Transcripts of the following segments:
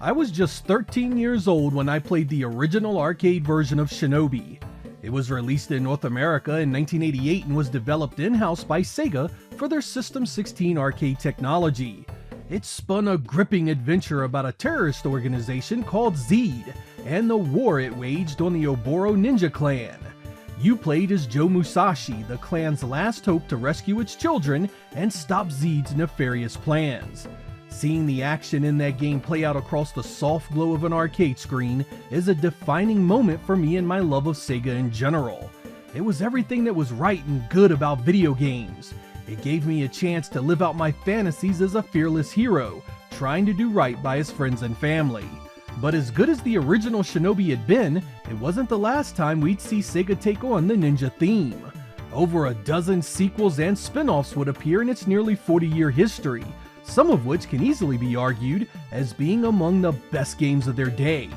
I was just 13 years old when I played the original arcade version of Shinobi. It was released in North America in 1988 and was developed in-house by Sega for their System 16 arcade technology. It spun a gripping adventure about a terrorist organization called Zed and the war it waged on the Oboro Ninja Clan. You played as Joe Musashi, the clan's last hope to rescue its children and stop Zed's nefarious plans. Seeing the action in that game play out across the soft glow of an arcade screen is a defining moment for me and my love of Sega in general. It was everything that was right and good about video games. It gave me a chance to live out my fantasies as a fearless hero, trying to do right by his friends and family. But as good as the original Shinobi had been, it wasn't the last time we'd see Sega take on the ninja theme. Over a dozen sequels and spin-offs would appear in its nearly 40-year history, some of which can easily be argued as being among the best games of their day.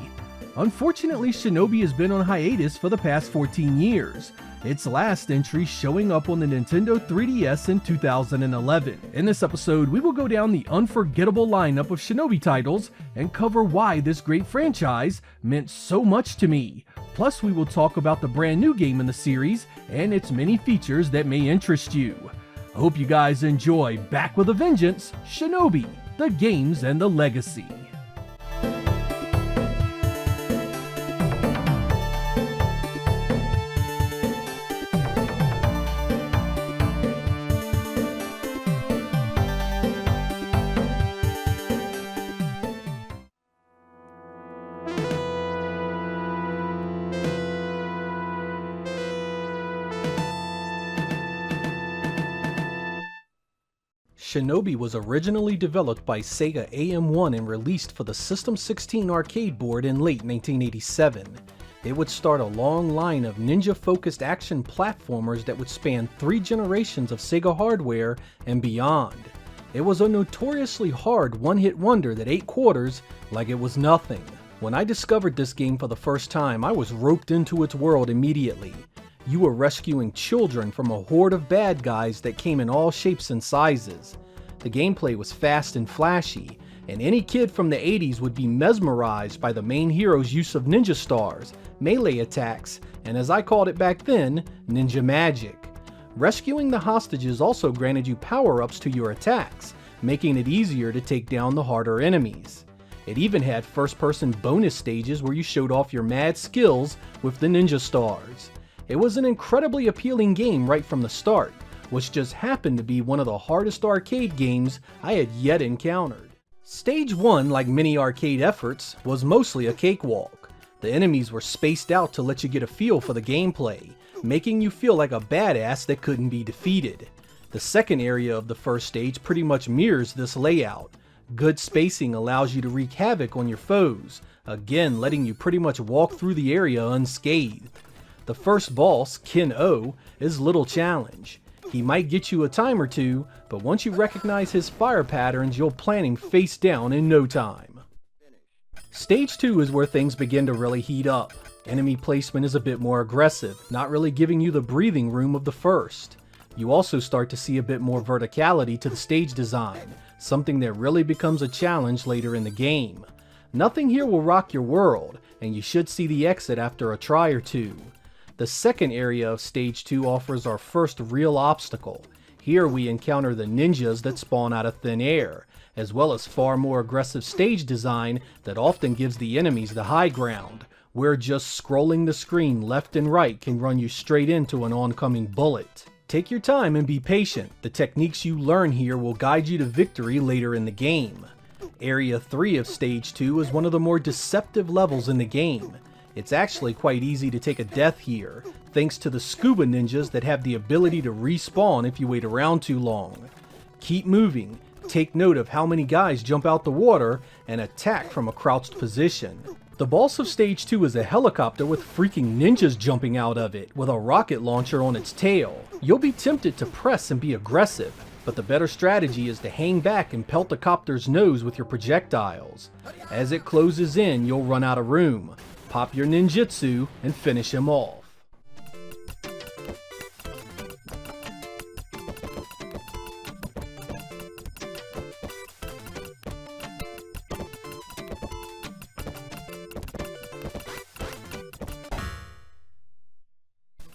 Unfortunately, Shinobi has been on hiatus for the past 14 years, its last entry showing up on the Nintendo 3DS in 2011. In this episode, we will go down the unforgettable lineup of Shinobi titles and cover why this great franchise meant so much to me. Plus, we will talk about the brand new game in the series and its many features that may interest you. I hope you guys enjoy Back with a Vengeance, Shinobi, the Games and the Legacy. Shinobi was originally developed by Sega AM1 and released for the System 16 arcade board in late 1987. It would start a long line of ninja-focused action platformers that would span 3 generations of Sega hardware and beyond. It was a notoriously hard one-hit wonder that ate quarters like it was nothing. When I discovered this game for the first time, I was roped into its world immediately. You were rescuing children from a horde of bad guys that came in all shapes and sizes. The gameplay was fast and flashy, and any kid from the 80s would be mesmerized by the main hero's use of ninja stars, melee attacks, and as I called it back then, ninja magic. Rescuing the hostages also granted you power-ups to your attacks, making it easier to take down the harder enemies. It even had first-person bonus stages where you showed off your mad skills with the ninja stars. It was an incredibly appealing game right from the start, which just happened to be one of the hardest arcade games I had yet encountered. Stage 1, like many arcade efforts, was mostly a cakewalk. The enemies were spaced out to let you get a feel for the gameplay, making you feel like a badass that couldn't be defeated. The second area of the first stage pretty much mirrors this layout. Good spacing allows you to wreak havoc on your foes, again letting you pretty much walk through the area unscathed. The first boss, Ken-O, is little challenge. He might get you a time or two, but once you recognize his fire patterns, you'll plant him face down in no time. Stage 2 is where things begin to really heat up. Enemy placement is a bit more aggressive, not really giving you the breathing room of the first. You also start to see a bit more verticality to the stage design, something that really becomes a challenge later in the game. Nothing here will rock your world, and you should see the exit after a try or two. The second area of Stage 2 offers our first real obstacle. Here we encounter the ninjas that spawn out of thin air, as well as far more aggressive stage design that often gives the enemies the high ground, where just scrolling the screen left and right can run you straight into an oncoming bullet. Take your time and be patient. The techniques you learn here will guide you to victory later in the game. Area 3 of Stage 2 is one of the more deceptive levels in the game. It's actually quite easy to take a death here, thanks to the scuba ninjas that have the ability to respawn if you wait around too long. Keep moving, take note of how many guys jump out the water, and attack from a crouched position. The boss of Stage 2 is a helicopter with freaking ninjas jumping out of it, with a rocket launcher on its tail. You'll be tempted to press and be aggressive, but the better strategy is to hang back and pelt the copter's nose with your projectiles. As it closes in, you'll run out of room. Pop your ninjutsu and finish him off.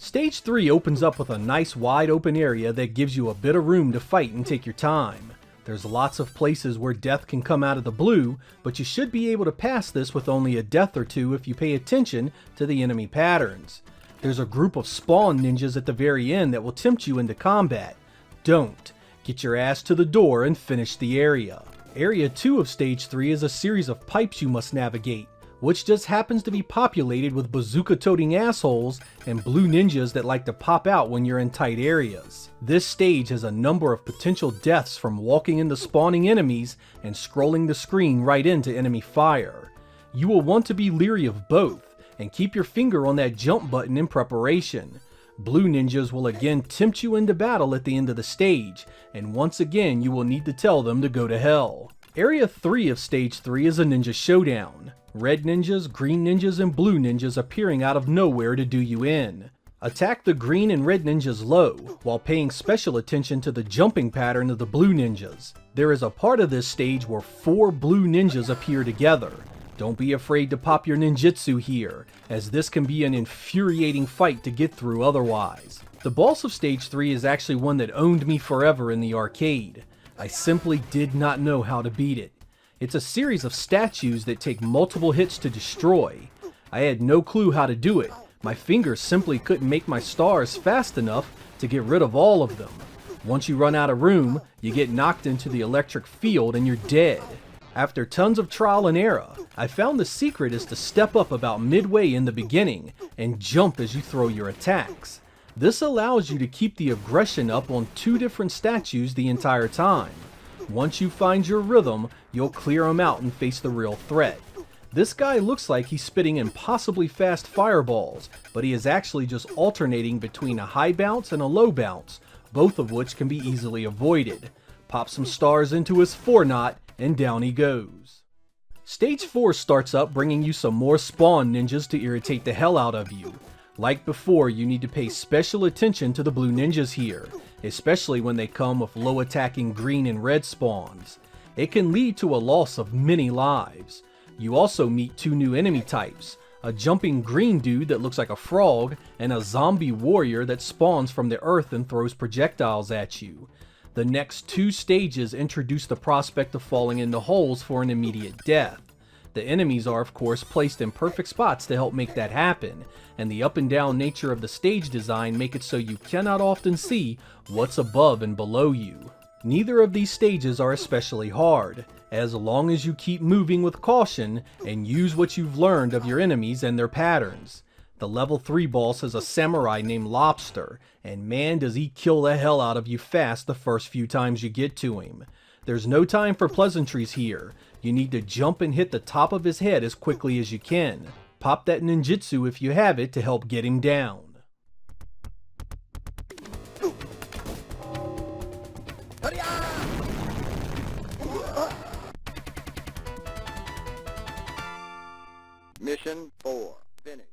Stage 3 opens up with a nice wide open area that gives you a bit of room to fight and take your time. There's lots of places where death can come out of the blue, but you should be able to pass this with only a death or two if you pay attention to the enemy patterns. There's a group of spawn ninjas at the very end that will tempt you into combat. Don't. Get your ass to the door and finish the area. Area 2 of Stage 3 is a series of pipes you must navigate, which just happens to be populated with bazooka-toting assholes and blue ninjas that like to pop out when you're in tight areas. This stage has a number of potential deaths from walking into spawning enemies and scrolling the screen right into enemy fire. You will want to be leery of both, and keep your finger on that jump button in preparation. Blue ninjas will again tempt you into battle at the end of the stage, and once again you will need to tell them to go to hell. Area 3 of Stage 3 is a ninja showdown. Red ninjas, green ninjas, and blue ninjas appearing out of nowhere to do you in. Attack the green and red ninjas low, while paying special attention to the jumping pattern of the blue ninjas. There is a part of this stage where 4 blue ninjas appear together. Don't be afraid to pop your ninjutsu here, as this can be an infuriating fight to get through otherwise. The boss of Stage 3 is actually one that owned me forever in the arcade. I simply did not know how to beat it. It's a series of statues that take multiple hits to destroy. I had no clue how to do it. My fingers simply couldn't make my stars fast enough to get rid of all of them. Once you run out of room, you get knocked into the electric field and you're dead. After tons of trial and error, I found the secret is to step up about midway in the beginning and jump as you throw your attacks. This allows you to keep the aggression up on 2 different statues the entire time. Once you find your rhythm, you'll clear them out and face the real threat. This guy looks like he's spitting impossibly fast fireballs, but he is actually just alternating between a high bounce and a low bounce, both of which can be easily avoided. Pop some stars into his 4-knot, and down he goes. Stage 4 starts up bringing you some more spawn ninjas to irritate the hell out of you. Like before, you need to pay special attention to the blue ninjas here, especially when they come with low attacking green and red spawns. It can lead to a loss of many lives. You also meet 2 new enemy types, a jumping green dude that looks like a frog, and a zombie warrior that spawns from the earth and throws projectiles at you. The next 2 stages introduce the prospect of falling into holes for an immediate death. The enemies are of course placed in perfect spots to help make that happen, and the up and down nature of the stage design make it so you cannot often see what's above and below you. Neither of these stages are especially hard, as long as you keep moving with caution and use what you've learned of your enemies and their patterns. The level 3 boss is a samurai named Lobster, and man does he kill the hell out of you fast the first few times you get to him. There's no time for pleasantries here. You need to jump and hit the top of his head as quickly as you can. Pop that ninjutsu if you have it to help get him down. Mission 4. Finish.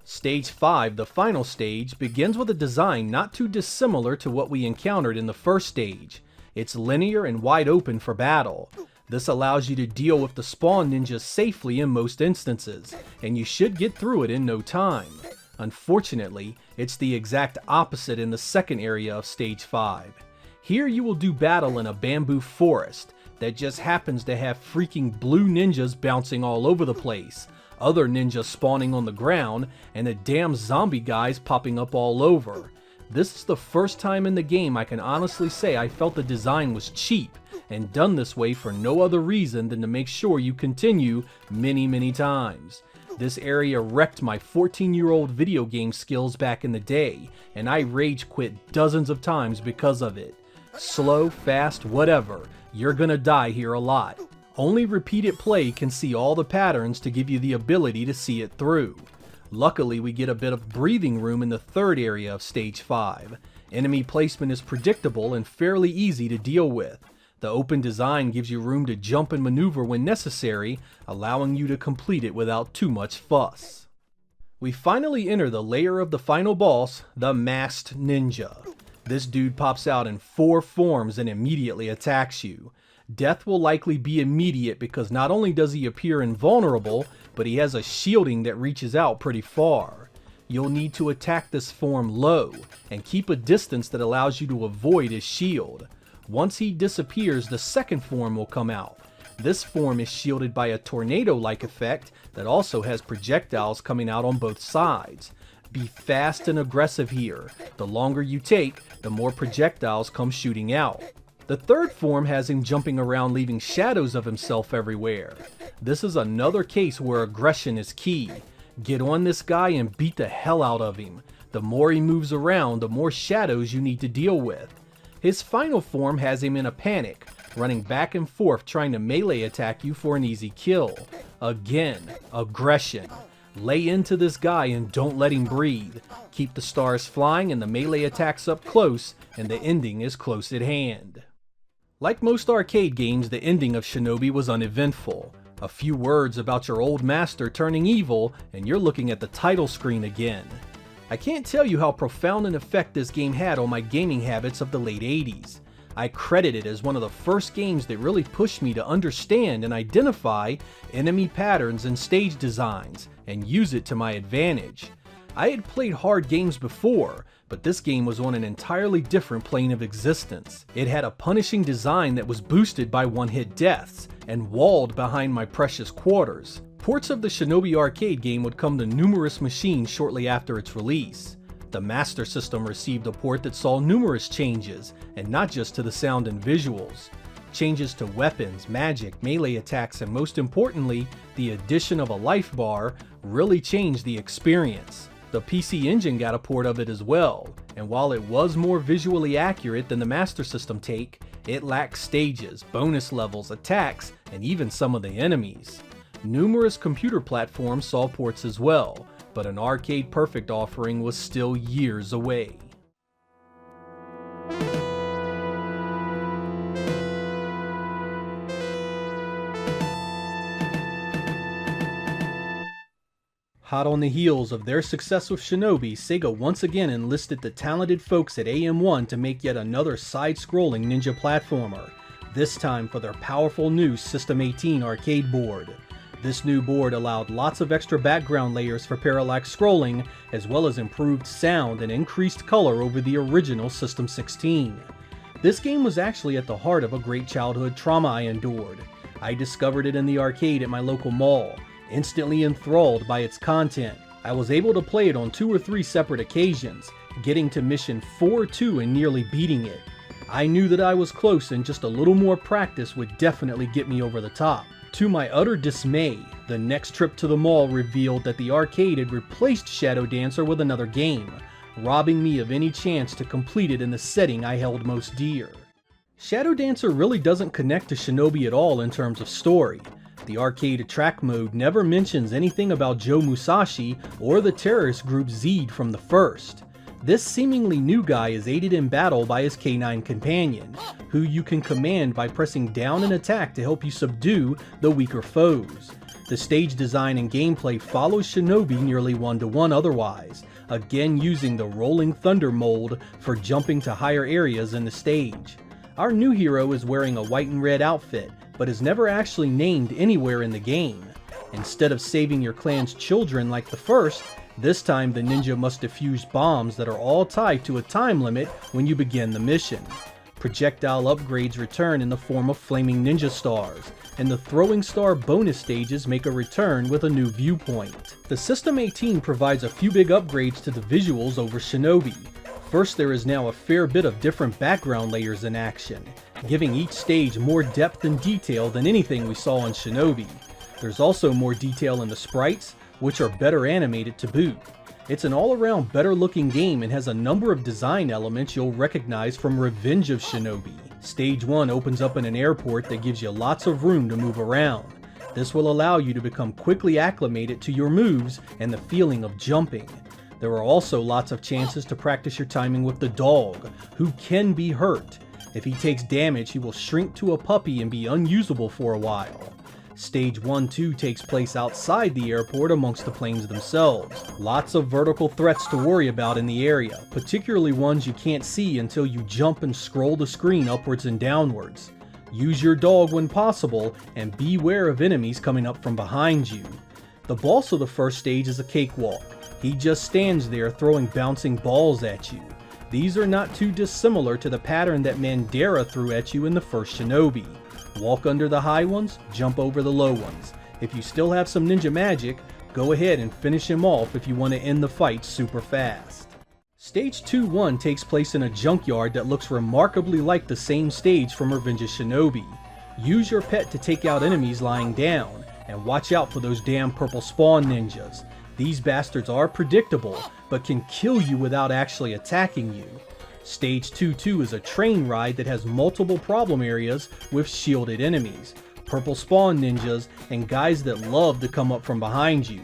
Stage 5, the final stage, begins with a design not too dissimilar to what we encountered in the first stage. It's linear and wide open for battle. This allows you to deal with the spawn ninjas safely in most instances, and you should get through it in no time. Unfortunately, it's the exact opposite in the second area of Stage 5. Here you will do battle in a bamboo forest that just happens to have freaking blue ninjas bouncing all over the place, other ninjas spawning on the ground, and the damn zombie guys popping up all over. This is the first time in the game I can honestly say I felt the design was cheap, and done this way for no other reason than to make sure you continue many times. This area wrecked my 14-year-old video game skills back in the day, and I rage quit dozens of times because of it. Slow, fast, whatever, you're gonna die here a lot. Only repeated play can see all the patterns to give you the ability to see it through. Luckily, we get a bit of breathing room in the third area of Stage 5. Enemy placement is predictable and fairly easy to deal with. The open design gives you room to jump and maneuver when necessary, allowing you to complete it without too much fuss. We finally enter the lair of the final boss, the Masked Ninja. This dude pops out in 4 forms and immediately attacks you. Death will likely be immediate because not only does he appear invulnerable, but he has a shielding that reaches out pretty far. you'll need to attack this form low, and keep a distance that allows you to avoid his shield. Once he disappears, the second form will come out. This form is shielded by a tornado-like effect that also has projectiles coming out on both sides. Be fast and aggressive here. The longer you take, the more projectiles come shooting out. The third form has him jumping around, leaving shadows of himself everywhere. This is another case where aggression is key. Get on this guy and beat the hell out of him. The more he moves around, the more shadows you need to deal with. His final form has him in a panic, running back and forth trying to melee attack you for an easy kill. Again, aggression. Lay into this guy and don't let him breathe. Keep the stars flying and the melee attacks up close, and the ending is close at hand. Like most arcade games, the ending of Shinobi was uneventful. A few words about your old master turning evil, and you're looking at the title screen again. I can't tell you how profound an effect this game had on my gaming habits of the late 80s. I credit it as one of the first games that really pushed me to understand and identify enemy patterns and stage designs, and use it to my advantage. I had played hard games before, but this game was on an entirely different plane of existence. It had a punishing design that was boosted by one-hit deaths, and walled behind my precious quarters. Ports of the Shinobi arcade game would come to numerous machines shortly after its release. The Master System received a port that saw numerous changes, and not just to the sound and visuals. Changes to weapons, magic, melee attacks, and most importantly, the addition of a life bar really changed the experience. The PC Engine got a port of it as well, and while it was more visually accurate than the Master System take, it lacked stages, bonus levels, attacks, and even some of the enemies. Numerous computer platforms saw ports as well, but an arcade perfect offering was still years away. Hot on the heels of their success with Shinobi, Sega once again enlisted the talented folks at AM1 to make yet another side-scrolling ninja platformer, this time for their powerful new System 18 arcade board. This new board allowed lots of extra background layers for parallax scrolling, as well as improved sound and increased color over the original System 16. This game was actually at the heart of a great childhood trauma I endured. I discovered it in the arcade at my local mall, instantly enthralled by its content. I was able to play it on 2 or 3 separate occasions, getting to mission 4-2 and nearly beating it. I knew that I was close and just a little more practice would definitely get me over the top. To my utter dismay, the next trip to the mall revealed that the arcade had replaced Shadow Dancer with another game, robbing me of any chance to complete it in the setting I held most dear. Shadow Dancer really doesn't connect to Shinobi at all in terms of story. The arcade attract mode never mentions anything about Joe Musashi or the terrorist group Zed from the first. This seemingly new guy is aided in battle by his canine companion, who you can command by pressing down and attack to help you subdue the weaker foes. The stage design and gameplay follows Shinobi nearly 1-to-1 otherwise, again using the Rolling Thunder mold for jumping to higher areas in the stage. Our new hero is wearing a white and red outfit, but is never actually named anywhere in the game. Instead of saving your clan's children like the first, this time the ninja must defuse bombs that are all tied to a time limit when you begin the mission. Projectile upgrades return in the form of flaming ninja stars, and the throwing star bonus stages make a return with a new viewpoint. The System 18 provides a few big upgrades to the visuals over Shinobi. First, there is now a fair bit of different background layers in action, giving each stage more depth and detail than anything we saw on Shinobi. There's also more detail in the sprites, which are better animated to boot. It's an all-around better looking game and has a number of design elements you'll recognize from Revenge of Shinobi. Stage 1 opens up in an airport that gives you lots of room to move around. This will allow you to become quickly acclimated to your moves and the feeling of jumping. There are also lots of chances to practice your timing with the dog, who can be hurt. If he takes damage, he will shrink to a puppy and be unusable for a while. Stage 1-2 takes place outside the airport amongst the planes themselves. Lots of vertical threats to worry about in the area, particularly ones you can't see until you jump and scroll the screen upwards and downwards. Use your dog when possible, and beware of enemies coming up from behind you. The boss of the first stage is a cakewalk. He just stands there throwing bouncing balls at you. These are not too dissimilar to the pattern that Mandera threw at you in the first Shinobi. Walk under the high ones, jump over the low ones. If you still have some ninja magic, go ahead and finish him off if you want to end the fight super fast. Stage 2-1 takes place in a junkyard that looks remarkably like the same stage from Revenge of Shinobi. Use your pet to take out enemies lying down, and watch out for those damn purple spawn ninjas. These bastards are predictable, but can kill you without actually attacking you. Stage 2-2 is a train ride that has multiple problem areas with shielded enemies, purple spawn ninjas, and guys that love to come up from behind you.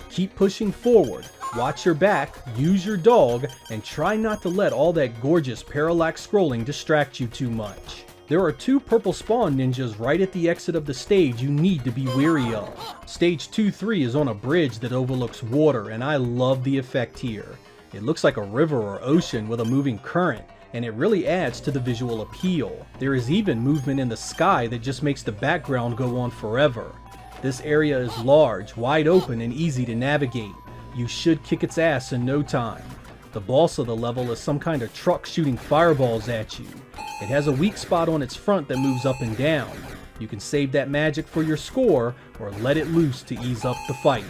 Keep pushing forward, watch your back, use your dog, and try not to let all that gorgeous parallax scrolling distract you too much. There are 2 purple spawn ninjas right at the exit of the stage you need to be wary of. Stage 2-3 is on a bridge that overlooks water, and I love the effect here. It looks like a river or ocean with a moving current, and it really adds to the visual appeal. There is even movement in the sky that just makes the background go on forever. This area is large, wide open, and easy to navigate. You should kick its ass in no time. The boss of the level is some kind of truck shooting fireballs at you. It has a weak spot on its front that moves up and down. You can save that magic for your score, or let it loose to ease up the fight.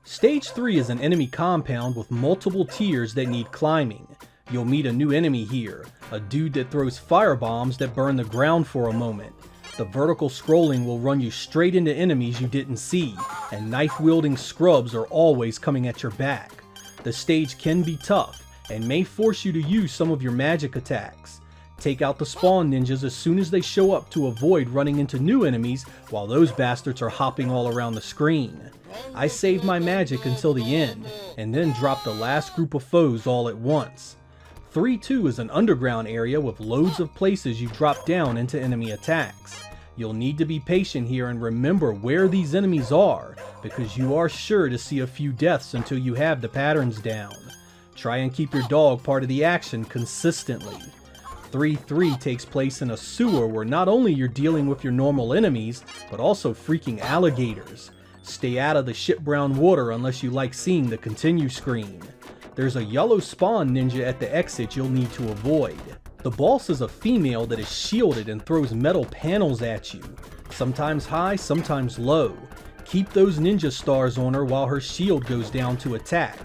Stage 3 is an enemy compound with multiple tiers that need climbing. You'll meet a new enemy here, a dude that throws firebombs that burn the ground for a moment. The vertical scrolling will run you straight into enemies you didn't see, and knife-wielding scrubs are always coming at your back. The stage can be tough, and may force you to use some of your magic attacks. Take out the spawn ninjas as soon as they show up to avoid running into new enemies while those bastards are hopping all around the screen. I saved my magic until the end, and then dropped the last group of foes all at once. 3-2 is an underground area with loads of places you drop down into enemy attacks. You'll need to be patient here and remember where these enemies are, because you are sure to see a few deaths until you have the patterns down. Try and keep your dog part of the action consistently. 3-3 takes place in a sewer where not only you're dealing with your normal enemies, but also freaking alligators. Stay out of the shit brown water unless you like seeing the continue screen. There's a yellow spawn ninja at the exit you'll need to avoid. The boss is a female that is shielded and throws metal panels at you, sometimes high, sometimes low. Keep those ninja stars on her while her shield goes down to attack.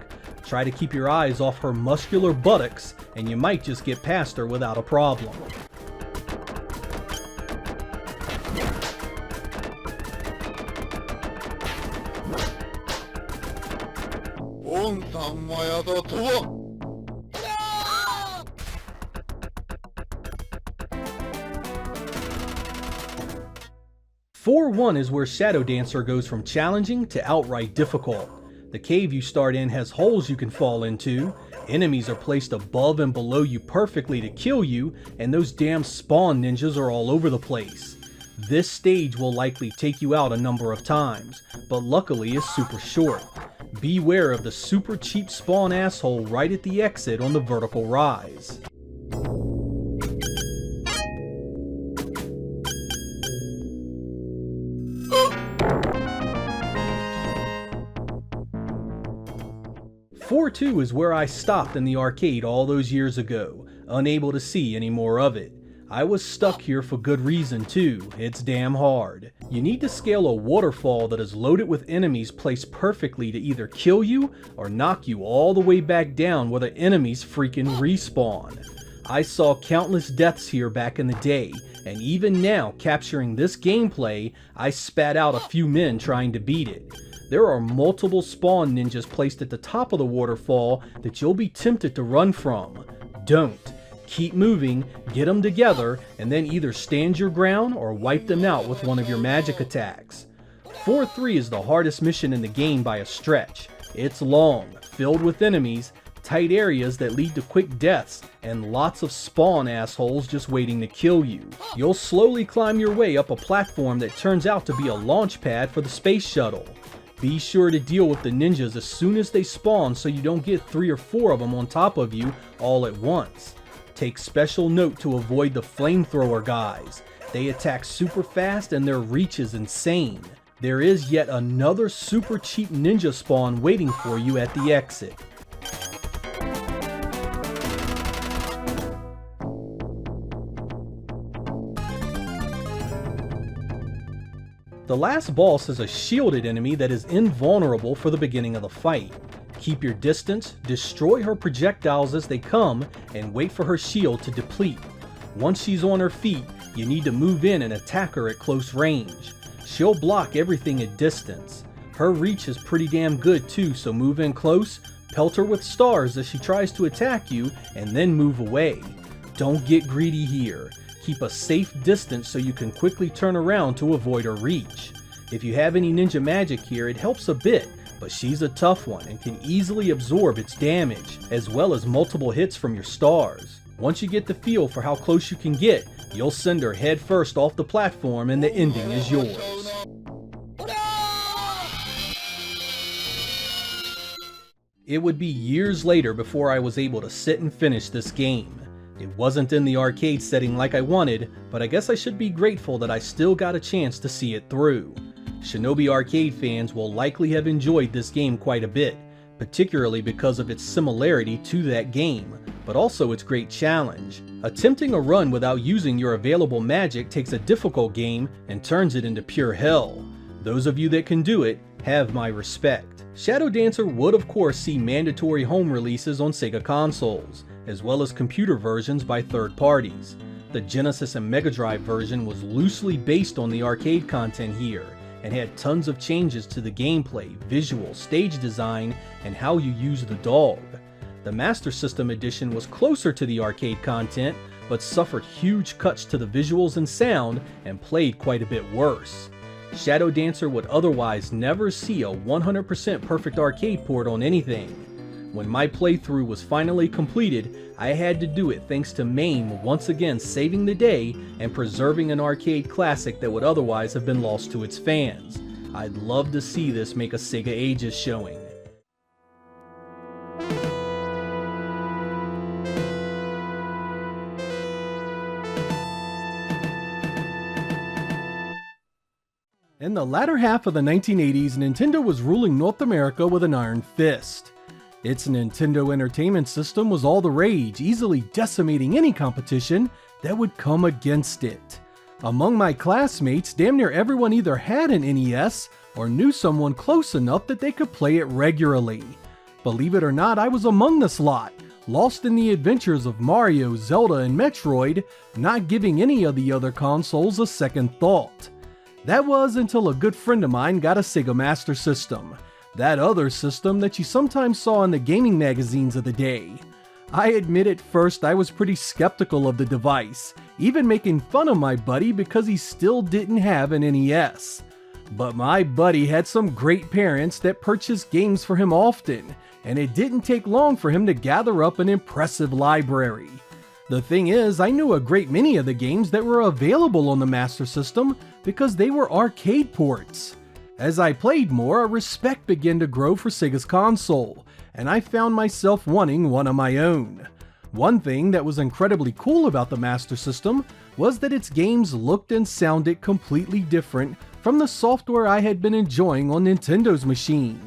Try to keep your eyes off her muscular buttocks, and you might just get past her without a problem. Four 1 is where Shadow Dancer goes from challenging to outright difficult. The cave you start in has holes you can fall into, enemies are placed above and below you perfectly to kill you, and those damn spawn ninjas are all over the place. This stage will likely take you out a number of times, but luckily is super short. Beware of the super cheap spawn asshole right at the exit on the vertical rise. Four 2 is where I stopped in the arcade all those years ago, unable to see any more of it. I was stuck here for good reason too, it's damn hard. You need to scale a waterfall that is loaded with enemies placed perfectly to either kill you or knock you all the way back down where the enemies freaking respawn. I saw countless deaths here back in the day, and even now capturing this gameplay, I spat out a few men trying to beat it. There are multiple spawn ninjas placed at the top of the waterfall that you'll be tempted to run from. Don't. Keep moving, get them together, and then either stand your ground or wipe them out with one of your magic attacks. 4-3 is the hardest mission in the game by a stretch. It's long, filled with enemies, tight areas that lead to quick deaths, and lots of spawn assholes just waiting to kill you. You'll slowly climb your way up a platform that turns out to be a launch pad for the space shuttle. Be sure to deal with the ninjas as soon as they spawn so you don't get 3 or 4 of them on top of you all at once. Take special note to avoid the flamethrower guys. They attack super fast and their reach is insane. There is yet another super cheap ninja spawn waiting for you at the exit. The last boss is a shielded enemy that is invulnerable for the beginning of the fight. Keep your distance, destroy her projectiles as they come, and wait for her shield to deplete. Once she's on her feet, you need to move in and attack her at close range. She'll block everything at distance. Her reach is pretty damn good too, so move in close, pelt her with stars as she tries to attack you, and then move away. Don't get greedy here. Keep a safe distance so you can quickly turn around to avoid her reach. If you have any ninja magic here, it helps a bit, but she's a tough one and can easily absorb its damage, as well as multiple hits from your stars. Once you get the feel for how close you can get, you'll send her head first off the platform and the ending is yours. It would be years later before I was able to sit and finish this game. It wasn't in the arcade setting like I wanted, but I guess I should be grateful that I still got a chance to see it through. Shinobi arcade fans will likely have enjoyed this game quite a bit, particularly because of its similarity to that game, but also its great challenge. Attempting a run without using your available magic takes a difficult game and turns it into pure hell. Those of you that can do it have my respect. Shadow Dancer would of course see mandatory home releases on Sega consoles, as well as computer versions by third parties. The Genesis and Mega Drive version was loosely based on the arcade content here, and had tons of changes to the gameplay, visual, stage design, and how you use the dog. The Master System edition was closer to the arcade content, but suffered huge cuts to the visuals and sound, and played quite a bit worse. Shadow Dancer would otherwise never see a 100% perfect arcade port on anything. When my playthrough was finally completed, I had to do it thanks to MAME once again saving the day and preserving an arcade classic that would otherwise have been lost to its fans. I'd love to see this make a Sega Ages showing. In the latter half of the 1980s, Nintendo was ruling North America with an iron fist. Its Nintendo Entertainment System was all the rage, easily decimating any competition that would come against it. Among my classmates, damn near everyone either had an NES or knew someone close enough that they could play it regularly. Believe it or not, I was among this lot, lost in the adventures of Mario, Zelda, and Metroid, not giving any of the other consoles a second thought. That was until a good friend of mine got a Sega Master System. That other system that you sometimes saw in the gaming magazines of the day. I admit at first I was pretty skeptical of the device, even making fun of my buddy because he still didn't have an NES. But my buddy had some great parents that purchased games for him often, and it didn't take long for him to gather up an impressive library. The thing is, I knew a great many of the games that were available on the Master System because they were arcade ports. As I played more, a respect began to grow for Sega's console, and I found myself wanting one of my own. One thing that was incredibly cool about the Master System was that its games looked and sounded completely different from the software I had been enjoying on Nintendo's machine.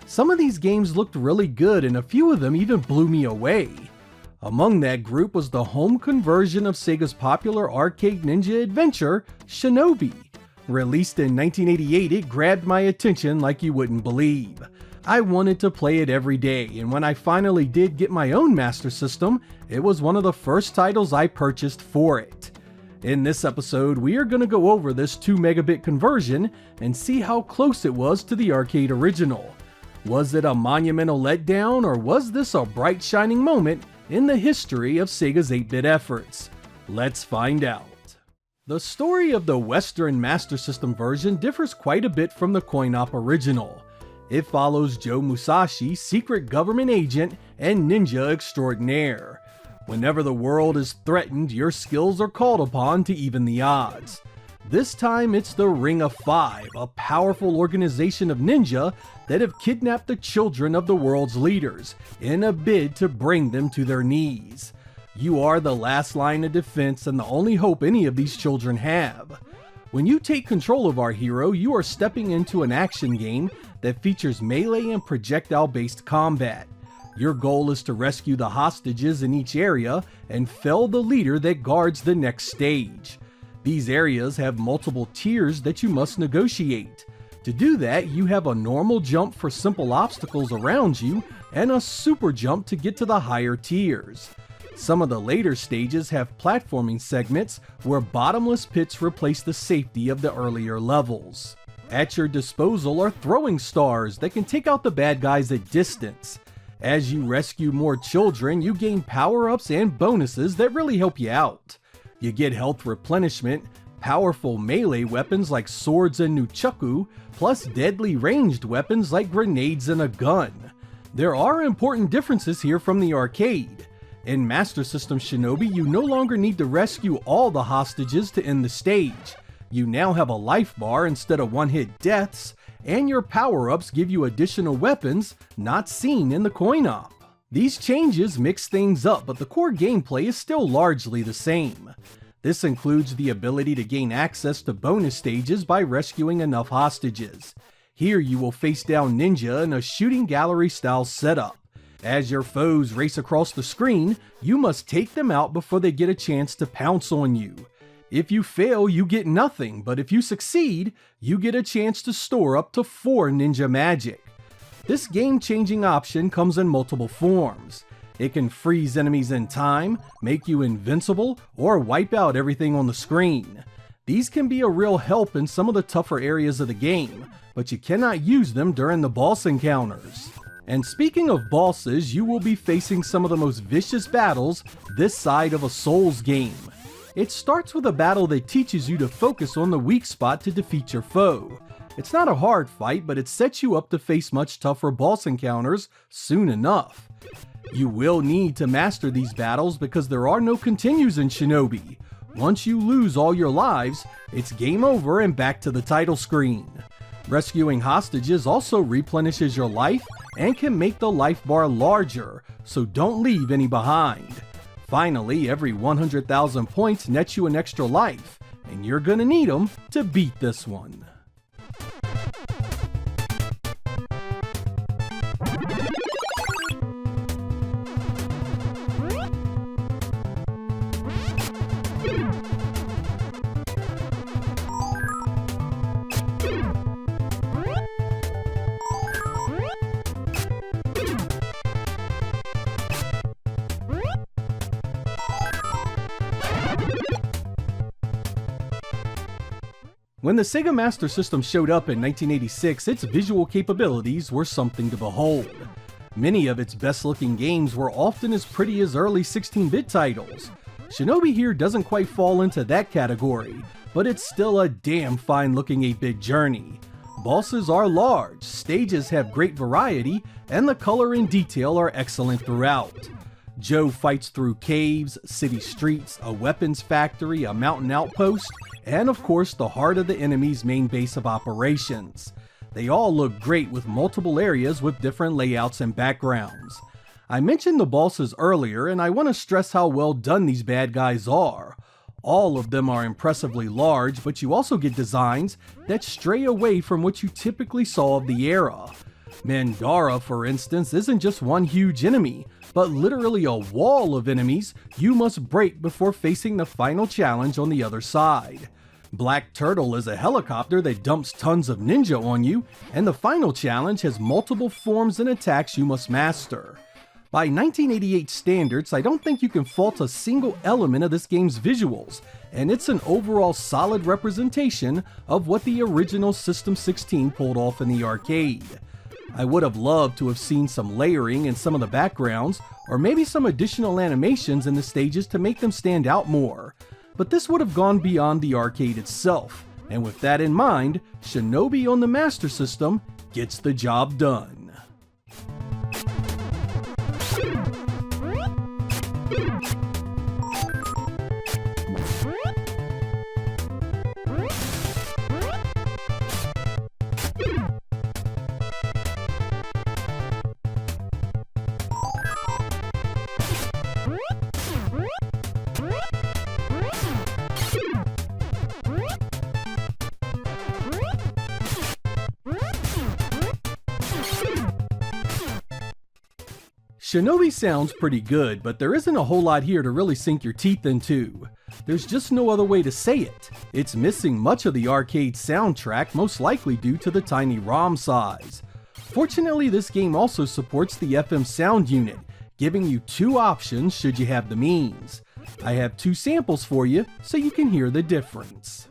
Some of these games looked really good and a few of them even blew me away. Among that group was the home conversion of Sega's popular arcade ninja adventure, Shinobi. Released in 1988, it grabbed my attention like you wouldn't believe. I wanted to play it every day, and when I finally did get my own Master System, it was one of the first titles I purchased for it. In this episode, we are going to go over this 2 megabit conversion and see how close it was to the arcade original. Was it a monumental letdown, or was this a bright shining moment in the history of Sega's 8-bit efforts? Let's find out. The story of the Western Master System version differs quite a bit from the coin-op original. It follows Joe Musashi, secret government agent and ninja extraordinaire. Whenever the world is threatened, your skills are called upon to even the odds. This time it's the Ring of Five, a powerful organization of ninja that have kidnapped the children of the world's leaders in a bid to bring them to their knees. You are the last line of defense and the only hope any of these children have. When you take control of our hero, you are stepping into an action game that features melee and projectile-based combat. Your goal is to rescue the hostages in each area and fell the leader that guards the next stage. These areas have multiple tiers that you must negotiate. To do that, you have a normal jump for simple obstacles around you and a super jump to get to the higher tiers. Some of the later stages have platforming segments where bottomless pits replace the safety of the earlier levels. At your disposal are throwing stars that can take out the bad guys at distance. As you rescue more children, you gain power-ups and bonuses that really help you out. You get health replenishment, powerful melee weapons like swords and nunchaku, plus deadly ranged weapons like grenades and a gun. There are important differences here from the arcade. In Master System Shinobi, you no longer need to rescue all the hostages to end the stage. You now have a life bar instead of one-hit deaths, and your power-ups give you additional weapons not seen in the coin-op. These changes mix things up, but the core gameplay is still largely the same. This includes the ability to gain access to bonus stages by rescuing enough hostages. Here you will face down ninja in a shooting gallery style setup. As your foes race across the screen, you must take them out before they get a chance to pounce on you. If you fail, you get nothing, but if you succeed, you get a chance to store up to 4 ninja magic. This game-changing option comes in multiple forms. It can freeze enemies in time, make you invincible, or wipe out everything on the screen. These can be a real help in some of the tougher areas of the game, but you cannot use them during the boss encounters. And speaking of bosses, you will be facing some of the most vicious battles this side of a Souls game. It starts with a battle that teaches you to focus on the weak spot to defeat your foe. It's not a hard fight, but it sets you up to face much tougher boss encounters soon enough. You will need to master these battles because there are no continues in Shinobi. Once you lose all your lives, it's game over and back to the title screen. Rescuing hostages also replenishes your life and can make the life bar larger, so don't leave any behind. Finally, every 100,000 points nets you an extra life, and you're gonna need them to beat this one. When the Sega Master System showed up in 1986, its visual capabilities were something to behold. Many of its best-looking games were often as pretty as early 16-bit titles. Shinobi here doesn't quite fall into that category, but it's still a damn fine-looking 8-bit journey. Bosses are large, stages have great variety, and the color and detail are excellent throughout. Joe fights through caves, city streets, a weapons factory, a mountain outpost, and of course the heart of the enemy's main base of operations. They all look great with multiple areas with different layouts and backgrounds. I mentioned the bosses earlier, and I want to stress how well done these bad guys are. All of them are impressively large, but you also get designs that stray away from what you typically saw of the era. Mandara, for instance, isn't just one huge enemy, but literally a wall of enemies you must break before facing the final challenge on the other side. Black Turtle is a helicopter that dumps tons of ninja on you, and the final challenge has multiple forms and attacks you must master. By 1988 standards, I don't think you can fault a single element of this game's visuals, and it's an overall solid representation of what the original System 16 pulled off in the arcade. I would have loved to have seen some layering in some of the backgrounds, or maybe some additional animations in the stages to make them stand out more. But this would have gone beyond the arcade itself, and with that in mind, Shinobi on the Master System gets the job done. Shinobi sounds pretty good, but there isn't a whole lot here to really sink your teeth into. There's just no other way to say it. It's missing much of the arcade soundtrack, most likely due to the tiny ROM size. Fortunately, this game also supports the FM sound unit, giving you two options should you have the means. I have two samples for you, so you can hear the difference.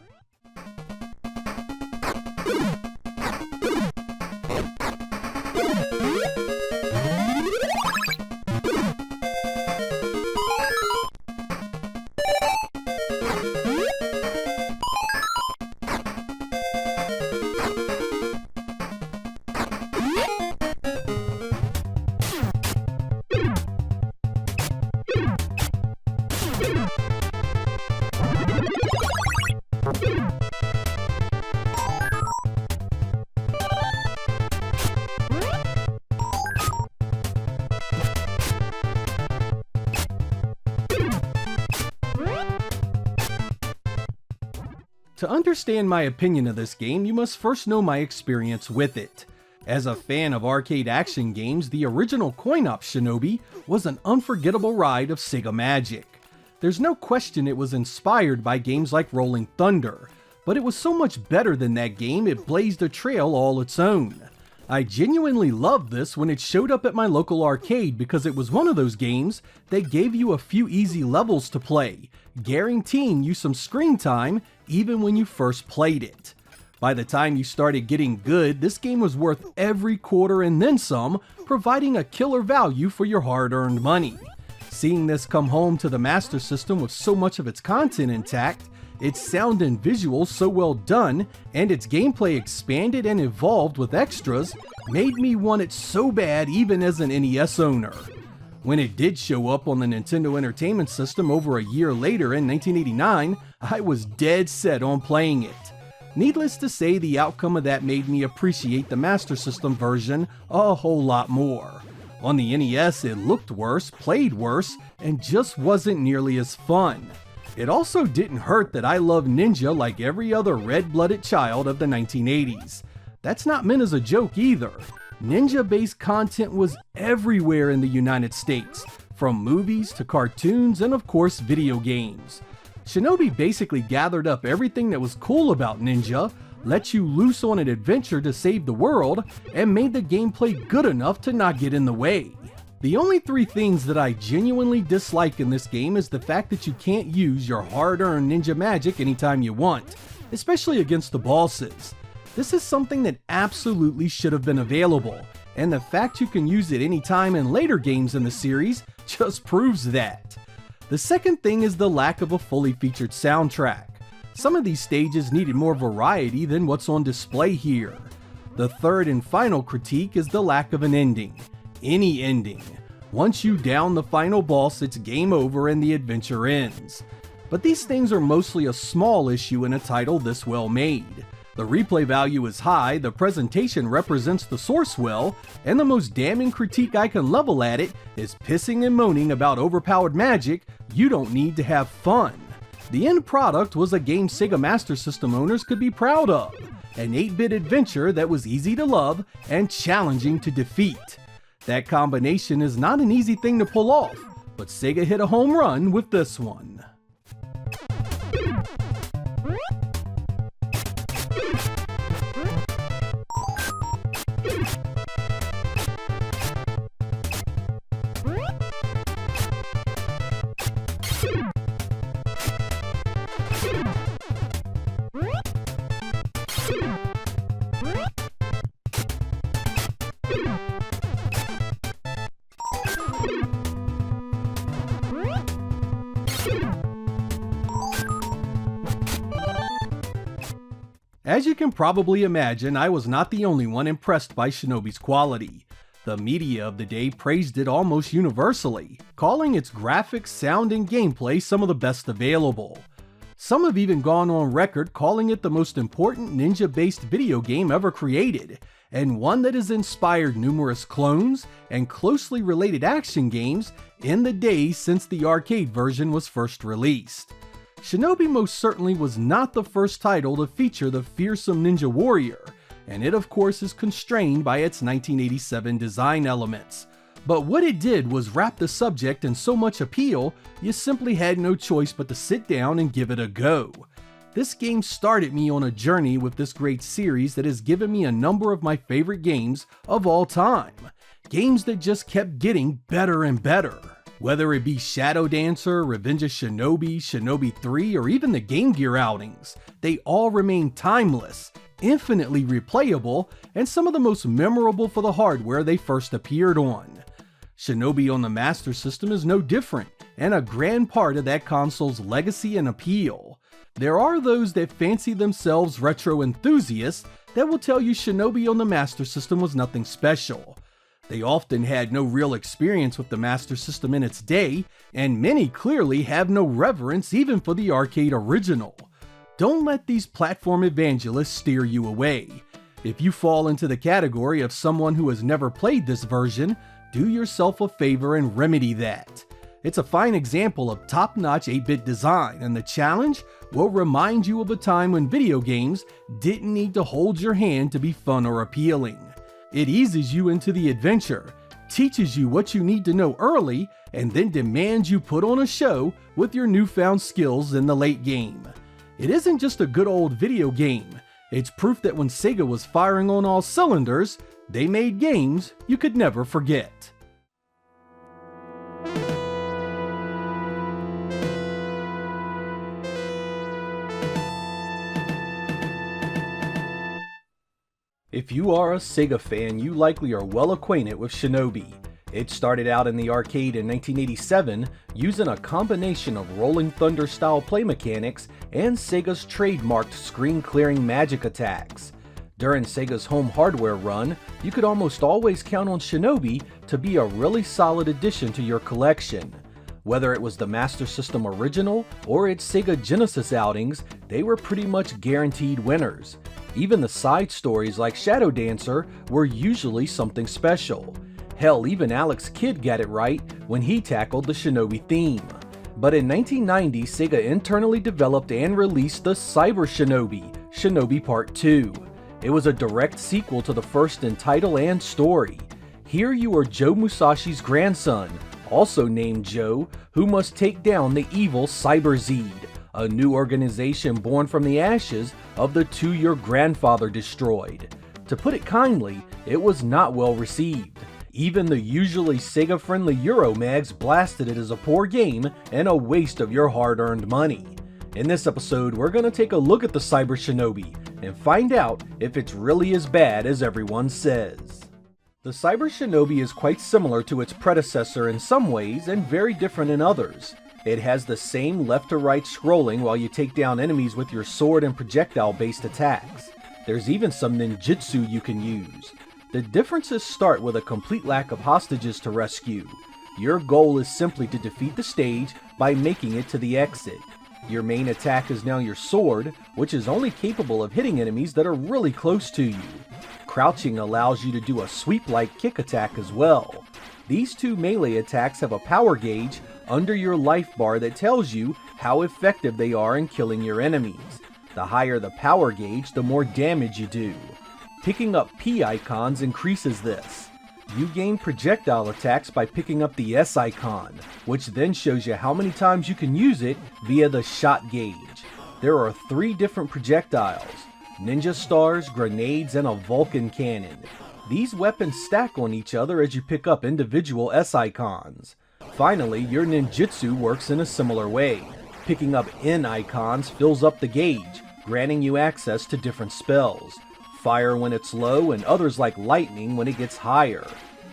To understand my opinion of this game, you must first know my experience with it. As a fan of arcade action games, the original coin-op Shinobi was an unforgettable ride of Sega magic. There's no question it was inspired by games like Rolling Thunder, but it was so much better than that game it blazed a trail all its own. I genuinely loved this when it showed up at my local arcade because it was one of those games that gave you a few easy levels to play, guaranteeing you some screen time even when you first played it. By the time you started getting good, this game was worth every quarter and then some, providing a killer value for your hard-earned money. Seeing this come home to the Master System with so much of its content intact, its sound and visuals so well done, and its gameplay expanded and evolved with extras, made me want it so bad even as an NES owner. When it did show up on the Nintendo Entertainment System over a year later in 1989, I was dead set on playing it. Needless to say, the outcome of that made me appreciate the Master System version a whole lot more. On the NES, it looked worse, played worse, and just wasn't nearly as fun. It also didn't hurt that I love Ninja like every other red-blooded child of the 1980s. That's not meant as a joke either. Ninja-based content was everywhere in the United States, from movies to cartoons and of course video games. Shinobi basically gathered up everything that was cool about Ninja, let you loose on an adventure to save the world, and made the gameplay good enough to not get in the way. The only three things that I genuinely dislike in this game is the fact that you can't use your hard-earned ninja magic anytime you want, especially against the bosses. This is something that absolutely should have been available, and the fact you can use it anytime in later games in the series just proves that. The second thing is the lack of a fully featured soundtrack. Some of these stages needed more variety than what's on display here. The third and final critique is the lack of an ending. Any ending. Once you down the final boss, it's game over and the adventure ends. But these things are mostly a small issue in a title this well made. The replay value is high, the presentation represents the source well, and the most damning critique I can level at it is pissing and moaning about overpowered magic you don't need to have fun. The end product was a game Sega Master System owners could be proud of, an 8-bit adventure that was easy to love and challenging to defeat. That combination is not an easy thing to pull off, but Sega hit a home run with this one. As you can probably imagine, I was not the only one impressed by Shinobi's quality. The media of the day praised it almost universally, calling its graphics, sound, and gameplay some of the best available. Some have even gone on record calling it the most important ninja-based video game ever created, and one that has inspired numerous clones and closely related action games in the days since the arcade version was first released. Shinobi most certainly was not the first title to feature the fearsome ninja warrior, and it of course is constrained by its 1987 design elements. But what it did was wrap the subject in so much appeal, you simply had no choice but to sit down and give it a go. This game started me on a journey with this great series that has given me a number of my favorite games of all time. Games that just kept getting better and better. Whether it be Shadow Dancer, Revenge of Shinobi, Shinobi 3, or even the Game Gear outings, they all remain timeless, infinitely replayable, and some of the most memorable for the hardware they first appeared on. Shinobi on the Master System is no different, and a grand part of that console's legacy and appeal. There are those that fancy themselves retro enthusiasts that will tell you Shinobi on the Master System was nothing special. They often had no real experience with the Master System in its day, and many clearly have no reverence even for the arcade original. Don't let these platform evangelists steer you away. If you fall into the category of someone who has never played this version, do yourself a favor and remedy that. It's a fine example of top-notch 8-bit design, and the challenge will remind you of a time when video games didn't need to hold your hand to be fun or appealing. It eases you into the adventure, teaches you what you need to know early, and then demands you put on a show with your newfound skills in the late game. It isn't just a good old video game, it's proof that when Sega was firing on all cylinders, they made games you could never forget. If you are a Sega fan, you likely are well acquainted with Shinobi. It started out in the arcade in 1987 using a combination of Rolling Thunder style play mechanics and Sega's trademarked screen clearing magic attacks. During Sega's home hardware run, you could almost always count on Shinobi to be a really solid addition to your collection. Whether it was the Master System original or its Sega Genesis outings, they were pretty much guaranteed winners. Even the side stories like Shadow Dancer were usually something special. Hell, even Alex Kidd got it right when he tackled the Shinobi theme. But in 1990, Sega internally developed and released the Cyber Shinobi, Shinobi Part 2. It was a direct sequel to the first in title and story. Here you are Joe Musashi's grandson, also named Joe, who must take down the evil Cyber Zed, a new organization born from the ashes of the two your grandfather destroyed. To put it kindly, it was not well received. Even the usually Sega-friendly Euromags blasted it as a poor game and a waste of your hard-earned money. In this episode, we're going to take a look at the Cyber Shinobi and find out if it's really as bad as everyone says. The Cyber Shinobi is quite similar to its predecessor in some ways and very different in others. It has the same left to right scrolling while you take down enemies with your sword and projectile based attacks. There's even some ninjutsu you can use. The differences start with a complete lack of hostages to rescue. Your goal is simply to defeat the stage by making it to the exit. Your main attack is now your sword, which is only capable of hitting enemies that are really close to you. Crouching allows you to do a sweep-like kick attack as well. These two melee attacks have a power gauge under your life bar that tells you how effective they are in killing your enemies. The higher the power gauge, the more damage you do. Picking up P icons increases this. You gain projectile attacks by picking up the S icon, which then shows you how many times you can use it via the shot gauge. There are 3 different projectiles: ninja stars, grenades, and a Vulcan cannon. These weapons stack on each other as you pick up individual S icons. Finally, your ninjutsu works in a similar way. Picking up N icons fills up the gauge, granting you access to different spells. Fire when it's low, and others like lightning when it gets higher.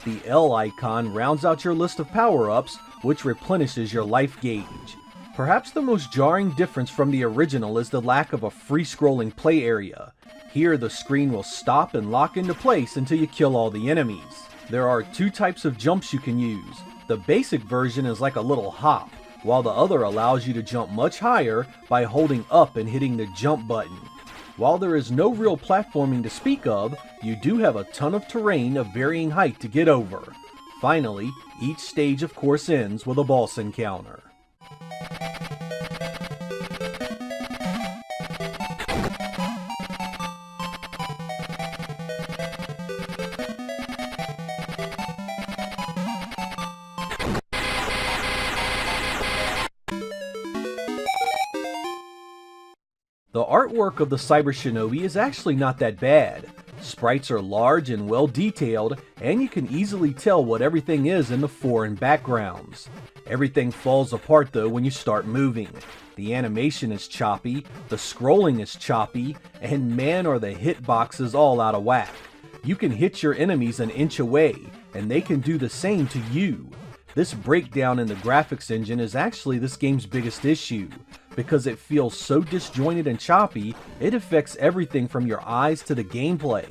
The L icon rounds out your list of power-ups, which replenishes your life gauge. Perhaps the most jarring difference from the original is the lack of a free-scrolling play area. Here the screen will stop and lock into place until you kill all the enemies. There are 2 types of jumps you can use. The basic version is like a little hop, while the other allows you to jump much higher by holding up and hitting the jump button. While there is no real platforming to speak of, you do have a ton of terrain of varying height to get over. Finally, each stage of course ends with a boss encounter. The artwork of the Cyber Shinobi is actually not that bad. Sprites are large and well detailed, and you can easily tell what everything is in the fore and backgrounds. Everything falls apart though when you start moving. The animation is choppy, the scrolling is choppy, and man are the hitboxes all out of whack. You can hit your enemies an inch away, and they can do the same to you. This breakdown in the graphics engine is actually this game's biggest issue. Because it feels so disjointed and choppy, it affects everything from your eyes to the gameplay.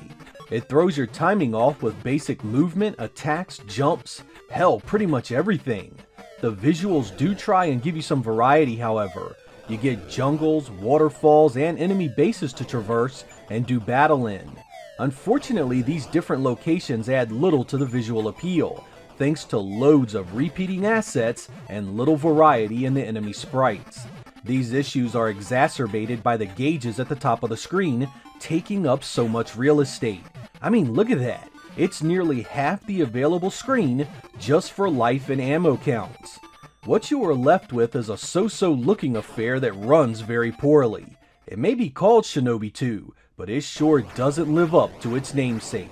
It throws your timing off with basic movement, attacks, jumps, hell, pretty much everything. The visuals do try and give you some variety, however. You get jungles, waterfalls, and enemy bases to traverse and do battle in. Unfortunately, these different locations add little to the visual appeal, thanks to loads of repeating assets and little variety in the enemy sprites. These issues are exacerbated by the gauges at the top of the screen taking up so much real estate. I mean, look at that. It's nearly half the available screen just for life and ammo counts. What you are left with is a so-so looking affair that runs very poorly. It may be called Shinobi 2, but it sure doesn't live up to its namesake.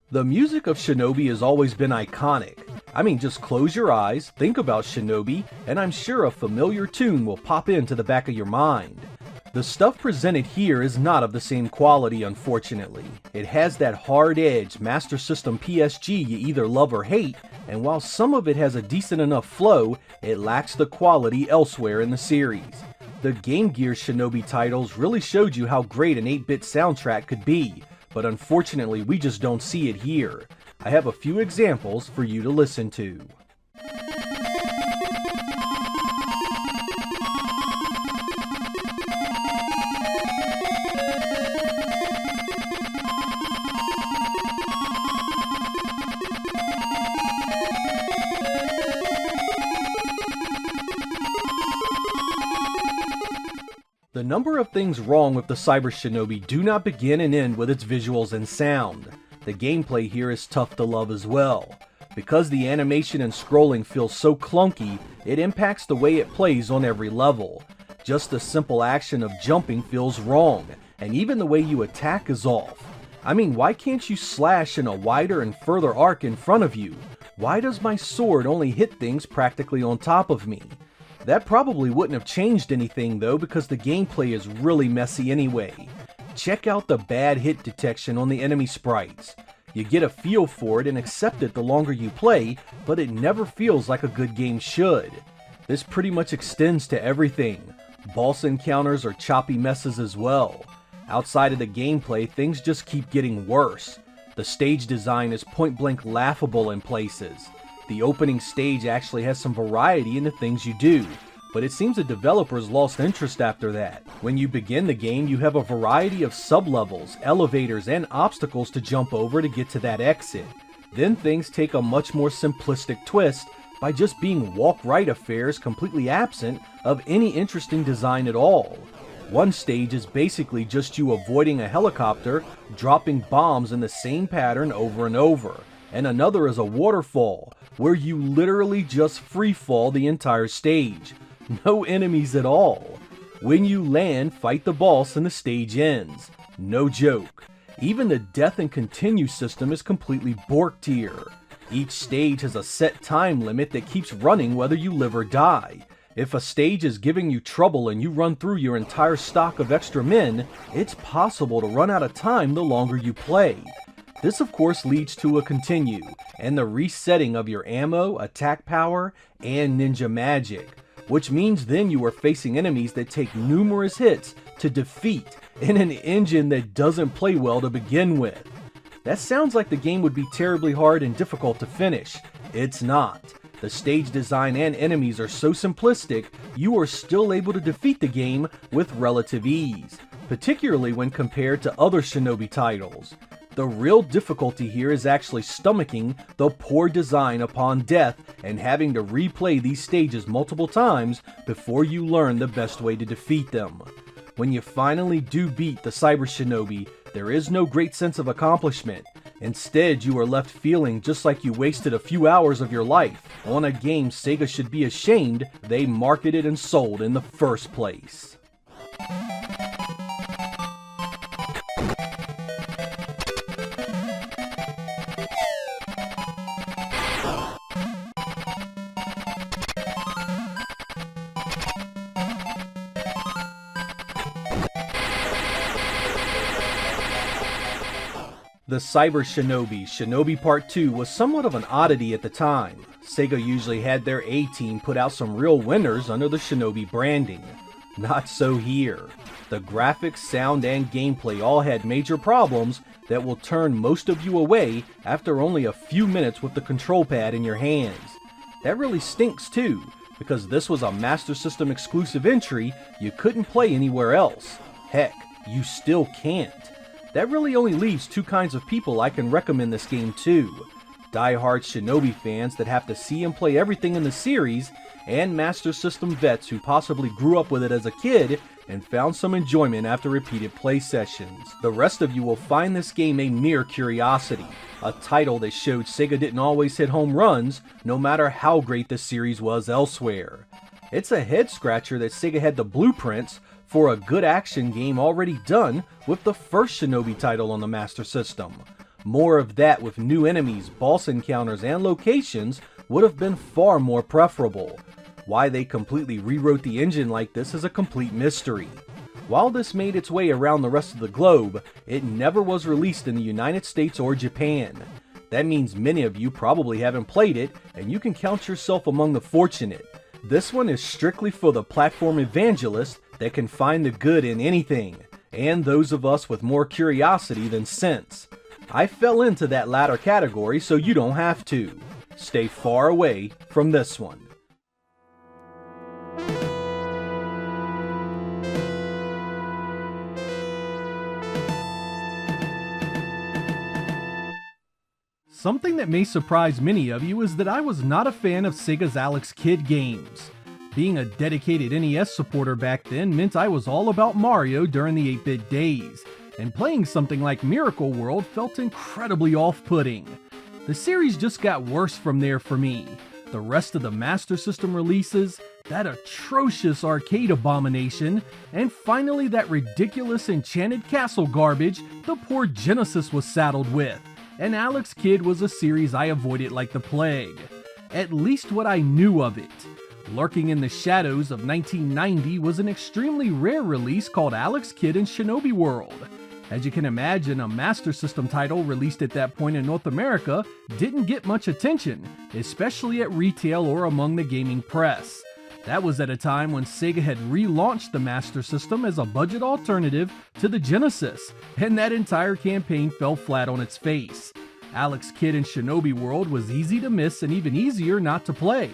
The music of Shinobi has always been iconic. I mean, just close your eyes, think about Shinobi, and I'm sure a familiar tune will pop into the back of your mind. The stuff presented here is not of the same quality, unfortunately. It has that hard edge Master System PSG you either love or hate, and while some of it has a decent enough flow, it lacks the quality elsewhere in the series. The Game Gear Shinobi titles really showed you how great an 8-bit soundtrack could be, but unfortunately we just don't see it here. I have a few examples for you to listen to. The number of things wrong with the Cyber Shinobi do not begin and end with its visuals and sound. The gameplay here is tough to love as well. Because the animation and scrolling feels so clunky, it impacts the way it plays on every level. Just the simple action of jumping feels wrong, and even the way you attack is off. I mean, why can't you slash in a wider and further arc in front of you? Why does my sword only hit things practically on top of me? That probably wouldn't have changed anything though, because the gameplay is really messy anyway. Check out the bad hit detection on the enemy sprites. You get a feel for it and accept it the longer you play, but it never feels like a good game should. This pretty much extends to everything. Boss encounters are choppy messes as well. Outside of the gameplay, things just keep getting worse. The stage design is point blank laughable in places. The opening stage actually has some variety in the things you do, but it seems the developers lost interest after that. When you begin the game, you have a variety of sub-levels, elevators, and obstacles to jump over to get to that exit. Then things take a much more simplistic twist by just being walk-right affairs completely absent of any interesting design at all. One stage is basically just you avoiding a helicopter, dropping bombs in the same pattern over and over, and another is a waterfall, where you literally just free fall the entire stage. No enemies at all. When you land, fight the boss and the stage ends. No joke. Even the death and continue system is completely borked here. Each stage has a set time limit that keeps running whether you live or die. If a stage is giving you trouble and you run through your entire stock of extra men, it's possible to run out of time the longer you play. This of course leads to a continue, and the resetting of your ammo, attack power, and ninja magic, which means then you are facing enemies that take numerous hits to defeat in an engine that doesn't play well to begin with. That sounds like the game would be terribly hard and difficult to finish. It's not. The stage design and enemies are so simplistic, you are still able to defeat the game with relative ease, particularly when compared to other Shinobi titles. The real difficulty here is actually stomaching the poor design upon death and having to replay these stages multiple times before you learn the best way to defeat them. When you finally do beat the Cyber Shinobi, there is no great sense of accomplishment. Instead, you are left feeling just like you wasted a few hours of your life on a game Sega should be ashamed they marketed and sold in the first place. The Cyber Shinobi, Shinobi Part 2 was somewhat of an oddity at the time. Sega usually had their A-team put out some real winners under the Shinobi branding. Not so here. The graphics, sound, and gameplay all had major problems that will turn most of you away after only a few minutes with the control pad in your hands. That really stinks too, because this was a Master System exclusive entry you couldn't play anywhere else. Heck, you still can't. That really only leaves two kinds of people I can recommend this game to. Die-hard Shinobi fans that have to see and play everything in the series, and Master System vets who possibly grew up with it as a kid and found some enjoyment after repeated play sessions. The rest of you will find this game a mere curiosity, a title that showed Sega didn't always hit home runs, no matter how great the series was elsewhere. It's a head-scratcher that Sega had the blueprints for a good action game already done with the first Shinobi title on the Master System. More of that with new enemies, boss encounters, and locations would have been far more preferable. Why they completely rewrote the engine like this is a complete mystery. While this made its way around the rest of the globe, it never was released in the United States or Japan. That means many of you probably haven't played it, and you can count yourself among the fortunate. This one is strictly for the platform evangelist that can find the good in anything, and those of us with more curiosity than sense. I fell into that latter category, so you don't have to. Stay far away from this one. Something that may surprise many of you is that I was not a fan of Sega's Alex Kidd games. Being a dedicated NES supporter back then meant I was all about Mario during the 8-bit days, and playing something like Miracle World felt incredibly off-putting. The series just got worse from there for me. The rest of the Master System releases, that atrocious arcade abomination, and finally that ridiculous Enchanted Castle garbage the poor Genesis was saddled with, and Alex Kidd was a series I avoided like the plague. At least what I knew of it. Lurking in the shadows of 1990 was an extremely rare release called Alex Kidd in Shinobi World. As you can imagine, a Master System title released at that point in North America didn't get much attention, especially at retail or among the gaming press. That was at a time when Sega had relaunched the Master System as a budget alternative to the Genesis, and that entire campaign fell flat on its face. Alex Kidd in Shinobi World was easy to miss and even easier not to play.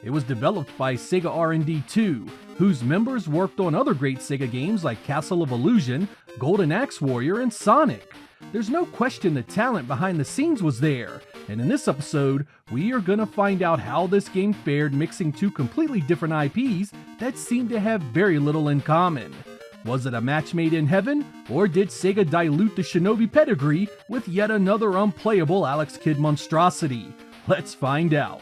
It was developed by Sega R&D 2, whose members worked on other great Sega games like Castle of Illusion, Golden Axe Warrior, and Sonic. There's no question the talent behind the scenes was there, and in this episode, we are gonna find out how this game fared mixing two completely different IPs that seem to have very little in common. Was it a match made in heaven, or did Sega dilute the Shinobi pedigree with yet another unplayable Alex Kidd monstrosity? Let's find out.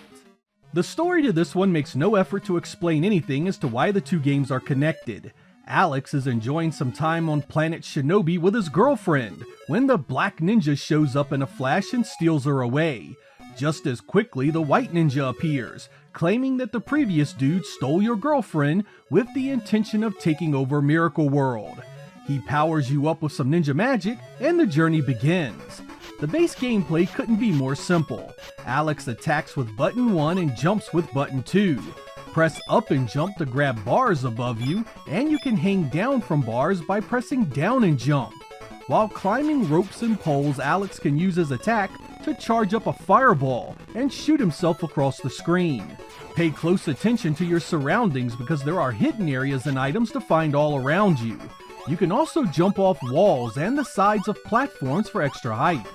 The story to this one makes no effort to explain anything as to why the two games are connected. Alex is enjoying some time on planet Shinobi with his girlfriend, when the Black Ninja shows up in a flash and steals her away. Just as quickly, the White Ninja appears, claiming that the previous dude stole your girlfriend with the intention of taking over Miracle World. He powers you up with some ninja magic, and the journey begins. The base gameplay couldn't be more simple. Alex attacks with button 1 and jumps with button 2. Press up and jump to grab bars above you, and you can hang down from bars by pressing down and jump. While climbing ropes and poles, Alex can use his attack to charge up a fireball and shoot himself across the screen. Pay close attention to your surroundings because there are hidden areas and items to find all around you. You can also jump off walls and the sides of platforms for extra height.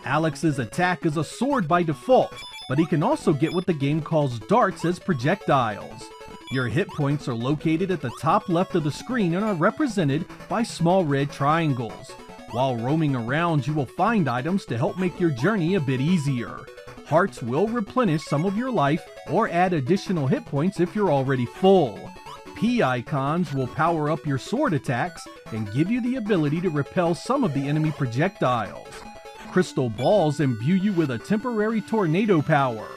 Alex's attack is a sword by default, but he can also get what the game calls darts as projectiles. Your hit points are located at the top left of the screen and are represented by small red triangles. While roaming around, you will find items to help make your journey a bit easier. Hearts will replenish some of your life or add additional hit points if you're already full. P icons will power up your sword attacks and give you the ability to repel some of the enemy projectiles. Crystal balls imbue you with a temporary tornado power.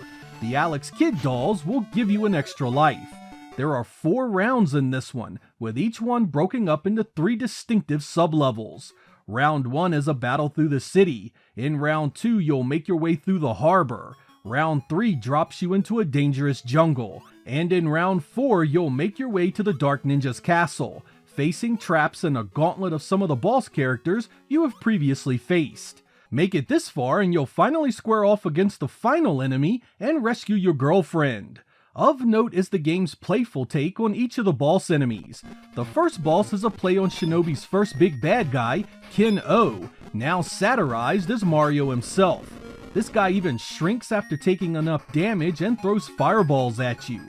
The Alex Kidd dolls will give you an extra life. There are 4 rounds in this one, with each one broken up into 3 distinctive sub-levels. Round 1 is a battle through the city. In round 2, you'll make your way through the harbor. Round 3 drops you into a dangerous jungle. And in round 4, you'll make your way to the Dark Ninja's castle, facing traps and a gauntlet of some of the boss characters you have previously faced. Make it this far and you'll finally square off against the final enemy and rescue your girlfriend. Of note is the game's playful take on each of the boss enemies. The first boss is a play on Shinobi's first big bad guy, Ken-O, now satirized as Mario himself. This guy even shrinks after taking enough damage and throws fireballs at you.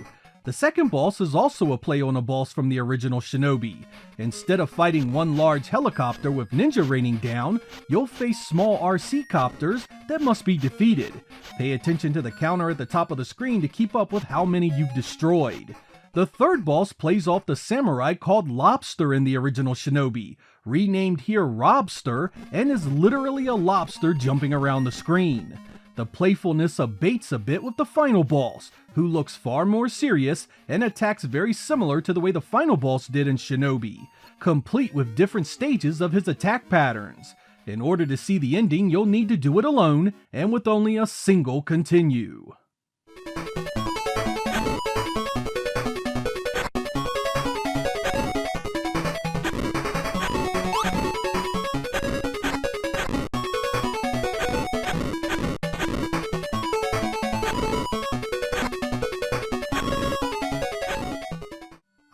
The second boss is also a play on a boss from the original Shinobi. Instead of fighting one large helicopter with ninja raining down, you'll face small RC copters that must be defeated. Pay attention to the counter at the top of the screen to keep up with how many you've destroyed. The third boss plays off the samurai called Lobster in the original Shinobi, renamed here Robster, and is literally a lobster jumping around the screen. The playfulness abates a bit with the final boss, who looks far more serious and attacks very similar to the way the final boss did in Shinobi, complete with different stages of his attack patterns. In order to see the ending, you'll need to do it alone and with only a single continue.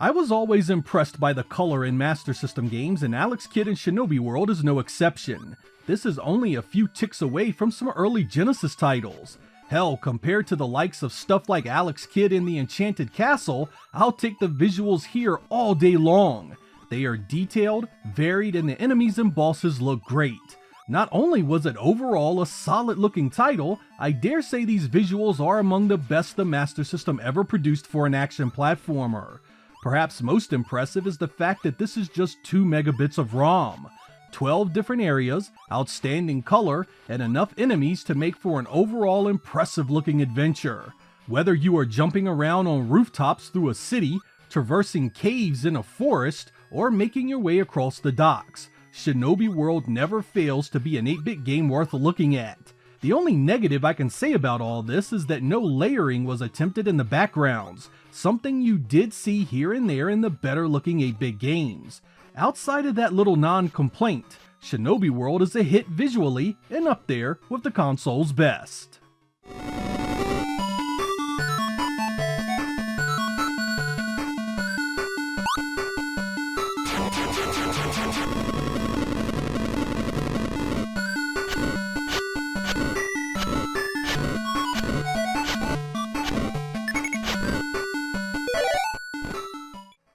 I was always impressed by the color in Master System games, and Alex Kidd in Shinobi World is no exception. This is only a few ticks away from some early Genesis titles. Hell, compared to the likes of stuff like Alex Kidd in the Enchanted Castle, I'll take the visuals here all day long. They are detailed, varied, and the enemies and bosses look great. Not only was it overall a solid looking title, I dare say these visuals are among the best the Master System ever produced for an action platformer. Perhaps most impressive is the fact that this is just 2 megabits of ROM, 12 different areas, outstanding color, and enough enemies to make for an overall impressive looking adventure. Whether you are jumping around on rooftops through a city, traversing caves in a forest, or making your way across the docks, Shinobi World never fails to be an 8-bit game worth looking at. The only negative I can say about all this is that no layering was attempted in the backgrounds, something you did see here and there in the better looking 8-bit games. Outside of that little non-complaint, Shinobi World is a hit visually and up there with the console's best.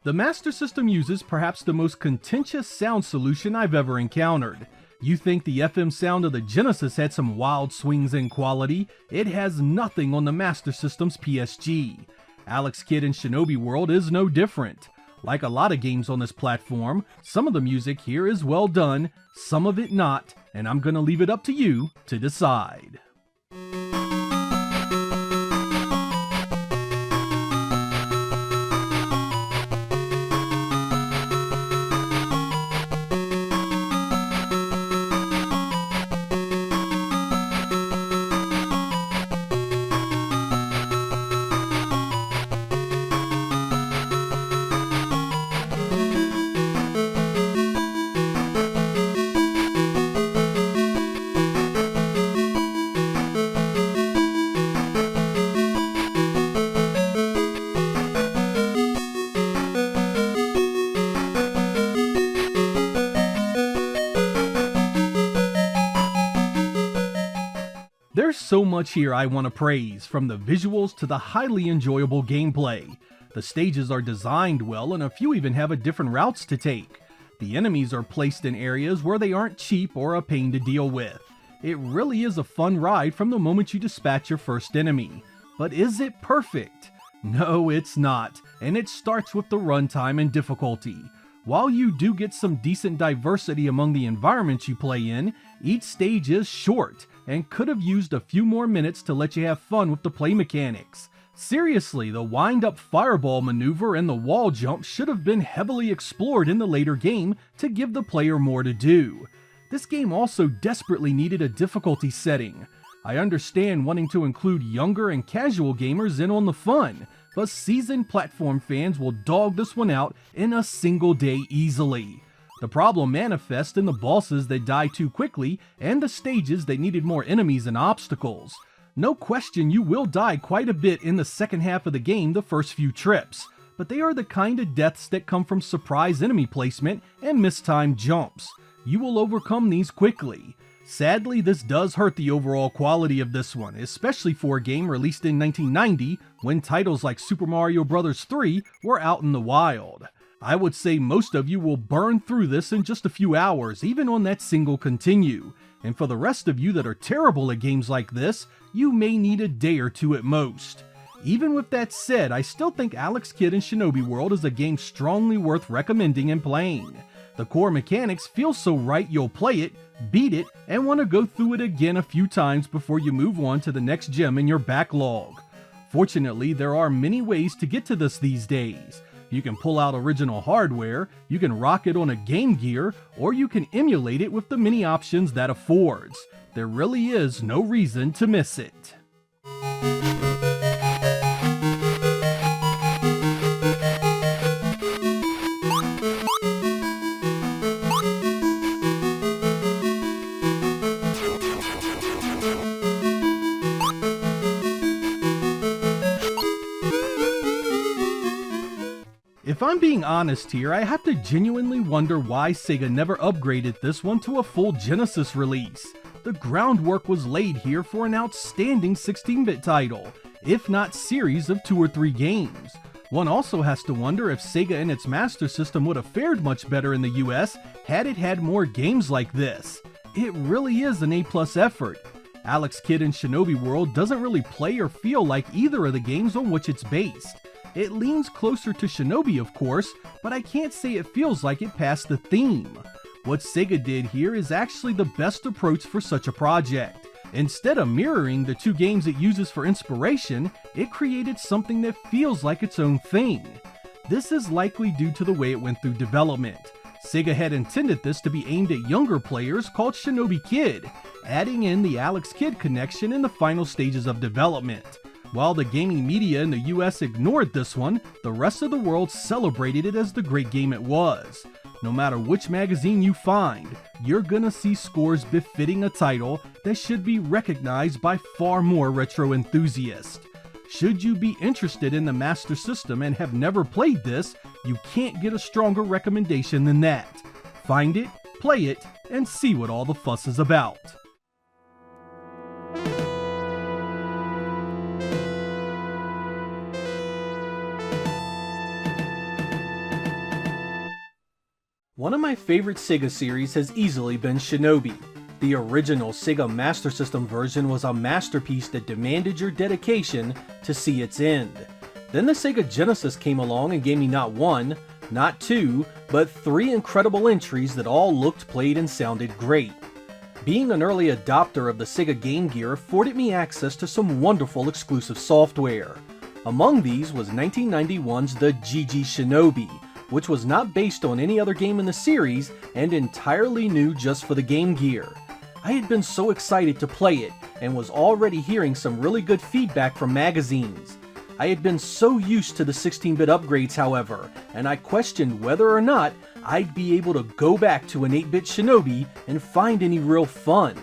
The Master System uses perhaps the most contentious sound solution I've ever encountered. You think the FM sound of the Genesis had some wild swings in quality? It has nothing on the Master System's PSG. Alex Kidd in Shinobi World is no different. Like a lot of games on this platform, some of the music here is well done, some of it not, and I'm gonna leave it up to you to decide. so much here I want to praise, from the visuals to the highly enjoyable gameplay. The stages are designed well, and a few even have a different routes to take. The enemies are placed in areas where they aren't cheap or a pain to deal with. It really is a fun ride from the moment you dispatch your first enemy. But is it perfect? No, it's not, and it starts with the runtime and difficulty. While you do get some decent diversity among the environments you play in, each stage is short and could have used a few more minutes to let you have fun with the play mechanics. Seriously, the wind-up fireball maneuver and the wall jump should have been heavily explored in the later game to give the player more to do. This game also desperately needed a difficulty setting. I understand wanting to include younger and casual gamers in on the fun, but seasoned platform fans will dog this one out in a single day easily. The problem manifests in the bosses that die too quickly and the stages that needed more enemies and obstacles. No question you will die quite a bit in the second half of the game the first few trips, but they are the kind of deaths that come from surprise enemy placement and mistimed jumps. You will overcome these quickly. Sadly, this does hurt the overall quality of this one, especially for a game released in 1990 when titles like Super Mario Bros. 3 were out in the wild. I would say most of you will burn through this in just a few hours, even on that single continue. And for the rest of you that are terrible at games like this, you may need a day or two at most. Even with that said, I still think Alex Kidd in Shinobi World is a game strongly worth recommending and playing. The core mechanics feel so right you'll play it, beat it, and want to go through it again a few times before you move on to the next gem in your backlog. Fortunately, there are many ways to get to this these days. You can pull out original hardware, you can rock it on a Game Gear, or you can emulate it with the many options that affords. There really is no reason to miss it. If I'm being honest here, I have to genuinely wonder why Sega never upgraded this one to a full Genesis release. The groundwork was laid here for an outstanding 16-bit title, if not series of 2 or 3 games. One also has to wonder if Sega and its Master System would have fared much better in the US had it had more games like this. It really is an A+ effort. Alex Kidd in Shinobi World doesn't really play or feel like either of the games on which it's based. It leans closer to Shinobi, of course, but I can't say it feels like it passed the theme. What Sega did here is actually the best approach for such a project. Instead of mirroring the 2 games it uses for inspiration, it created something that feels like its own thing. This is likely due to the way it went through development. Sega had intended this to be aimed at younger players called Shinobi Kid, adding in the Alex Kidd connection in the final stages of development. While the gaming media in the US ignored this one, the rest of the world celebrated it as the great game it was. No matter which magazine you find, you're gonna see scores befitting a title that should be recognized by far more retro enthusiasts. Should you be interested in the Master System and have never played this, you can't get a stronger recommendation than that. Find it, play it, and see what all the fuss is about. One of my favorite Sega series has easily been Shinobi. The original Sega Master System version was a masterpiece that demanded your dedication to see its end. Then the Sega Genesis came along and gave me not 1, not 2, but 3 incredible entries that all looked, played, and sounded great. Being an early adopter of the Sega Game Gear afforded me access to some wonderful exclusive software. Among these was 1991's the BIG Shinobi, which was not based on any other game in the series and entirely new just for the Game Gear. I had been so excited to play it and was already hearing some really good feedback from magazines. I had been so used to the 16-bit upgrades, however, and I questioned whether or not I'd be able to go back to an 8-bit Shinobi and find any real fun.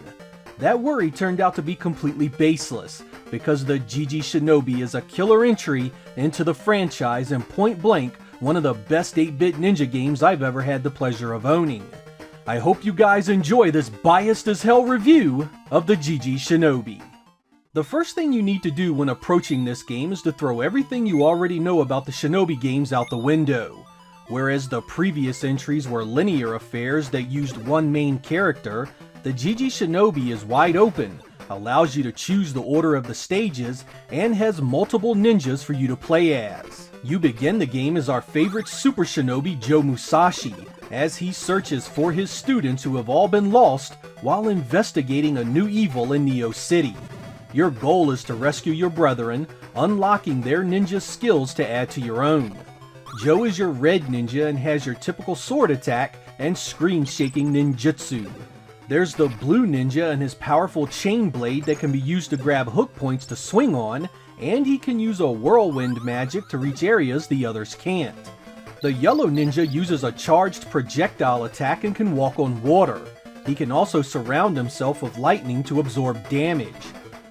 That worry turned out to be completely baseless, because the BIG Shinobi is a killer entry into the franchise and point blank one of the best 8-bit ninja games I've ever had the pleasure of owning. I hope you guys enjoy this biased as hell review of the BIG Shinobi. The first thing you need to do when approaching this game is to throw everything you already know about the Shinobi games out the window. Whereas the previous entries were linear affairs that used one main character, the BIG Shinobi is wide open, allows you to choose the order of the stages, and has multiple ninjas for you to play as. You begin the game as our favorite super shinobi Joe Musashi, as he searches for his students who have all been lost while investigating a new evil in Neo City. Your goal is to rescue your brethren, unlocking their ninja skills to add to your own. Joe is your red ninja and has your typical sword attack and screen-shaking ninjutsu. There's the blue ninja and his powerful chain blade that can be used to grab hook points to swing on, and he can use a whirlwind magic to reach areas the others can't. The yellow ninja uses a charged projectile attack and can walk on water. He can also surround himself with lightning to absorb damage.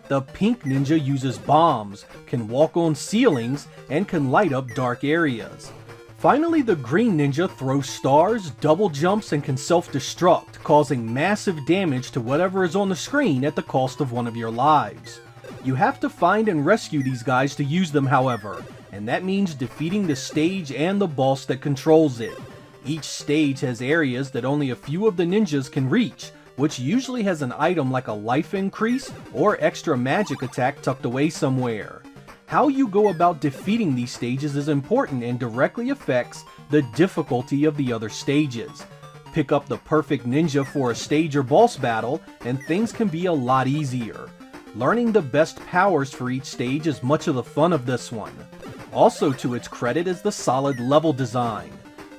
The pink ninja uses bombs, can walk on ceilings, and can light up dark areas. Finally, the green ninja throws stars, double jumps, and can self-destruct, causing massive damage to whatever is on the screen at the cost of one of your lives. You have to find and rescue these guys to use them, however, and that means defeating the stage and the boss that controls it. Each stage has areas that only a few of the ninjas can reach, which usually has an item like a life increase or extra magic attack tucked away somewhere. How you go about defeating these stages is important and directly affects the difficulty of the other stages. Pick up the perfect ninja for a stage or boss battle, and things can be a lot easier. Learning the best powers for each stage is much of the fun of this one. Also to its credit is the solid level design.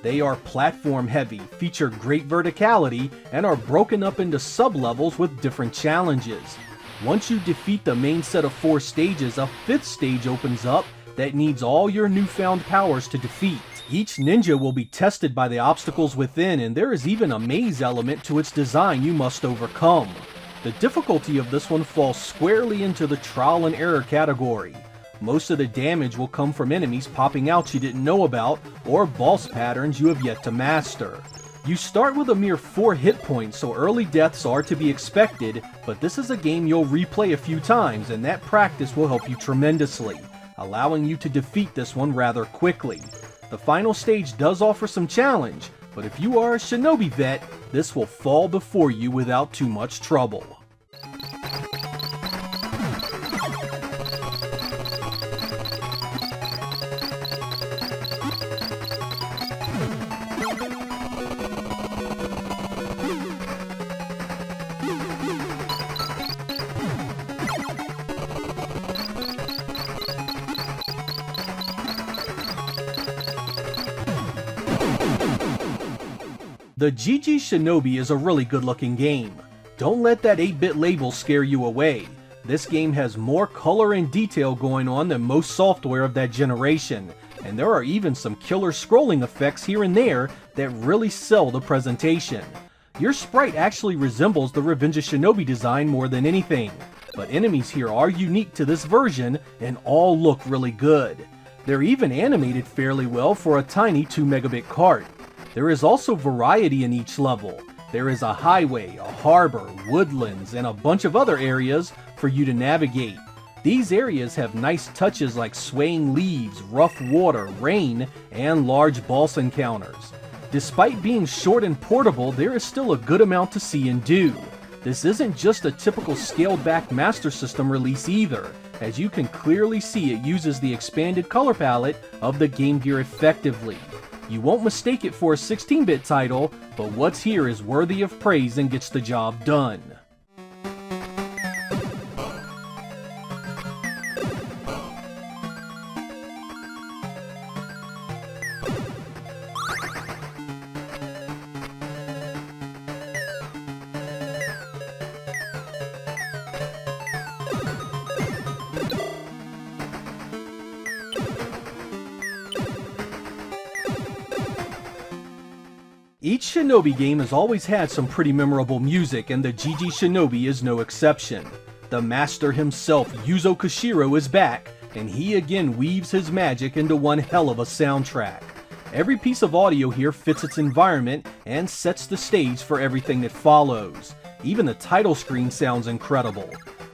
They are platform heavy, feature great verticality, and are broken up into sub-levels with different challenges. Once you defeat the main set of 4 stages, a 5th stage opens up that needs all your newfound powers to defeat. Each ninja will be tested by the obstacles within, and there is even a maze element to its design you must overcome. The difficulty of this one falls squarely into the trial and error category. Most of the damage will come from enemies popping out you didn't know about, or boss patterns you have yet to master. You start with a mere 4 hit points, so early deaths are to be expected, but this is a game you'll replay a few times, and that practice will help you tremendously, allowing you to defeat this one rather quickly. The final stage does offer some challenge, but if you are a shinobi vet, this will fall before you without too much trouble. The BIG Shinobi is a really good looking game. Don't let that 8-bit label scare you away. This game has more color and detail going on than most software of that generation, and there are even some killer scrolling effects here and there that really sell the presentation. Your sprite actually resembles the Revenge of Shinobi design more than anything, but enemies here are unique to this version and all look really good. They're even animated fairly well for a tiny 2 megabit cart. There is also variety in each level. There is a highway, a harbor, woodlands, and a bunch of other areas for you to navigate. These areas have nice touches like swaying leaves, rough water, rain, and large boss encounters. Despite being short and portable, there is still a good amount to see and do. This isn't just a typical scaled-back Master System release either, as you can clearly see it uses the expanded color palette of the Game Gear effectively. You won't mistake it for a 16-bit title, but what's here is worthy of praise and gets the job done. Each Shinobi game has always had some pretty memorable music, and the BIG Shinobi is no exception. The master himself, Yuzo Koshiro, is back, and he again weaves his magic into one hell of a soundtrack. Every piece of audio here fits its environment and sets the stage for everything that follows. Even the title screen sounds incredible.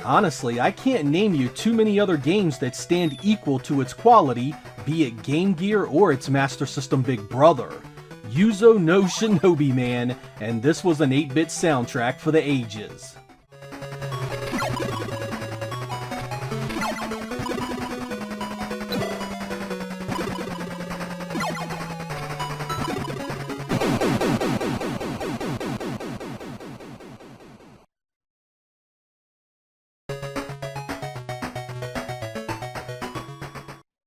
Honestly, I can't name you too many other games that stand equal to its quality, be it Game Gear or its Master System big brother. Yuzo no Shinobi, man, and this was an 8-bit soundtrack for the ages.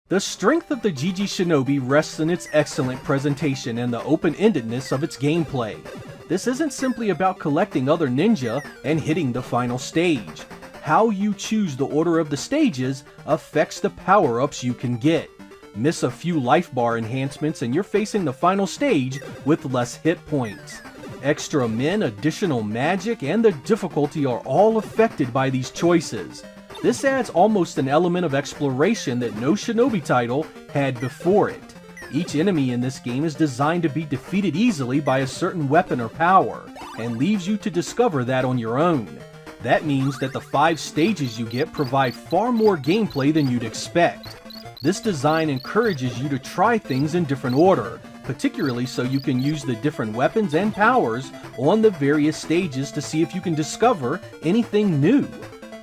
The strength of the BIG Shinobi rests in its excellent presentation and the open-endedness of its gameplay. This isn't simply about collecting other ninja and hitting the final stage. How you choose the order of the stages affects the power-ups you can get. Miss a few life bar enhancements and you're facing the final stage with less hit points. Extra men, additional magic, and the difficulty are all affected by these choices. This adds almost an element of exploration that no Shinobi title had before it. Each enemy in this game is designed to be defeated easily by a certain weapon or power, and leaves you to discover that on your own. That means that the 5 stages you get provide far more gameplay than you'd expect. This design encourages you to try things in different order, particularly so you can use the different weapons and powers on the various stages to see if you can discover anything new.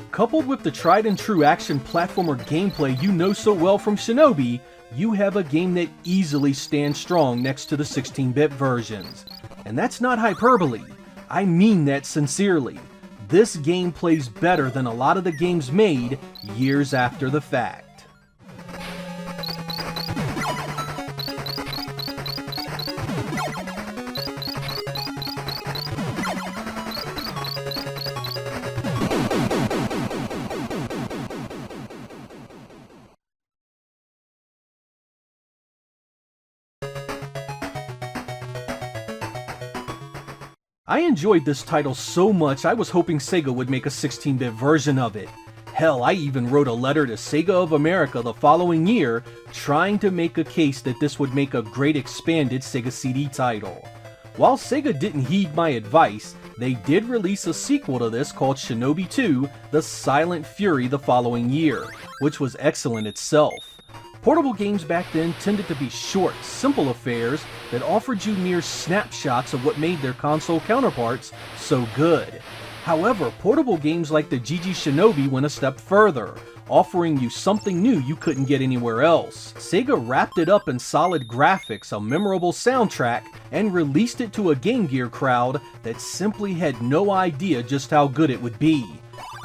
Coupled with the tried and true action platformer gameplay you know so well from Shinobi, you have a game that easily stands strong next to the 16-bit versions. And that's not hyperbole, I mean that sincerely. This game plays better than a lot of the games made years after the fact. I enjoyed this title so much I was hoping Sega would make a 16-bit version of it. Hell, I even wrote a letter to Sega of America the following year trying to make a case that this would make a great expanded Sega CD title. While Sega didn't heed my advice, they did release a sequel to this called Shinobi 2: The Silent Fury the following year, which was excellent itself. Portable games back then tended to be short, simple affairs that offered you mere snapshots of what made their console counterparts so good. However, portable games like the BIG Shinobi went a step further, offering you something new you couldn't get anywhere else. Sega wrapped it up in solid graphics, a memorable soundtrack, and released it to a Game Gear crowd that simply had no idea just how good it would be.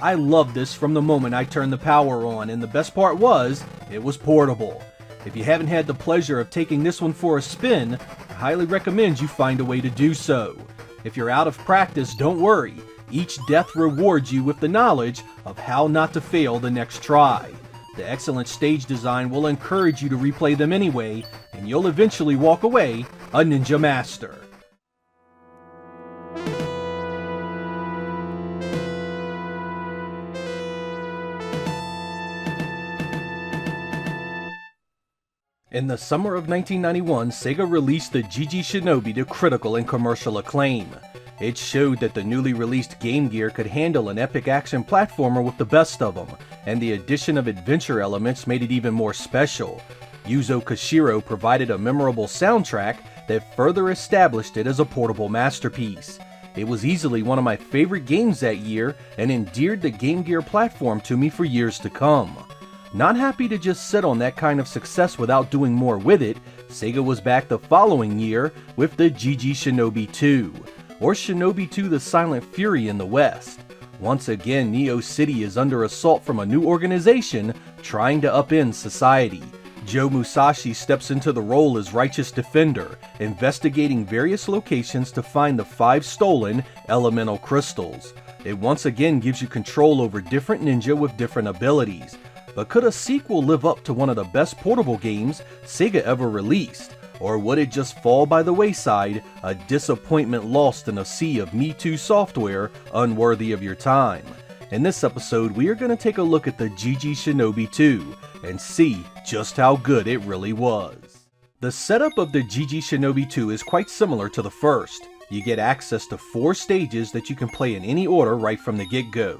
I loved this from the moment I turned the power on, and the best part was, it was portable. If you haven't had the pleasure of taking this one for a spin, I highly recommend you find a way to do so. If you're out of practice, don't worry. Each death rewards you with the knowledge of how not to fail the next try. The excellent stage design will encourage you to replay them anyway, and you'll eventually walk away a ninja master. In the summer of 1991, Sega released the BIG Shinobi to critical and commercial acclaim. It showed that the newly released Game Gear could handle an epic action platformer with the best of them, and the addition of adventure elements made it even more special. Yuzo Koshiro provided a memorable soundtrack that further established it as a portable masterpiece. It was easily one of my favorite games that year, and endeared the Game Gear platform to me for years to come. Not happy to just sit on that kind of success without doing more with it, Sega was back the following year with the BIG Shinobi 2, or Shinobi 2: The Silent Fury in the West. Once again, Neo City is under assault from a new organization trying to upend society. Joe Musashi steps into the role as righteous defender, investigating various locations to find the 5 stolen elemental crystals. It once again gives you control over different ninja with different abilities. But could a sequel live up to one of the best portable games Sega ever released? Or would it just fall by the wayside, a disappointment lost in a sea of Me Too software unworthy of your time? In this episode, we are going to take a look at the BIG Shinobi 2 and see just how good it really was. The setup of the BIG Shinobi 2 is quite similar to the first. You get access to 4 stages that you can play in any order right from the get-go.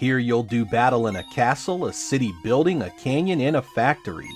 Here you'll do battle in a castle, a city building, a canyon, and a factory.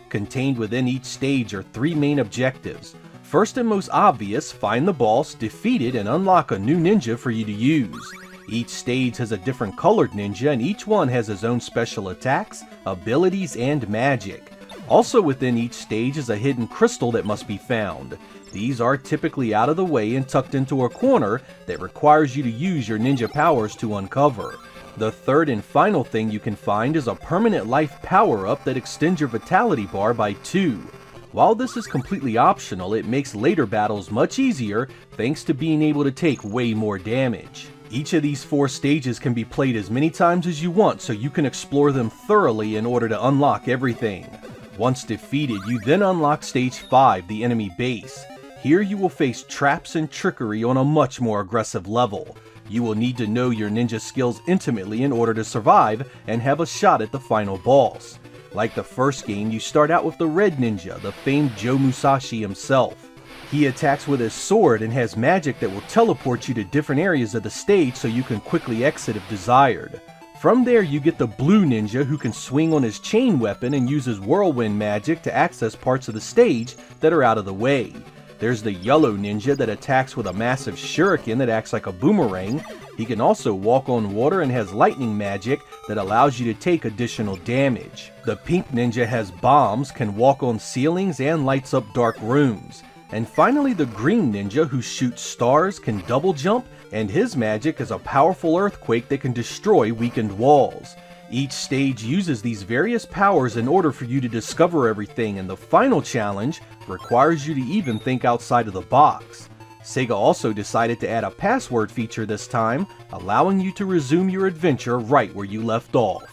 Contained within each stage are 3 main objectives. First and most obvious, find the boss, defeat it, and unlock a new ninja for you to use. Each stage has a different colored ninja, and each one has his own special attacks, abilities, and magic. Also within each stage is a hidden crystal that must be found. These are typically out of the way and tucked into a corner that requires you to use your ninja powers to uncover. The third and final thing you can find is a permanent life power-up that extends your vitality bar by 2. While this is completely optional, it makes later battles much easier thanks to being able to take way more damage. Each of these 4 stages can be played as many times as you want, so you can explore them thoroughly in order to unlock everything. Once defeated, you then unlock Stage 5, the enemy base. Here you will face traps and trickery on a much more aggressive level. You will need to know your ninja skills intimately in order to survive and have a shot at the final boss. Like the first game, you start out with the Red Ninja, the famed Joe Musashi himself. He attacks with his sword and has magic that will teleport you to different areas of the stage so you can quickly exit if desired. From there you get the Blue Ninja, who can swing on his chain weapon and uses whirlwind magic to access parts of the stage that are out of the way. There's the Yellow Ninja that attacks with a massive shuriken that acts like a boomerang. He can also walk on water and has lightning magic that allows you to take additional damage. The Pink Ninja has bombs, can walk on ceilings, and lights up dark rooms. And finally the Green Ninja, who shoots stars, can double jump, and his magic is a powerful earthquake that can destroy weakened walls. Each stage uses these various powers in order for you to discover everything, and the final challenge requires you to even think outside of the box. Sega also decided to add a password feature this time, allowing you to resume your adventure right where you left off.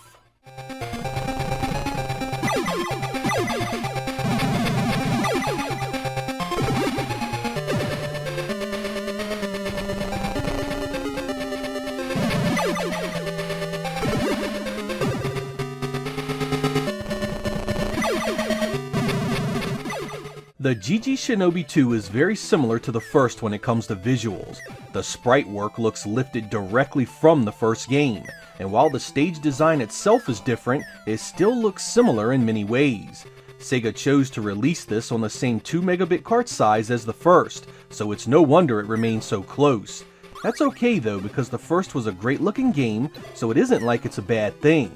The BIG Shinobi 2 is very similar to the first when it comes to visuals. The sprite work looks lifted directly from the first game, and while the stage design itself is different, it still looks similar in many ways. Sega chose to release this on the same 2 megabit cart size as the first, so it's no wonder it remains so close. That's okay though, because the first was a great looking game, so it isn't like it's a bad thing.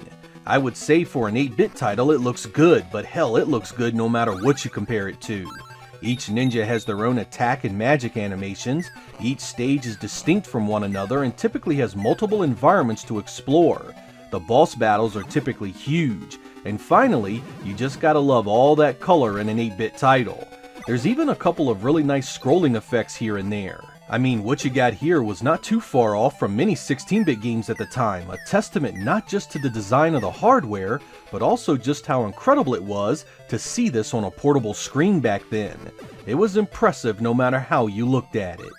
I would say for an 8-bit title it looks good, but hell, it looks good no matter what you compare it to. Each ninja has their own attack and magic animations, each stage is distinct from one another and typically has multiple environments to explore. The boss battles are typically huge, and finally, you just gotta love all that color in an 8-bit title. There's even a couple of really nice scrolling effects here and there. I mean, what you got here was not too far off from many 16-bit games at the time, a testament not just to the design of the hardware, but also just how incredible it was to see this on a portable screen back then. It was impressive no matter how you looked at it.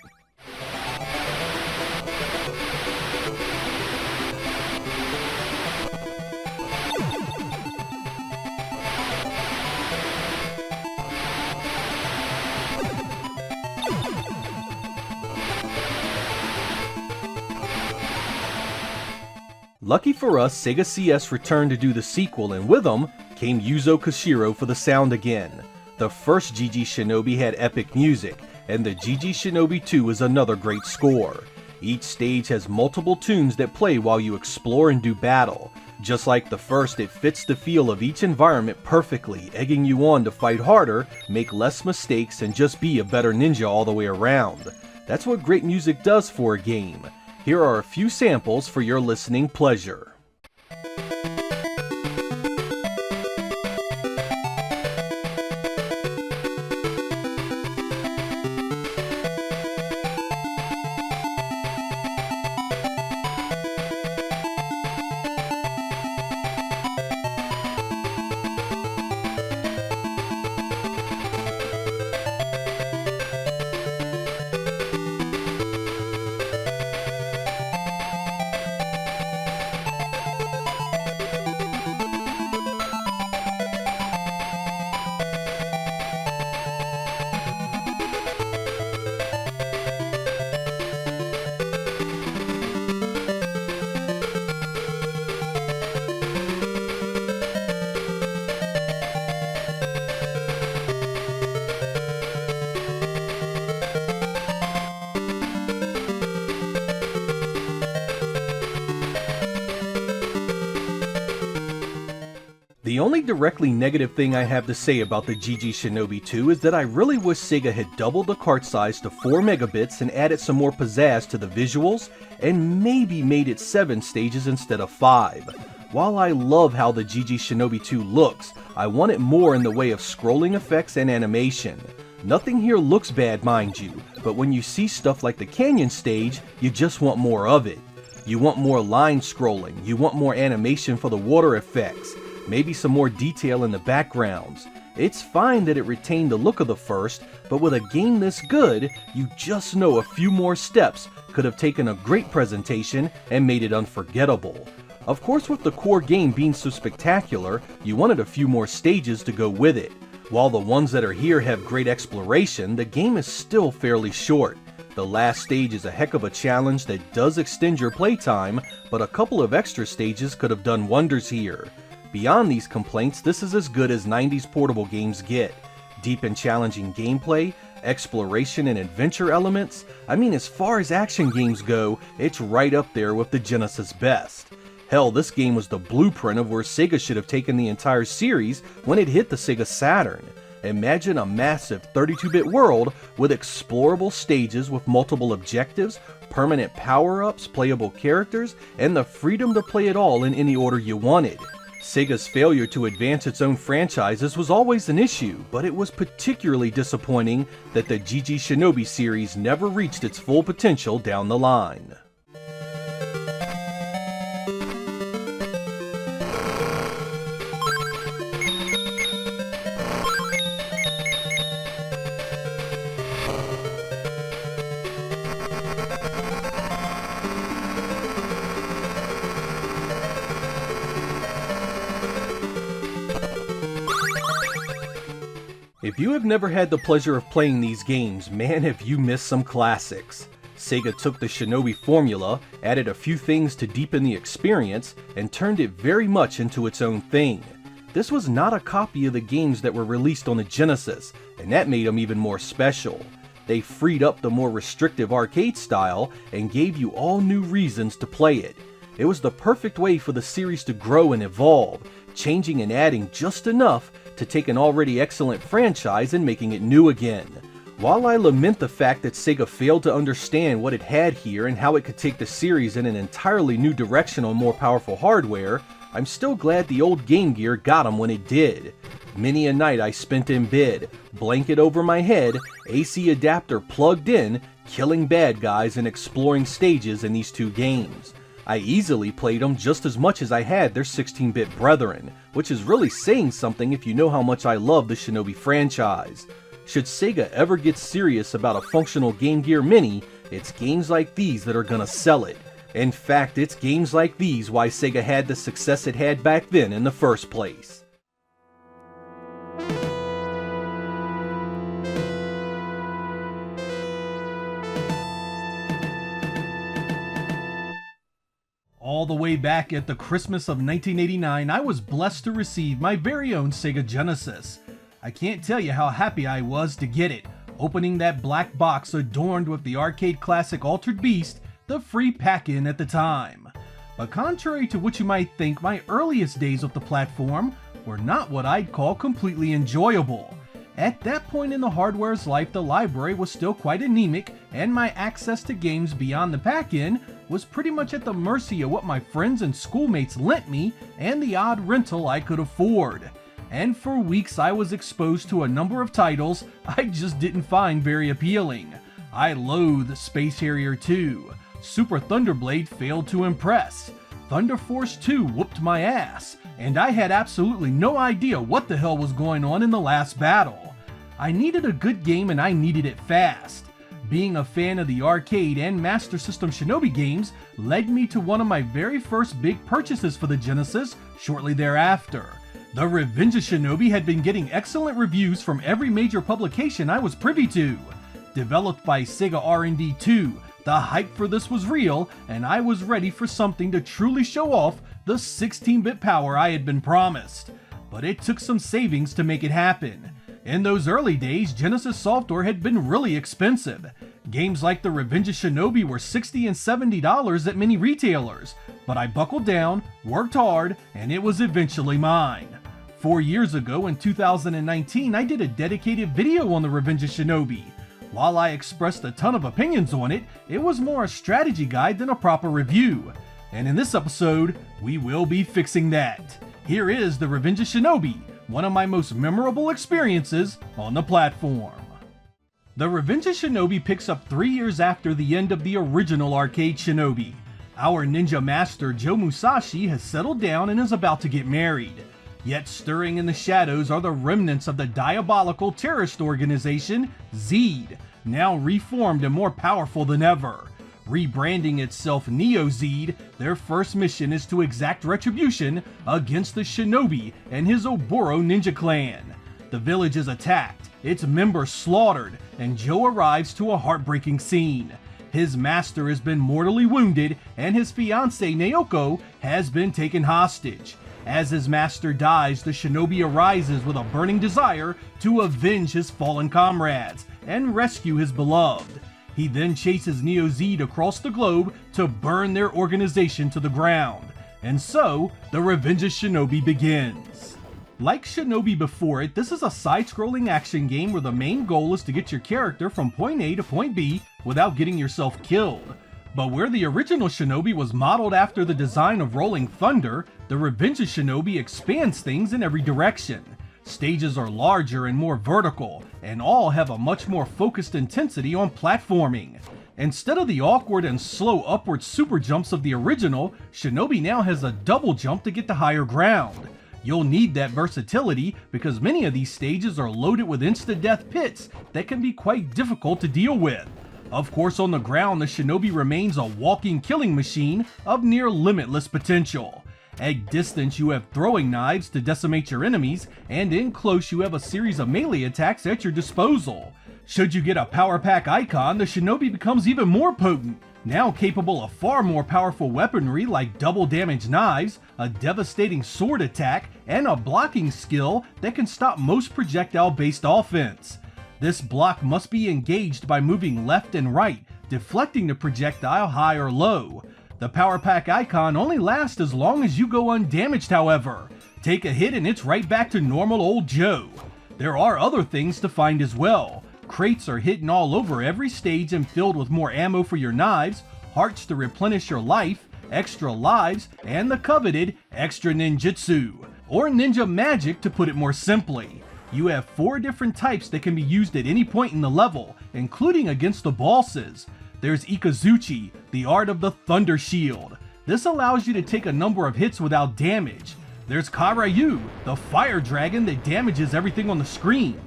Lucky for us, Sega CS returned to do the sequel, and with them came Yuzo Koshiro for the sound again. The first BIG Shinobi had epic music, and the BIG Shinobi 2 is another great score. Each stage has multiple tunes that play while you explore and do battle. Just like the first, it fits the feel of each environment perfectly, egging you on to fight harder, make less mistakes, and just be a better ninja all the way around. That's what great music does for a game. Here are a few samples for your listening pleasure. only directly negative thing I have to say about the BIG Shinobi 2 is that I really wish Sega had doubled the cart size to 4 megabits and added some more pizzazz to the visuals, and maybe made it 7 stages instead of 5. While I love how the BIG Shinobi 2 looks, I wanted more in the way of scrolling effects and animation. Nothing here looks bad, mind you, but when you see stuff like the canyon stage, you just want more of it. You want more line scrolling, you want more animation for the water effects, maybe some more detail in the backgrounds. It's fine that it retained the look of the first, but with a game this good, you just know a few more steps could have taken a great presentation and made it unforgettable. Of course, with the core game being so spectacular, you wanted a few more stages to go with it. While the ones that are here have great exploration, the game is still fairly short. The last stage is a heck of a challenge that does extend your playtime, but a couple of extra stages could have done wonders here. Beyond these complaints, this is as good as 90s portable games get. Deep and challenging gameplay, exploration and adventure elements, I mean, as far as action games go, it's right up there with the Genesis best. Hell, this game was the blueprint of where Sega should have taken the entire series when it hit the Sega Saturn. Imagine a massive 32-bit world with explorable stages with multiple objectives, permanent power-ups, playable characters, and the freedom to play it all in any order you wanted. Sega's failure to advance its own franchises was always an issue, but it was particularly disappointing that the BIG Shinobi series never reached its full potential down the line. If you have never had the pleasure of playing these games, man, have you missed some classics. Sega took the Shinobi formula, added a few things to deepen the experience, and turned it very much into its own thing. This was not a copy of the games that were released on the Genesis, and that made them even more special. They freed up the more restrictive arcade style and gave you all new reasons to play it. It was the perfect way for the series to grow and evolve, changing and adding just enough to take an already excellent franchise and making it new again. While I lament the fact that Sega failed to understand what it had here and how it could take the series in an entirely new direction on more powerful hardware, I'm still glad the old Game Gear got 'em when it did. Many a night I spent in bed, blanket over my head, AC adapter plugged in, killing bad guys and exploring stages in these two games. I easily played them just as much as I had their 16-bit brethren, which is really saying something if you know how much I love the Shinobi franchise. Should Sega ever get serious about a functional Game Gear Mini, it's games like these that are gonna sell it. In fact, it's games like these why Sega had the success it had back then in the first place. All the way back at the Christmas of 1989, I was blessed to receive my very own Sega Genesis. I can't tell you how happy I was to get it, opening that black box adorned with the arcade classic Altered Beast, the free pack-in at the time. But contrary to what you might think, my earliest days with the platform were not what I'd call completely enjoyable. At that point in the hardware's life, the library was still quite anemic, and my access to games beyond the pack-in was pretty much at the mercy of what my friends and schoolmates lent me and the odd rental I could afford. And for weeks I was exposed to a number of titles I just didn't find very appealing. I loathed Space Harrier 2, Super Thunderblade failed to impress, Thunder Force 2 whooped my ass, and I had absolutely no idea what the hell was going on in the last battle. I needed a good game and I needed it fast. Being a fan of the arcade and Master System Shinobi games led me to one of my very first big purchases for the Genesis shortly thereafter. The Revenge of Shinobi had been getting excellent reviews from every major publication I was privy to. Developed by Sega R&D 2, the hype for this was real, and I was ready for something to truly show off the 16-bit power I had been promised. But it took some savings to make it happen. In those early days, Genesis software had been really expensive. Games like The Revenge of Shinobi were $60 and $70 at many retailers, but I buckled down, worked hard, and it was eventually mine. 4 years ago in 2019, I did a dedicated video on the Revenge of Shinobi. While I expressed a ton of opinions on it, it was more a strategy guide than a proper review. And in this episode, we will be fixing that. Here is the Revenge of Shinobi, one of my most memorable experiences on the platform. The Revenge of Shinobi picks up 3 years after the end of the original arcade Shinobi. Our ninja master Joe Musashi has settled down and is about to get married. Yet stirring in the shadows are the remnants of the diabolical terrorist organization Zed, now reformed and more powerful than ever. Rebranding itself Neo-Zed, their first mission is to exact retribution against the Shinobi and his Oboro ninja clan. The village is attacked, its members slaughtered, and Joe arrives to a heartbreaking scene. His master has been mortally wounded, and his fiancée Naoko has been taken hostage. As his master dies, the Shinobi arises with a burning desire to avenge his fallen comrades and rescue his beloved. He then chases Neo-Zed across the globe to burn their organization to the ground. And so, the Revenge of Shinobi begins. Like Shinobi before it, this is a side-scrolling action game where the main goal is to get your character from point A to point B without getting yourself killed. But where the original Shinobi was modeled after the design of Rolling Thunder, the Revenge of Shinobi expands things in every direction. Stages are larger and more vertical, and all have a much more focused intensity on platforming. Instead of the awkward and slow upward super jumps of the original, Shinobi now has a double jump to get to higher ground. You'll need that versatility because many of these stages are loaded with insta-death pits that can be quite difficult to deal with. Of course, on the ground, the Shinobi remains a walking killing machine of near limitless potential. At distance, you have throwing knives to decimate your enemies, and in close, you have a series of melee attacks at your disposal. Should you get a power pack icon, the Shinobi becomes even more potent, now capable of far more powerful weaponry like double damage knives, a devastating sword attack, and a blocking skill that can stop most projectile-based offense. This block must be engaged by moving left and right, deflecting the projectile high or low. The power pack icon only lasts as long as you go undamaged, however. Take a hit and it's right back to normal old Joe. There are other things to find as well. Crates are hidden all over every stage and filled with more ammo for your knives, hearts to replenish your life, extra lives, and the coveted extra ninjutsu, or ninja magic to put it more simply. You have 4 different types that can be used at any point in the level, including against the bosses. There's Ikazuchi, the art of the Thunder Shield. This allows you to take a number of hits without damage. There's Karyu, the fire dragon that damages everything on the screen.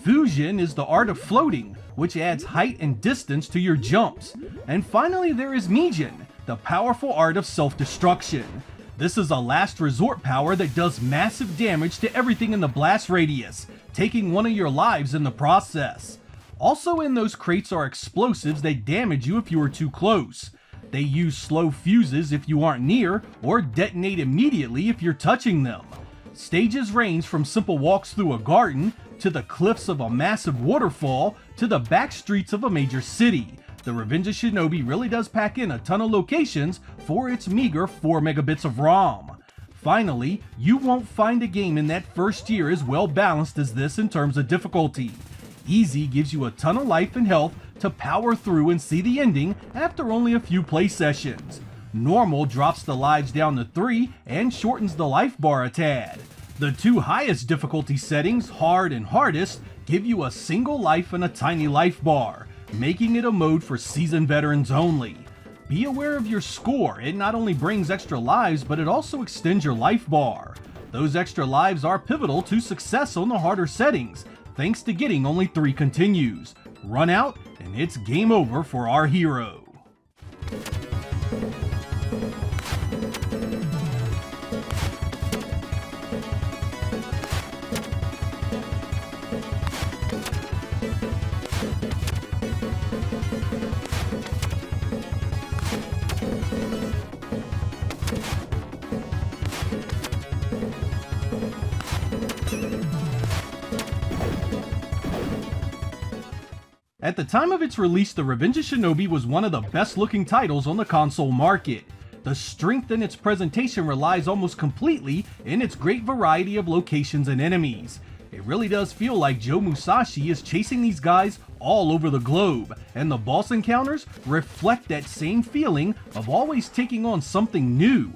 Fusion is the art of floating, which adds height and distance to your jumps. And finally there is Mijin, the powerful art of self-destruction. This is a last resort power that does massive damage to everything in the blast radius, taking one of your lives in the process. Also in those crates are explosives that damage you if you are too close. They use slow fuses if you aren't near, or detonate immediately if you're touching them. Stages range from simple walks through a garden, to the cliffs of a massive waterfall, to the back streets of a major city. The Revenge of Shinobi really does pack in a ton of locations for its meager 4 megabits of ROM. Finally, you won't find a game in that first year as well balanced as this in terms of difficulty. Easy gives you a ton of life and health to power through and see the ending after only a few play sessions. Normal drops the lives down to 3 and shortens the life bar a tad. The 2 highest difficulty settings, hard and hardest, give you a single life and a tiny life bar, making it a mode for seasoned veterans only. Be aware of your score. It not only brings extra lives, but it also extends your life bar. Those extra lives are pivotal to success on the harder settings, thanks to getting only 3 continues. Run out, and it's game over for our hero. At the time of its release, The Revenge of Shinobi was one of the best looking titles on the console market. The strength in its presentation relies almost completely in its great variety of locations and enemies. It really does feel like Joe Musashi is chasing these guys all over the globe, and the boss encounters reflect that same feeling of always taking on something new.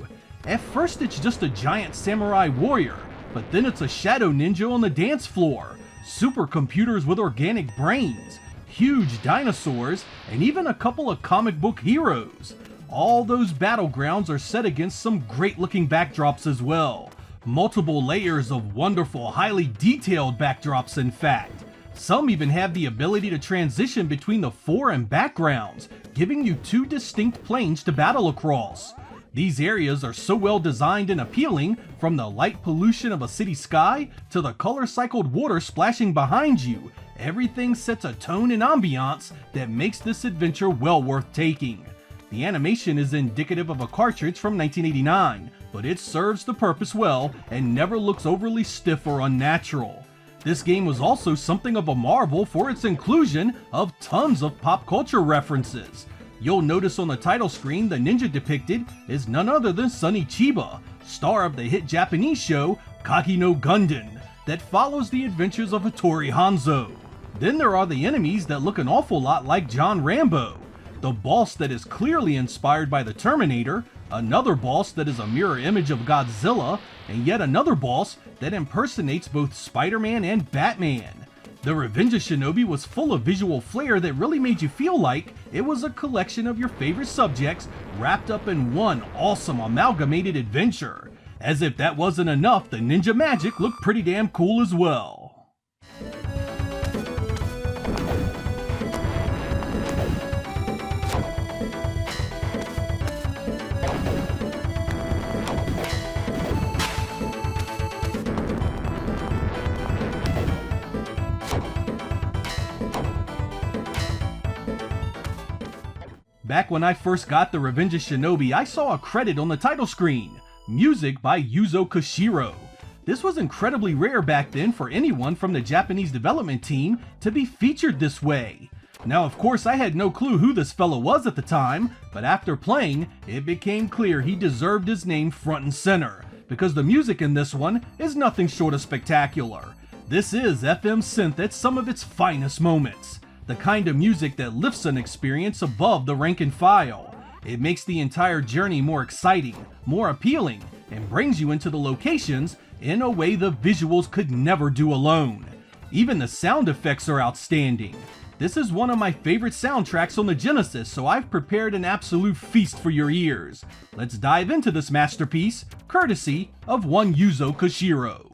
At first it's just a giant samurai warrior, but then it's a shadow ninja on the dance floor, supercomputers with organic brains, huge dinosaurs, and even a couple of comic book heroes. All those battlegrounds are set against some great looking backdrops as well. Multiple layers of wonderful, highly detailed backdrops in fact. Some even have the ability to transition between the fore and backgrounds, giving you two distinct planes to battle across. These areas are so well designed and appealing, from the light pollution of a city sky to the color-cycled water splashing behind you. Everything sets a tone and ambiance that makes this adventure well worth taking. The animation is indicative of a cartridge from 1989, but it serves the purpose well and never looks overly stiff or unnatural. This game was also something of a marvel for its inclusion of tons of pop culture references. You'll notice on the title screen the ninja depicted is none other than Sonny Chiba, star of the hit Japanese show Kagi no Gundam, that follows the adventures of Hattori Hanzo. Then there are the enemies that look an awful lot like John Rambo, the boss that is clearly inspired by the Terminator, another boss that is a mirror image of Godzilla, and yet another boss that impersonates both Spider-Man and Batman. The Revenge of Shinobi was full of visual flair that really made you feel like it was a collection of your favorite subjects wrapped up in one awesome amalgamated adventure. As if that wasn't enough, the ninja magic looked pretty damn cool as well. Back when I first got the Revenge of Shinobi, I saw a credit on the title screen, music by Yuzo Koshiro. This was incredibly rare back then for anyone from the Japanese development team to be featured this way. Now of course I had no clue who this fellow was at the time, but after playing, it became clear he deserved his name front and center, because the music in this one is nothing short of spectacular. This is FM synth at some of its finest moments. The kind of music that lifts an experience above the rank and file. It makes the entire journey more exciting, more appealing, and brings you into the locations in a way the visuals could never do alone. Even the sound effects are outstanding. This is one of my favorite soundtracks on the Genesis, so I've prepared an absolute feast for your ears. Let's dive into this masterpiece, courtesy of one Yuzo Koshiro.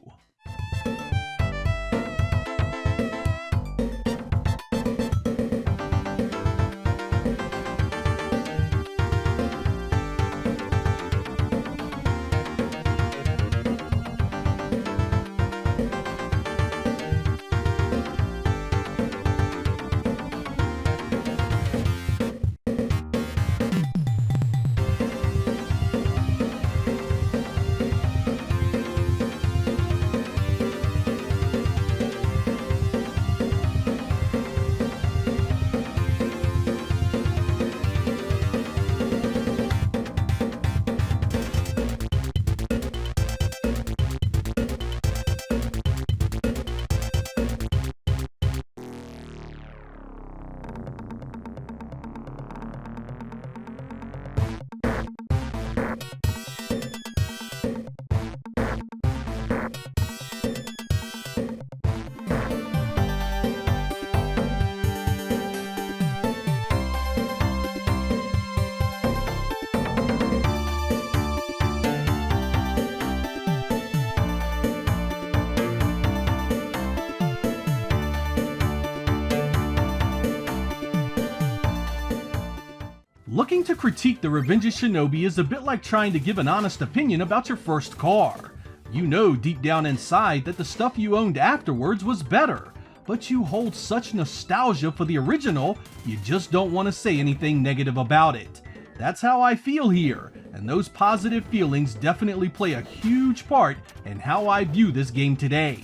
Looking to critique the Revenge of Shinobi is a bit like trying to give an honest opinion about your first car. You know deep down inside that the stuff you owned afterwards was better, but you hold such nostalgia for the original, you just don't want to say anything negative about it. That's how I feel here, and those positive feelings definitely play a huge part in how I view this game today.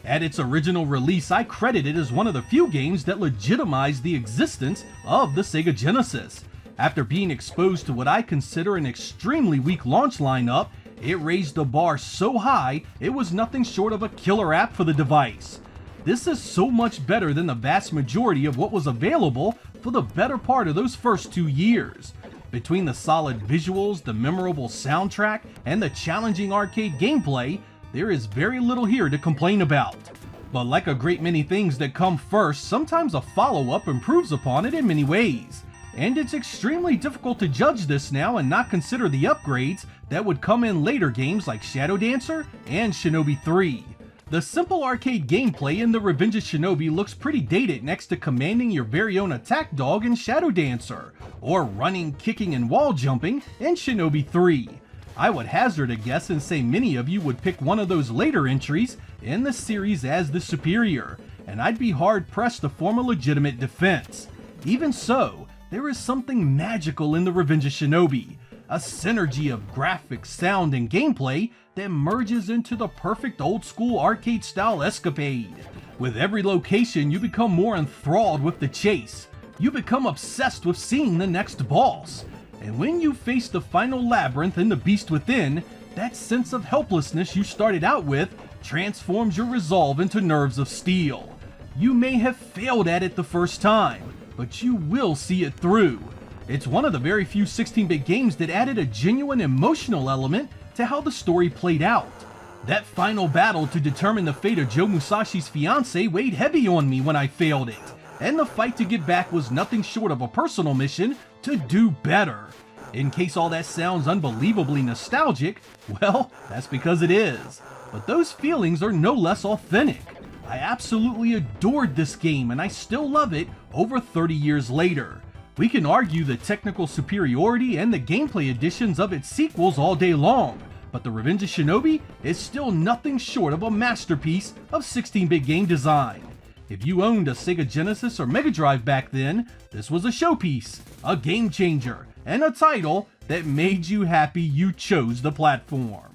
At its original release, I credit it as one of the few games that legitimized the existence of the Sega Genesis. After being exposed to what I consider an extremely weak launch lineup, it raised the bar so high it was nothing short of a killer app for the device. This is so much better than the vast majority of what was available for the better part of those first 2 years. Between the solid visuals, the memorable soundtrack, and the challenging arcade gameplay, there is very little here to complain about. But like a great many things that come first, sometimes a follow-up improves upon it in many ways. And it's extremely difficult to judge this now and not consider the upgrades that would come in later games like Shadow Dancer and Shinobi 3. The simple arcade gameplay in the Revenge of Shinobi looks pretty dated next to commanding your very own attack dog in Shadow Dancer, or running, kicking, and wall jumping in Shinobi 3. I would hazard a guess and say many of you would pick one of those later entries in the series as the superior, and I'd be hard pressed to form a legitimate defense. Even so, there is something magical in the Revenge of Shinobi, a synergy of graphics, sound, and gameplay that merges into the perfect old-school arcade-style escapade. With every location, you become more enthralled with the chase. You become obsessed with seeing the next boss. And when you face the final labyrinth and the beast within, that sense of helplessness you started out with transforms your resolve into nerves of steel. You may have failed at it the first time, but you will see it through. It's one of the very few 16-bit games that added a genuine emotional element to how the story played out. That final battle to determine the fate of Joe Musashi's fiancée weighed heavy on me when I failed it, and the fight to get back was nothing short of a personal mission to do better. In case all that sounds unbelievably nostalgic, well, that's because it is. But those feelings are no less authentic. I absolutely adored this game and I still love it over 30 years later. We can argue the technical superiority and the gameplay additions of its sequels all day long, but The Revenge of Shinobi is still nothing short of a masterpiece of 16-bit game design. If you owned a Sega Genesis or Mega Drive back then, this was a showpiece, a game changer, and a title that made you happy you chose the platform.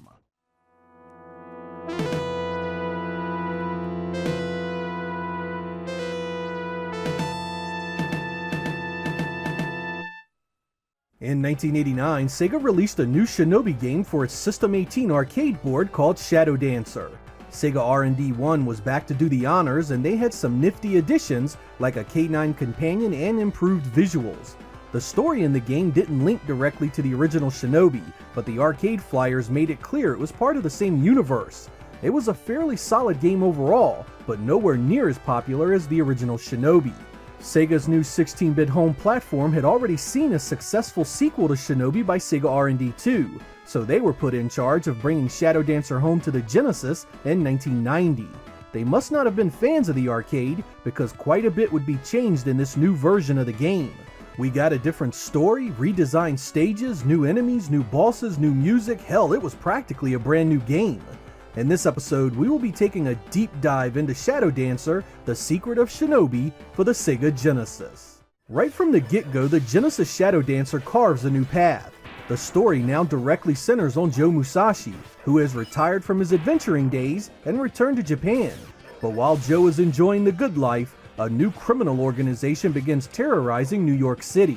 In 1989, Sega released a new Shinobi game for its System 18 arcade board called Shadow Dancer. Sega R&D 1 was back to do the honors, and they had some nifty additions like a K9 companion and improved visuals. The story in the game didn't link directly to the original Shinobi, but the arcade flyers made it clear it was part of the same universe. It was a fairly solid game overall, but nowhere near as popular as the original Shinobi. Sega's new 16-bit home platform had already seen a successful sequel to Shinobi by Sega R&D 2, so they were put in charge of bringing Shadow Dancer home to the Genesis in 1990. They must not have been fans of the arcade, because quite a bit would be changed in this new version of the game. We got a different story, redesigned stages, new enemies, new bosses, new music. Hell, it was practically a brand new game. In this episode, we will be taking a deep dive into Shadow Dancer, The Secret of Shinobi for the Sega Genesis. Right from the get-go, the Genesis Shadow Dancer carves a new path. The story now directly centers on Joe Musashi, who has retired from his adventuring days and returned to Japan. But while Joe is enjoying the good life, a new criminal organization begins terrorizing New York City.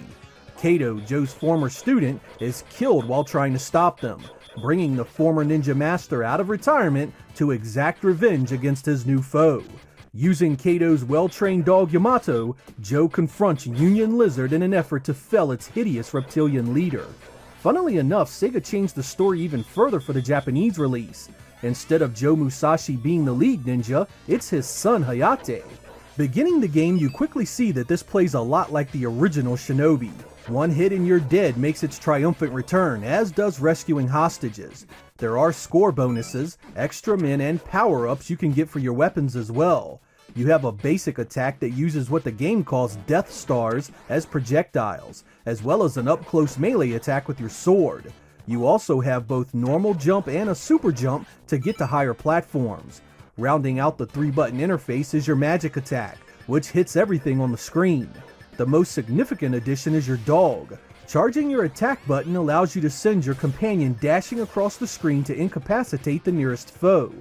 Kato, Joe's former student, is killed while trying to stop them, bringing the former ninja master out of retirement to exact revenge against his new foe. Using Kato's well-trained dog Yamato, Joe confronts Union Lizard in an effort to fell its hideous reptilian leader. Funnily enough, Sega changed the story even further for the Japanese release. Instead of Joe Musashi being the lead ninja, it's his son Hayate. Beginning the game, you quickly see that this plays a lot like the original Shinobi. One hit and you're dead makes its triumphant return, as does rescuing hostages. There are score bonuses, extra men, and power-ups you can get for your weapons as well. You have a basic attack that uses what the game calls Death Stars as projectiles, as well as an up-close melee attack with your sword. You also have both normal jump and a super jump to get to higher platforms. Rounding out the 3-button interface is your magic attack, which hits everything on the screen. The most significant addition is your dog. Charging your attack button allows you to send your companion dashing across the screen to incapacitate the nearest foe.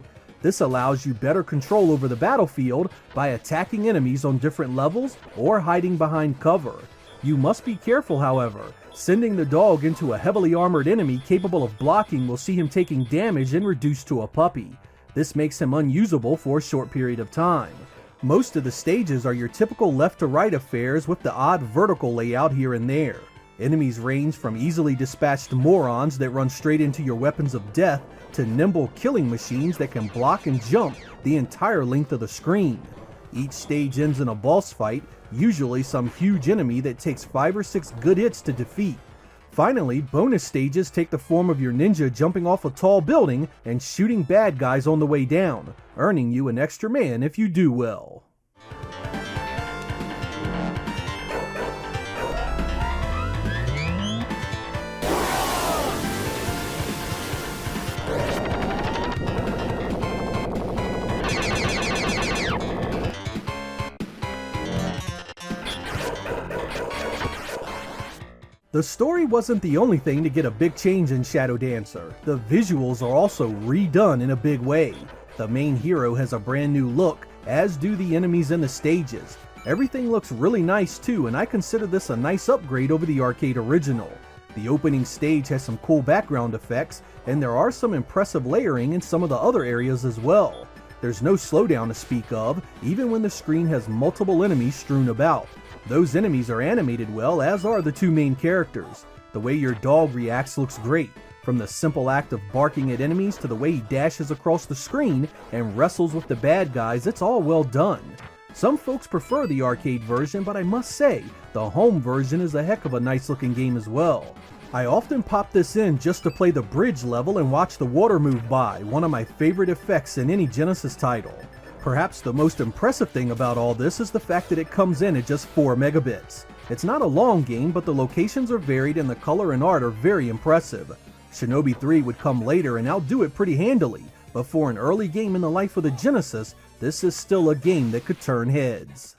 This allows you better control over the battlefield by attacking enemies on different levels or hiding behind cover. You must be careful, however. Sending the dog into a heavily armored enemy capable of blocking will see him taking damage and reduced to a puppy. This makes him unusable for a short period of time. Most of the stages are your typical left to right affairs with the odd vertical layout here and there. Enemies range from easily dispatched morons that run straight into your weapons of death to nimble killing machines that can block and jump the entire length of the screen. Each stage ends in a boss fight, usually some huge enemy that takes 5 or 6 good hits to defeat. Finally, bonus stages take the form of your ninja jumping off a tall building and shooting bad guys on the way down, earning you an extra man if you do well. The story wasn't the only thing to get a big change in Shadow Dancer. The visuals are also redone in a big way. The main hero has a brand new look, as do the enemies in the stages. Everything looks really nice too, and I consider this a nice upgrade over the arcade original. The opening stage has some cool background effects, and there are some impressive layering in some of the other areas as well. There's no slowdown to speak of, even when the screen has multiple enemies strewn about. Those enemies are animated well, as are the two main characters. The way your dog reacts looks great, from the simple act of barking at enemies to the way he dashes across the screen and wrestles with the bad guys. It's all well done. Some folks prefer the arcade version, but I must say, the home version is a heck of a nice looking game as well. I often pop this in just to play the bridge level and watch the water move by, one of my favorite effects in any Genesis title. Perhaps the most impressive thing about all this is the fact that it comes in at just 4 megabits. It's not a long game, but the locations are varied and the color and art are very impressive. Shinobi 3 would come later and outdo it pretty handily, but for an early game in the life of the Genesis, this is still a game that could turn heads.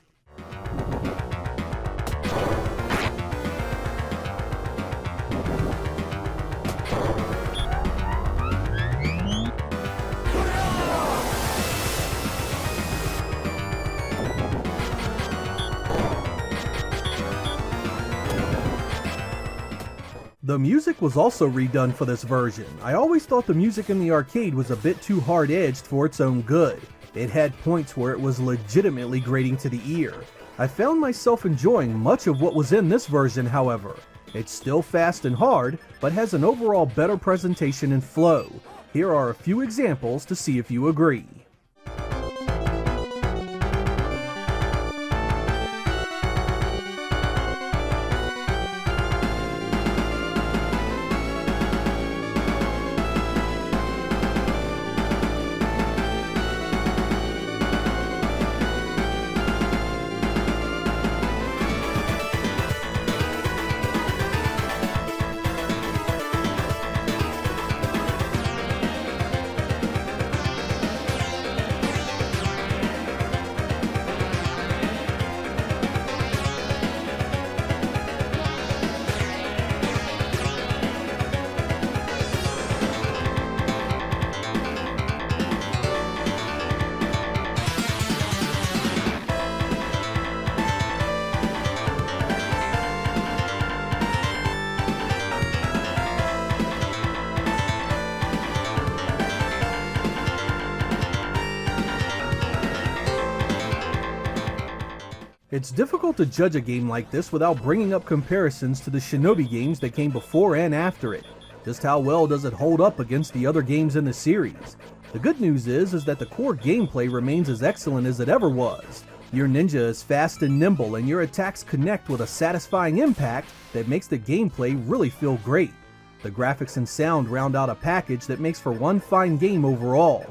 The music was also redone for this version. I always thought the music in the arcade was a bit too hard-edged for its own good. It had points where it was legitimately grating to the ear. I found myself enjoying much of what was in this version, however. It's still fast and hard, but has an overall better presentation and flow. Here are a few examples to see if you agree. It's difficult to judge a game like this without bringing up comparisons to the Shinobi games that came before and after it. Just how well does it hold up against the other games in the series? The good news is that the core gameplay remains as excellent as it ever was. Your ninja is fast and nimble, and your attacks connect with a satisfying impact that makes the gameplay really feel great. The graphics and sound round out a package that makes for one fine game overall.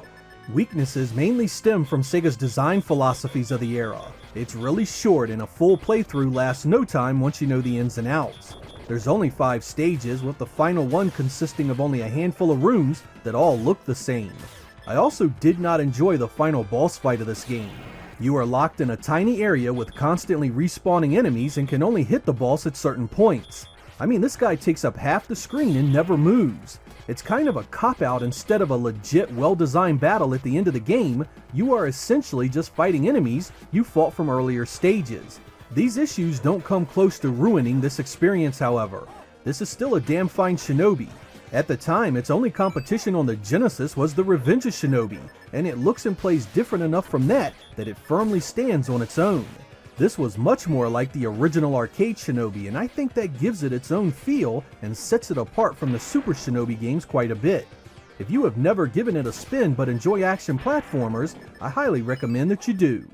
Weaknesses mainly stem from Sega's design philosophies of the era. It's really short and a full playthrough lasts no time once you know the ins and outs. There's only 5 stages, with the final one consisting of only a handful of rooms that all look the same. I also did not enjoy the final boss fight of this game. You are locked in a tiny area with constantly respawning enemies and can only hit the boss at certain points. I mean, this guy takes up half the screen and never moves. It's kind of a cop-out. Instead of a legit, well-designed battle at the end of the game, you are essentially just fighting enemies you fought from earlier stages. These issues don't come close to ruining this experience, however. This is still a damn fine Shinobi. At the time, its only competition on the Genesis was the Revenge of Shinobi, and it looks and plays different enough from that it firmly stands on its own. This was much more like the original arcade Shinobi, and I think that gives it its own feel and sets it apart from the Super Shinobi games quite a bit. If you have never given it a spin but enjoy action platformers, I highly recommend that you do.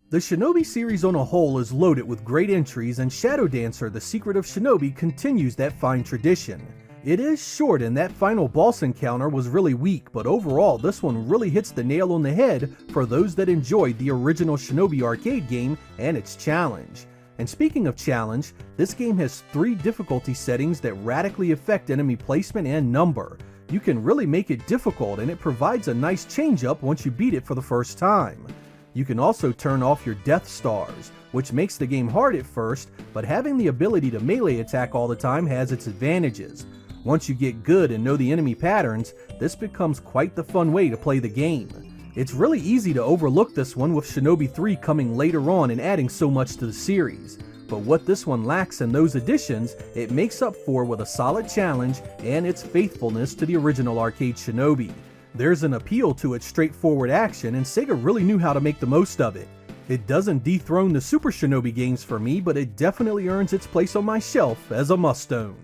The Shinobi series on a whole is loaded with great entries, and Shadow Dancer: The Secret of Shinobi continues that fine tradition. It is short and that final boss encounter was really weak, but overall this one really hits the nail on the head for those that enjoyed the original Shinobi arcade game and its challenge. And speaking of challenge, this game has 3 difficulty settings that radically affect enemy placement and number. You can really make it difficult, and it provides a nice change up once you beat it for the first time. You can also turn off your death stars, which makes the game hard at first, but having the ability to melee attack all the time has its advantages. Once you get good and know the enemy patterns, this becomes quite the fun way to play the game. It's really easy to overlook this one with Shinobi 3 coming later on and adding so much to the series. But what this one lacks in those additions, it makes up for with a solid challenge and its faithfulness to the original arcade Shinobi. There's an appeal to its straightforward action, and Sega really knew how to make the most of it. It doesn't dethrone the Super Shinobi games for me, but it definitely earns its place on my shelf as a must-own.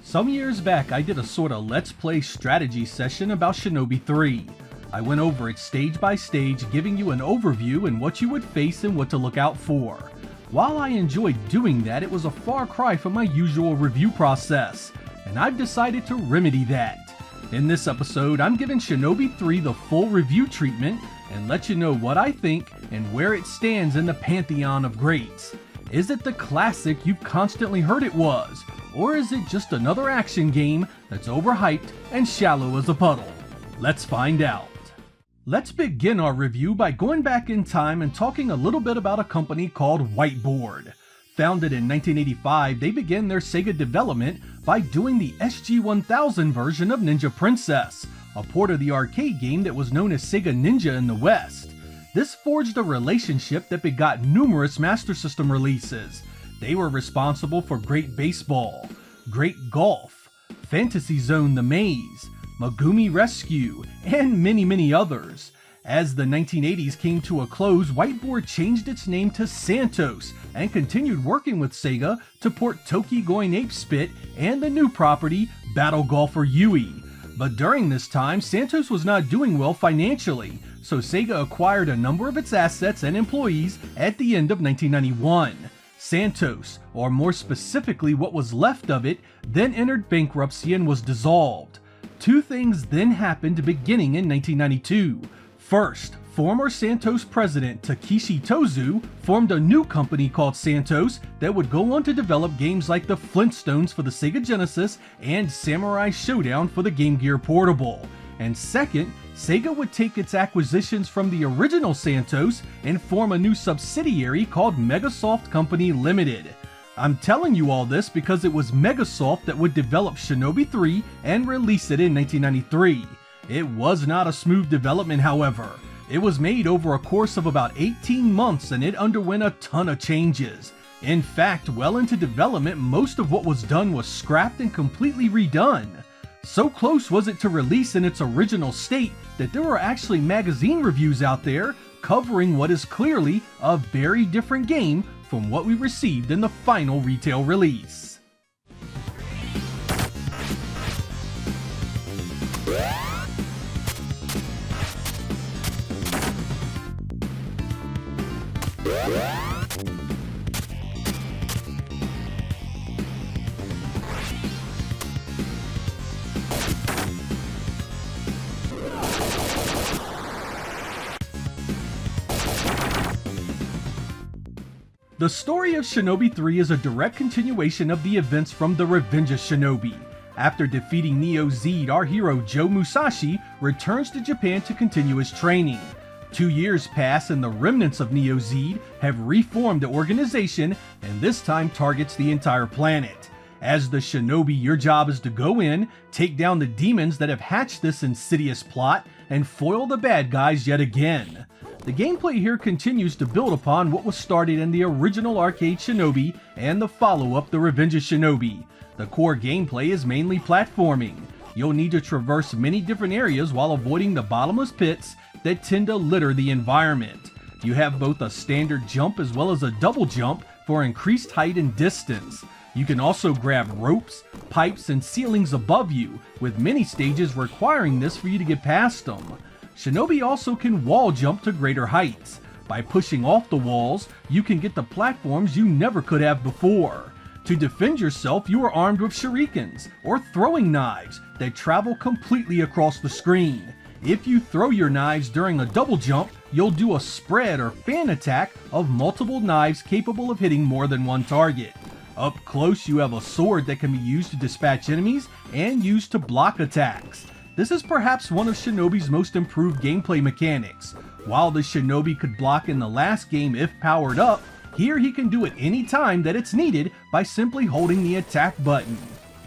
Some years back, I did a sort of Let's Play strategy session about Shinobi 3. I went over it stage by stage, giving you an overview and what you would face and what to look out for. While I enjoyed doing that, it was a far cry from my usual review process, and I've decided to remedy that. In this episode, I'm giving Shinobi 3 the full review treatment and let you know what I think and where it stands in the pantheon of greats. Is it the classic you've constantly heard it was, or is it just another action game that's overhyped and shallow as a puddle? Let's find out. Let's begin our review by going back in time and talking a little bit about a company called Whiteboard. Founded in 1985, they began their Sega development by doing the SG-1000 version of Ninja Princess, a port of the arcade game that was known as Sega Ninja in the West. This forged a relationship that begot numerous Master System releases. They were responsible for Great Baseball, Great Golf, Fantasy Zone: The Maze, Megumi Rescue, and many others. As the 1980s came to a close, Whiteboard changed its name to Santos and continued working with Sega to port Toki Going Ape Spit and the new property, Battle Golfer Yui. But during this time, Santos was not doing well financially, so Sega acquired a number of its assets and employees at the end of 1991. Santos, or more specifically what was left of it, then entered bankruptcy and was dissolved. 2 things then happened beginning in 1992. First, former Santos president Takeshi Tozu formed a new company called Santos that would go on to develop games like the Flintstones for the Sega Genesis and Samurai Showdown for the Game Gear Portable. And second, Sega would take its acquisitions from the original Santos and form a new subsidiary called Megasoft Company Limited. I'm telling you all this because it was Megasoft that would develop Shinobi 3 and release it in 1993. It was not a smooth development, however. It was made over a course of about 18 months and it underwent a ton of changes. In fact, well into development, most of what was done was scrapped and completely redone. So close was it to release in its original state that there were actually magazine reviews out there covering what is clearly a very different game from what we received in the final retail release. The story of Shinobi 3 is a direct continuation of the events from The Revenge of Shinobi. After defeating Neo Z, our hero Joe Musashi returns to Japan to continue his training. 2 years pass and the remnants of Neo Z have reformed the organization and this time targets the entire planet. As the Shinobi, your job is to go in, take down the demons that have hatched this insidious plot, and foil the bad guys yet again. The gameplay here continues to build upon what was started in the original arcade Shinobi and the follow-up The Revenge of Shinobi. The core gameplay is mainly platforming. You'll need to traverse many different areas while avoiding the bottomless pits that tend to litter the environment. You have both a standard jump as well as a double jump for increased height and distance. You can also grab ropes, pipes, and ceilings above you, with many stages requiring this for you to get past them. Shinobi also can wall jump to greater heights. By pushing off the walls, you can get the platforms you never could have before. To defend yourself, you are armed with shurikens, or throwing knives, that travel completely across the screen. If you throw your knives during a double jump, you'll do a spread or fan attack of multiple knives capable of hitting more than one target. Up close, you have a sword that can be used to dispatch enemies and used to block attacks. This is perhaps one of Shinobi's most improved gameplay mechanics. While the Shinobi could block in the last game if powered up, here he can do it any time that it's needed by simply holding the attack button.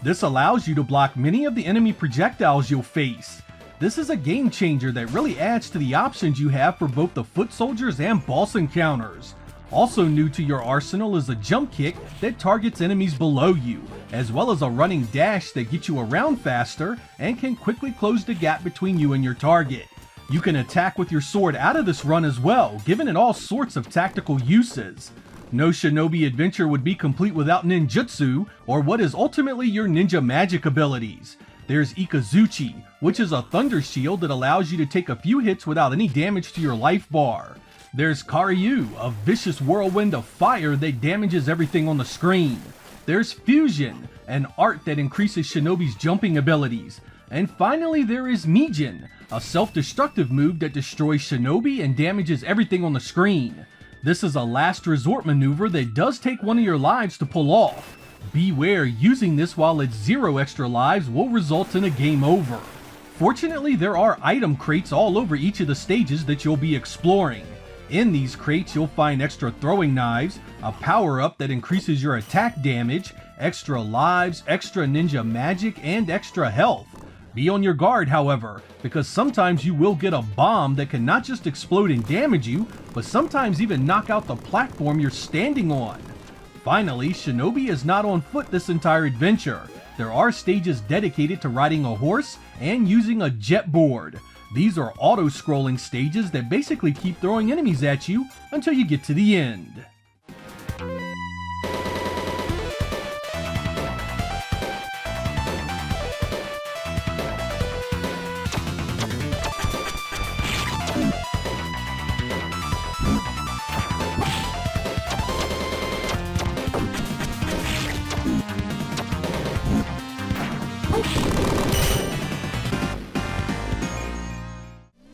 This allows you to block many of the enemy projectiles you'll face. This is a game changer that really adds to the options you have for both the foot soldiers and boss encounters. Also new to your arsenal is a jump kick that targets enemies below you, as well as a running dash that gets you around faster and can quickly close the gap between you and your target. You can attack with your sword out of this run as well, giving it all sorts of tactical uses. No Shinobi adventure would be complete without ninjutsu, or what is ultimately your ninja magic abilities. There's Ikazuchi, which is a thunder shield that allows you to take a few hits without any damage to your life bar. There's Karyu, a vicious whirlwind of fire that damages everything on the screen. There's Fusion, an art that increases Shinobi's jumping abilities. And finally there is Mijin, a self-destructive move that destroys Shinobi and damages everything on the screen. This is a last resort maneuver that does take one of your lives to pull off. Beware, using this while it's 0 extra lives will result in a game over. Fortunately, there are item crates all over each of the stages that you'll be exploring. In these crates, you'll find extra throwing knives, a power-up that increases your attack damage, extra lives, extra ninja magic, and extra health. Be on your guard, however, because sometimes you will get a bomb that can not just explode and damage you, but sometimes even knock out the platform you're standing on. Finally, Shinobi is not on foot this entire adventure. There are stages dedicated to riding a horse and using a jet board. These are auto-scrolling stages that basically keep throwing enemies at you until you get to the end.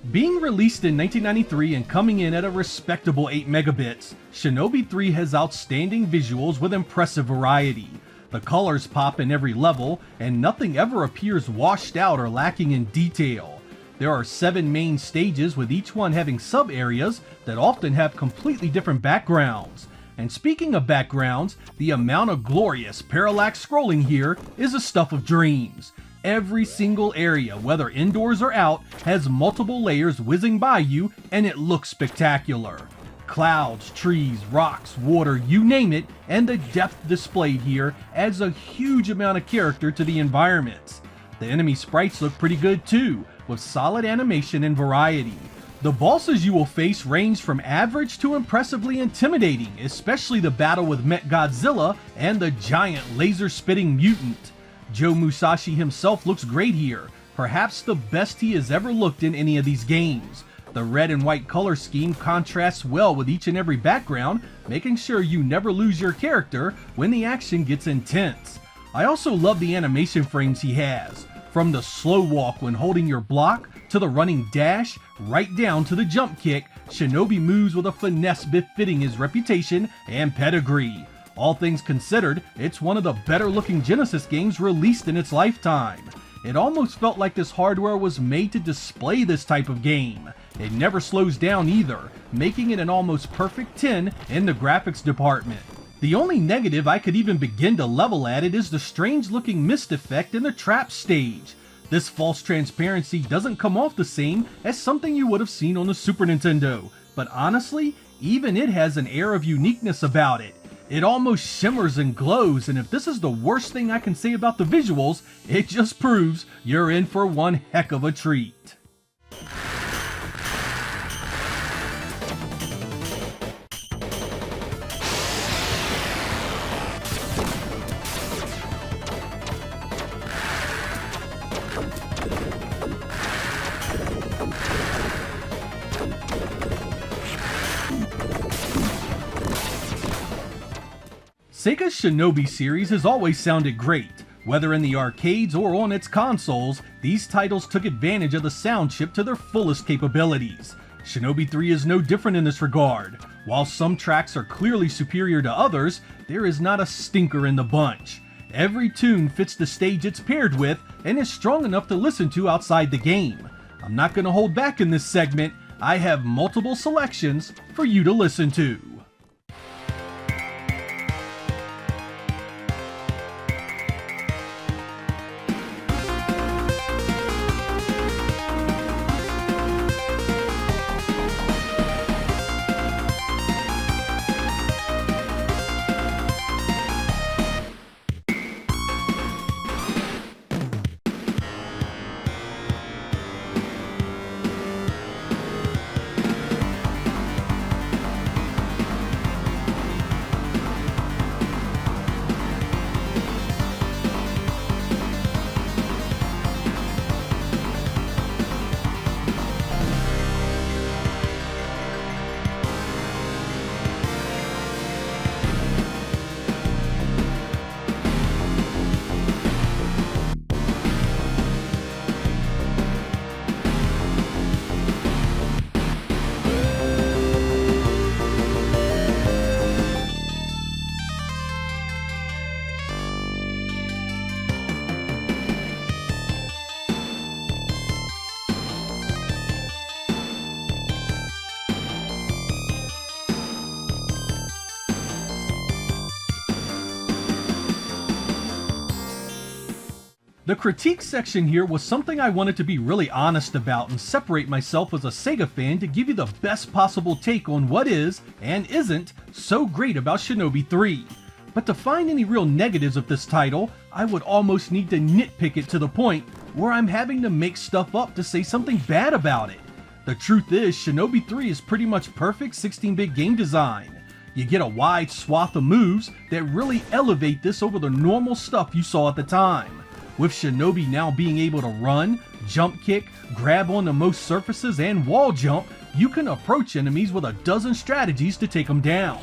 Being released in 1993 and coming in at a respectable 8 megabits, Shinobi 3 has outstanding visuals with impressive variety. The colors pop in every level, and nothing ever appears washed out or lacking in detail. There are 7 main stages, with each one having sub-areas that often have completely different backgrounds. And speaking of backgrounds, the amount of glorious parallax scrolling here is the stuff of dreams. Every single area, whether indoors or out, has multiple layers whizzing by you, and it looks spectacular. Clouds, trees, rocks, water, you name it, and the depth displayed here adds a huge amount of character to the environments. The enemy sprites look pretty good too, with solid animation and variety. The bosses you will face range from average to impressively intimidating, especially the battle with Met Godzilla and the giant laser-spitting mutant. Joe Musashi himself looks great here, perhaps the best he has ever looked in any of these games. The red and white color scheme contrasts well with each and every background, making sure you never lose your character when the action gets intense. I also love the animation frames he has, from the slow walk when holding your block, to the running dash, right down to the jump kick. Shinobi moves with a finesse befitting his reputation and pedigree. All things considered, it's one of the better looking Genesis games released in its lifetime. It almost felt like this hardware was made to display this type of game. It never slows down either, making it an almost perfect 10 in the graphics department. The only negative I could even begin to level at it is the strange looking mist effect in the trap stage. This false transparency doesn't come off the same as something you would have seen on the Super Nintendo, but honestly, even it has an air of uniqueness about it. It almost shimmers and glows, and if this is the worst thing I can say about the visuals, it just proves you're in for one heck of a treat. Sega's Shinobi series has always sounded great. Whether in the arcades or on its consoles, these titles took advantage of the sound chip to their fullest capabilities. Shinobi 3 is no different in this regard. While some tracks are clearly superior to others, there is not a stinker in the bunch. Every tune fits the stage it's paired with and is strong enough to listen to outside the game. I'm not going to hold back in this segment. I have multiple selections for you to listen to. The critique section here was something I wanted to be really honest about and separate myself as a Sega fan to give you the best possible take on what is, and isn't, so great about Shinobi 3. But to find any real negatives of this title, I would almost need to nitpick it to the point where I'm having to make stuff up to say something bad about it. The truth is, Shinobi 3 is pretty much perfect 16-bit game design. You get a wide swath of moves that really elevate this over the normal stuff you saw at the time. With Shinobi now being able to run, jump kick, grab onto most surfaces, and wall jump, you can approach enemies with a dozen strategies to take them down.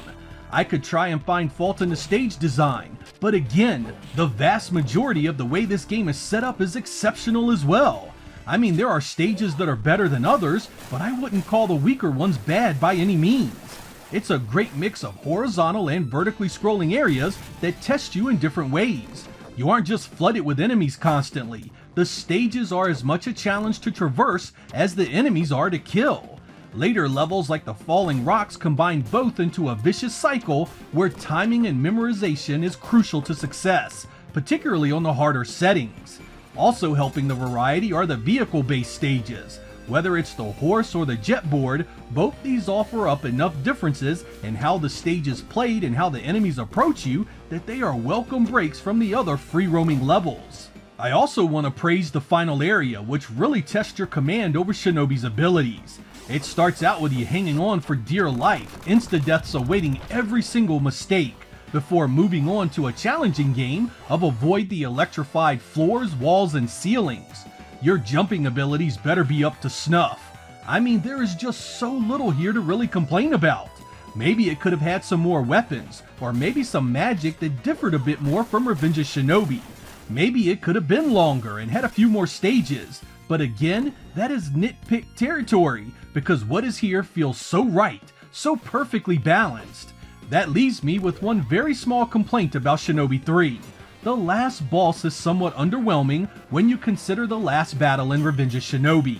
I could try and find fault in the stage design, but again, the vast majority of the way this game is set up is exceptional as well. I mean, there are stages that are better than others, but I wouldn't call the weaker ones bad by any means. It's a great mix of horizontal and vertically scrolling areas that test you in different ways. You aren't just flooded with enemies constantly. The stages are as much a challenge to traverse as the enemies are to kill. Later levels like the falling rocks combine both into a vicious cycle where timing and memorization is crucial to success, particularly on the harder settings. Also helping the variety are the vehicle-based stages. Whether it's the horse or the jet board, both these offer up enough differences in how the stage is played and how the enemies approach you that they are welcome breaks from the other free-roaming levels. I also want to praise the final area, which really tests your command over Shinobi's abilities. It starts out with you hanging on for dear life, insta-deaths awaiting every single mistake, before moving on to a challenging game of avoid the electrified floors, walls, and ceilings. Your jumping abilities better be up to snuff. I mean, there is just so little here to really complain about. Maybe it could have had some more weapons, or maybe some magic that differed a bit more from Revenge of Shinobi. Maybe it could have been longer and had a few more stages. But again, that is nitpick territory, because what is here feels so right, so perfectly balanced. That leaves me with one very small complaint about Shinobi 3. The last boss is somewhat underwhelming when you consider the last battle in Revenge of Shinobi.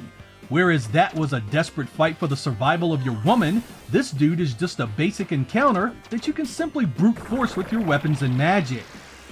Whereas that was a desperate fight for the survival of your woman, this dude is just a basic encounter that you can simply brute force with your weapons and magic.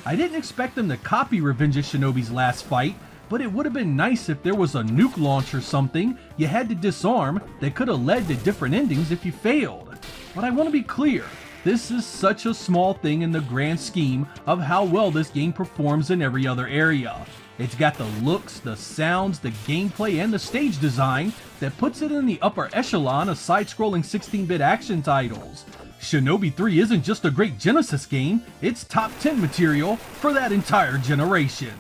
I didn't expect them to copy Revenge of Shinobi's last fight, but it would have been nice if there was a nuke launch or something you had to disarm that could have led to different endings if you failed. But I want to be clear, this is such a small thing in the grand scheme of how well this game performs in every other area. It's got the looks, the sounds, the gameplay, and the stage design that puts it in the upper echelon of side-scrolling 16-bit action titles. Shinobi 3 isn't just a great Genesis game, it's top 10 material for that entire generation.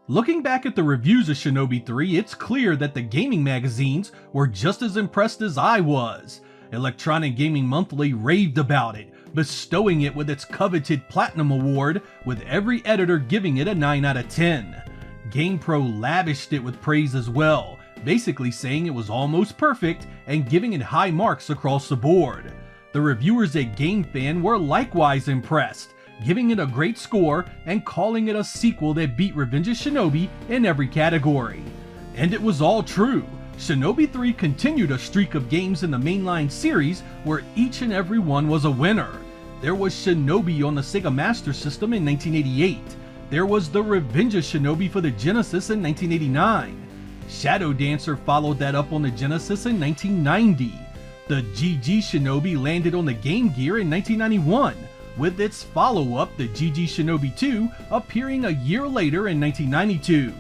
Looking back at the reviews of Shinobi 3, it's clear that the gaming magazines were just as impressed as I was. Electronic Gaming Monthly raved about it, bestowing it with its coveted Platinum Award, with every editor giving it a 9 out of 10. GamePro lavished it with praise as well, basically saying it was almost perfect and giving it high marks across the board. The reviewers at GameFan were likewise impressed, giving it a great score and calling it a sequel that beat Revenge of Shinobi in every category. And it was all true. Shinobi 3 continued a streak of games in the mainline series where each and every one was a winner. There was Shinobi on the Sega Master System in 1988. There was the Revenge of Shinobi for the Genesis in 1989. Shadow Dancer followed that up on the Genesis in 1990. The GG Shinobi landed on the Game Gear in 1991. With its follow-up, the GG Shinobi 2, appearing a year later in 1992.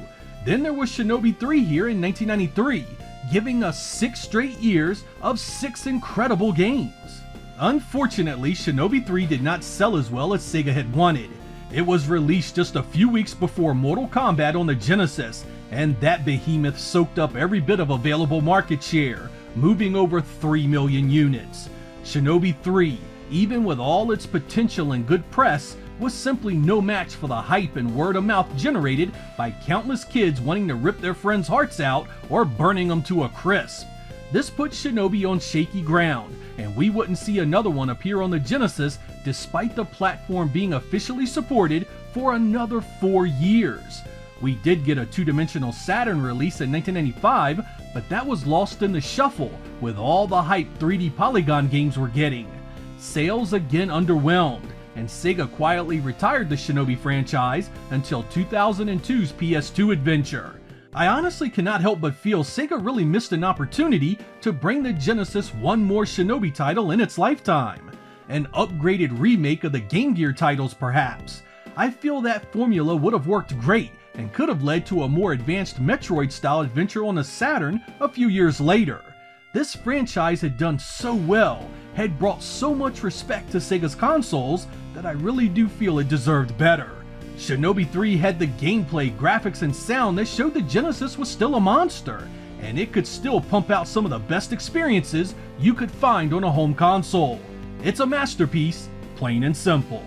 Then there was Shinobi 3 here in 1993, giving us 6 straight years of 6 incredible games. Unfortunately, Shinobi 3 did not sell as well as Sega had wanted. It was released just a few weeks before Mortal Kombat on the Genesis, and that behemoth soaked up every bit of available market share, moving over 3 million units. Shinobi 3, even with all its potential and good press, was simply no match for the hype and word of mouth generated by countless kids wanting to rip their friends' hearts out or burning them to a crisp. This put Shinobi on shaky ground, and we wouldn't see another one appear on the Genesis despite the platform being officially supported for another 4 years. We did get a two-dimensional Saturn release in 1995, but that was lost in the shuffle with all the hype 3D polygon games were getting. Sales again underwhelmed, and Sega quietly retired the Shinobi franchise until 2002's PS2 adventure. I honestly cannot help but feel Sega really missed an opportunity to bring the Genesis one more Shinobi title in its lifetime. An upgraded remake of the Game Gear titles perhaps. I feel that formula would have worked great and could have led to a more advanced Metroid-style adventure on the Saturn a few years later. This franchise had done so well, had brought so much respect to Sega's consoles, that I really do feel it deserved better. Shinobi 3 had the gameplay, graphics, and sound that showed the Genesis was still a monster, and it could still pump out some of the best experiences you could find on a home console. It's a masterpiece, plain and simple.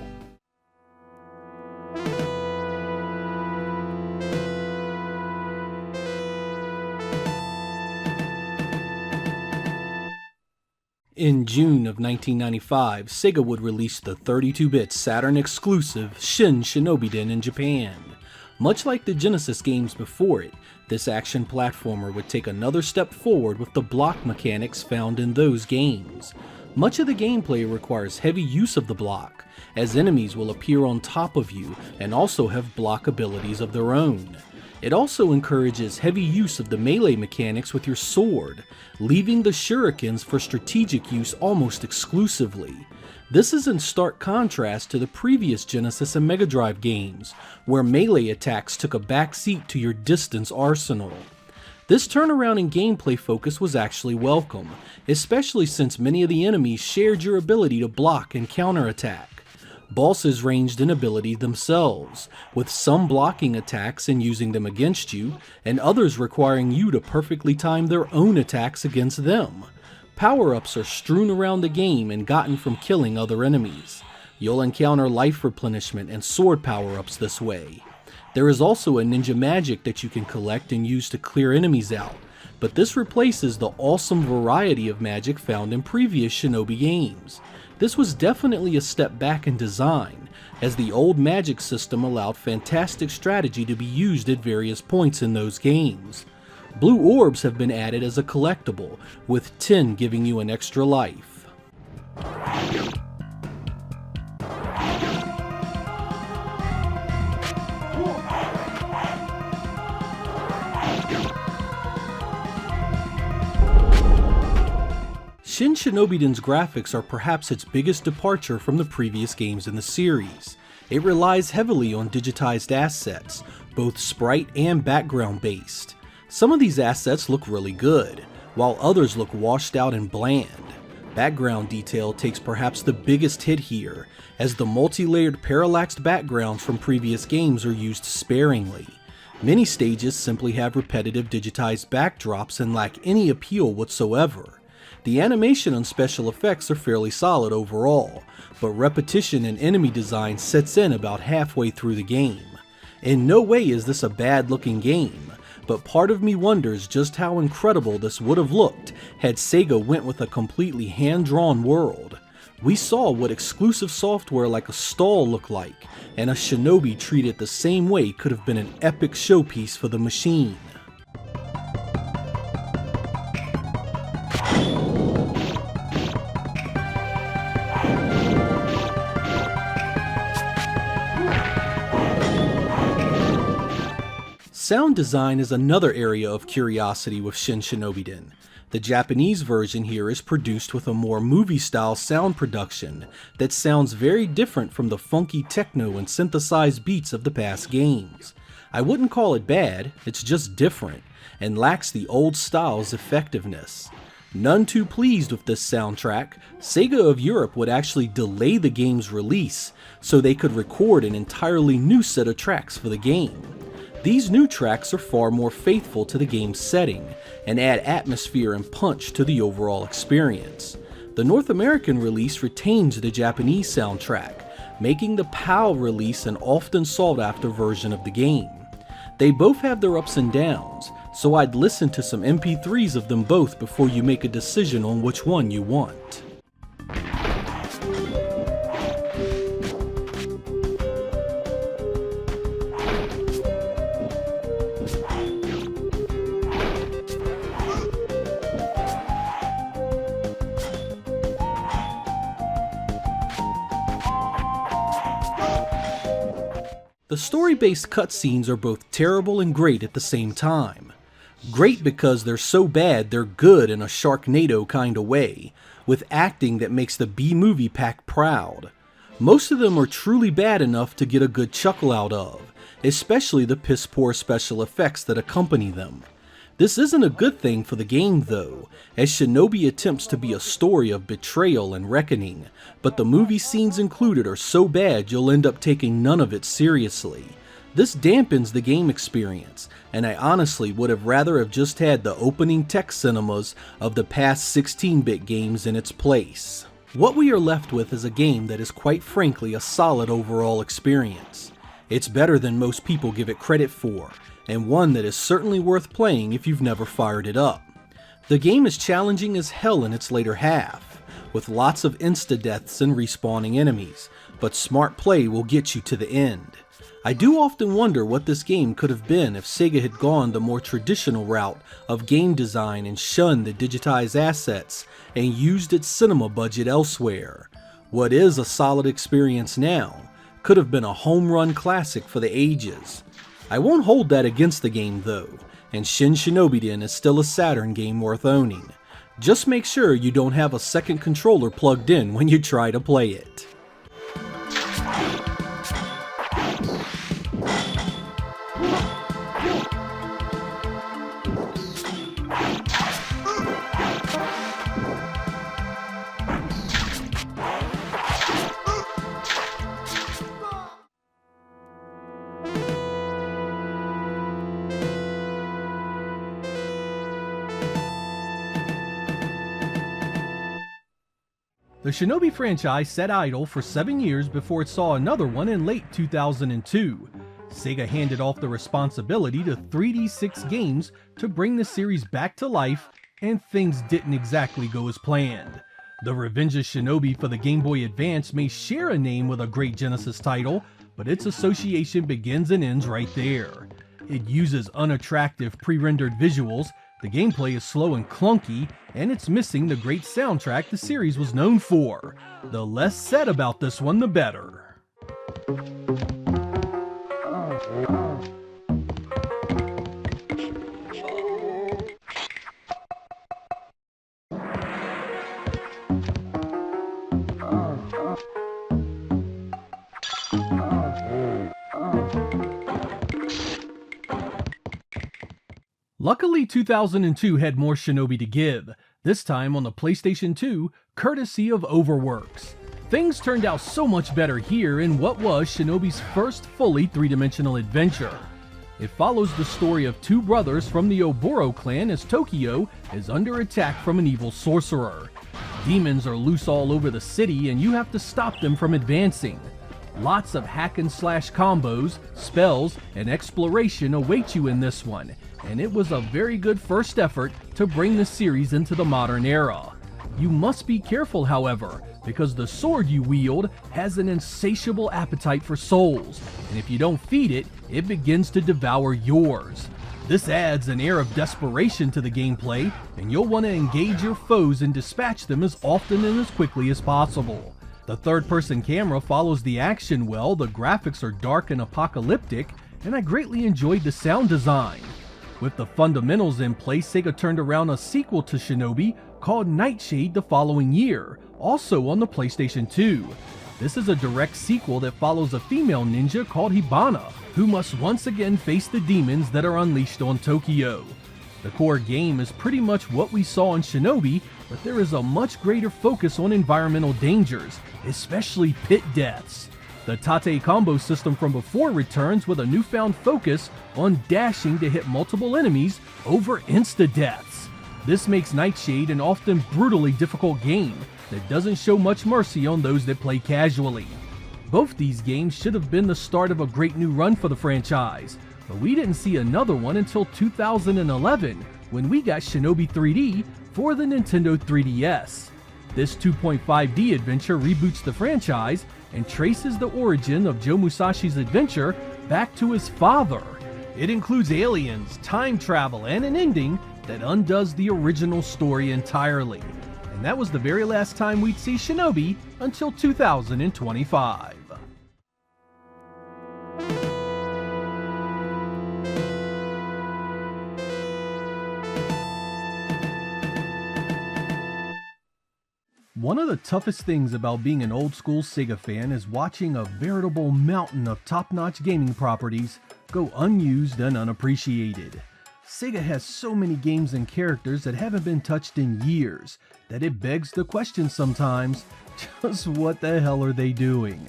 In June of 1995, Sega would release the 32-bit Saturn exclusive Shin Shinobi-den in Japan. Much like the Genesis games before it, this action platformer would take another step forward with the block mechanics found in those games. Much of the gameplay requires heavy use of the block, as enemies will appear on top of you and also have block abilities of their own. It also encourages heavy use of the melee mechanics with your sword, leaving the shurikens for strategic use almost exclusively. This is in stark contrast to the previous Genesis and Mega Drive games, where melee attacks took a backseat to your distance arsenal. This turnaround in gameplay focus was actually welcome, especially since many of the enemies shared your ability to block and counterattack. Bosses ranged in ability themselves, with some blocking attacks and using them against you, and others requiring you to perfectly time their own attacks against them. Power-ups are strewn around the game and gotten from killing other enemies. You'll encounter life replenishment and sword power-ups this way. There is also a ninja magic that you can collect and use to clear enemies out, but this replaces the awesome variety of magic found in previous Shinobi games. This was definitely a step back in design, as the old magic system allowed fantastic strategy to be used at various points in those games. Blue orbs have been added as a collectible, with 10 giving you an extra life. Shin Shinobiden's graphics are perhaps its biggest departure from the previous games in the series. It relies heavily on digitized assets, both sprite and background based. Some of these assets look really good, while others look washed out and bland. Background detail takes perhaps the biggest hit here, as the multi-layered parallaxed backgrounds from previous games are used sparingly. Many stages simply have repetitive digitized backdrops and lack any appeal whatsoever. The animation and special effects are fairly solid overall, but repetition in enemy design sets in about halfway through the game. In no way is this a bad looking game, but part of me wonders just how incredible this would have looked had Sega went with a completely hand-drawn world. We saw what exclusive software like Astal looked like, and a Shinobi treated the same way could have been an epic showpiece for the machine. Sound design is another area of curiosity with Shin Shinobiden. The Japanese version here is produced with a more movie-style sound production that sounds very different from the funky techno and synthesized beats of the past games. I wouldn't call it bad, it's just different, and lacks the old style's effectiveness. None too pleased with this soundtrack, Sega of Europe would actually delay the game's release so they could record an entirely new set of tracks for the game. These new tracks are far more faithful to the game's setting and add atmosphere and punch to the overall experience. The North American release retains the Japanese soundtrack, making the PAL release an often sought after version of the game. They both have their ups and downs, so I'd listen to some MP3s of them both before you make a decision on which one you want. The story-based cutscenes are both terrible and great at the same time. Great because they're so bad they're good in a Sharknado kinda way, with acting that makes the B-movie pack proud. Most of them are truly bad enough to get a good chuckle out of, especially the piss-poor special effects that accompany them. This isn't a good thing for the game though, as Shinobi attempts to be a story of betrayal and reckoning, but the movie scenes included are so bad you'll end up taking none of it seriously. This dampens the game experience, and I honestly would have rather have just had the opening tech cinemas of the past 16-bit games in its place. What we are left with is a game that is quite frankly a solid overall experience. It's better than most people give it credit for, and one that is certainly worth playing if you've never fired it up. The game is challenging as hell in its later half, with lots of insta-deaths and respawning enemies, but smart play will get you to the end. I do often wonder what this game could have been if Sega had gone the more traditional route of game design and shunned the digitized assets and used its cinema budget elsewhere. What is a solid experience now could have been a home run classic for the ages. I won't hold that against the game though, and Shin Shinobiden is still a Saturn game worth owning. Just make sure you don't have a second controller plugged in when you try to play it. The Shinobi franchise sat idle for 7 years before it saw another one in late 2002. Sega handed off the responsibility to 3D6 Games to bring the series back to life, and things didn't exactly go as planned. The Revenge of Shinobi for the Game Boy Advance may share a name with a great Genesis title, but its association begins and ends right there. It uses unattractive pre-rendered visuals, the gameplay is slow and clunky, and it's missing the great soundtrack the series was known for. The less said about this one, the better. Luckily, 2002 had more Shinobi to give, this time on the PlayStation 2, courtesy of Overworks. Things turned out so much better here in what was Shinobi's first fully three-dimensional adventure. It follows the story of two brothers from the Oboro clan as Tokyo is under attack from an evil sorcerer. Demons are loose all over the city and you have to stop them from advancing. Lots of hack and slash combos, spells, and exploration await you in this one, and it was a very good first effort to bring the series into the modern era. You must be careful, however, because the sword you wield has an insatiable appetite for souls, and if you don't feed it, it begins to devour yours. This adds an air of desperation to the gameplay, and you'll want to engage your foes and dispatch them as often and as quickly as possible. The third-person camera follows the action well, the graphics are dark and apocalyptic, and I greatly enjoyed the sound design. With the fundamentals in place, Sega turned around a sequel to Shinobi called Nightshade the following year, also on the PlayStation 2. This is a direct sequel that follows a female ninja called Hibana, who must once again face the demons that are unleashed on Tokyo. The core game is pretty much what we saw in Shinobi, but there is a much greater focus on environmental dangers, especially pit deaths. The Tate combo system from before returns with a newfound focus on dashing to hit multiple enemies over insta-deaths. This makes Nightshade an often brutally difficult game that doesn't show much mercy on those that play casually. Both these games should have been the start of a great new run for the franchise, but we didn't see another one until 2011 when we got Shinobi 3D for the Nintendo 3DS. This 2.5D adventure reboots the franchise and traces the origin of Joe Musashi's adventure back to his father. It includes aliens, time travel, and an ending that undoes the original story entirely. And that was the very last time we'd see Shinobi until 2025. One of the toughest things about being an old school Sega fan is watching a veritable mountain of top-notch gaming properties go unused and unappreciated. Sega has so many games and characters that haven't been touched in years that it begs the question sometimes, just what the hell are they doing?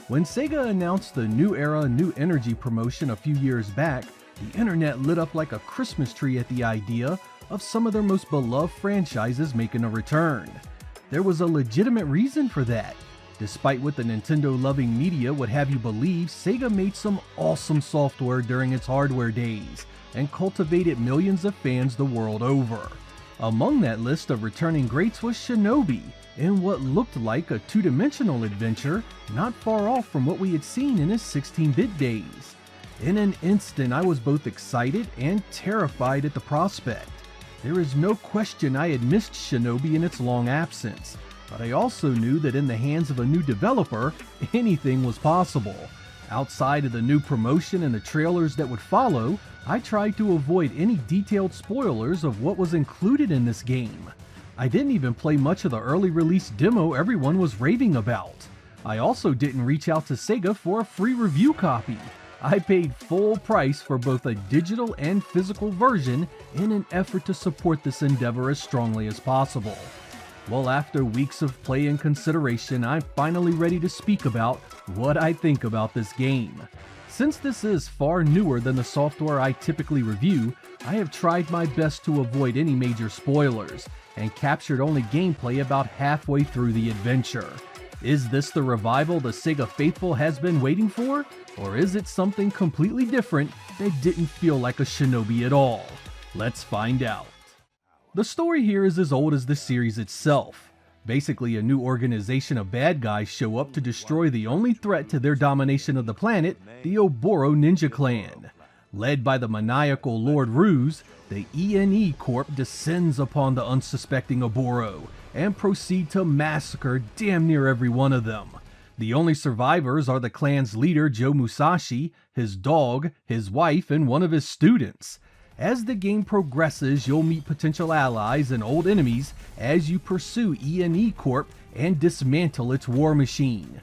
When Sega announced the New Era, New Energy promotion a few years back, the internet lit up like a Christmas tree at the idea of some of their most beloved franchises making a return. There was a legitimate reason for that. Despite what the Nintendo-loving media would have you believe, Sega made some awesome software during its hardware days and cultivated millions of fans the world over. Among that list of returning greats was Shinobi, in what looked like a two-dimensional adventure not far off from what we had seen in his 16-bit days. In an instant, I was both excited and terrified at the prospect. There is no question I had missed Shinobi in its long absence, but I also knew that in the hands of a new developer, anything was possible. Outside of the new promotion and the trailers that would follow, I tried to avoid any detailed spoilers of what was included in this game. I didn't even play much of the early release demo everyone was raving about. I also didn't reach out to Sega for a free review copy. I paid full price for both a digital and physical version in an effort to support this endeavor as strongly as possible. Well, after weeks of play and consideration, I'm finally ready to speak about what I think about this game. Since this is far newer than the software I typically review, I have tried my best to avoid any major spoilers, and captured only gameplay about halfway through the adventure. Is this the revival the Sega faithful has been waiting for? Or is it something completely different that didn't feel like a Shinobi at all? Let's find out. The story here is as old as the series itself. Basically, a new organization of bad guys show up to destroy the only threat to their domination of the planet, the Oboro Ninja Clan. Led by the maniacal Lord Ruse, the ENE Corp descends upon the unsuspecting Oboro and proceed to massacre damn near every one of them. The only survivors are the clan's leader Joe Musashi, his dog, his wife, and one of his students. As the game progresses, you'll meet potential allies and old enemies as you pursue ENE Corp and dismantle its war machine.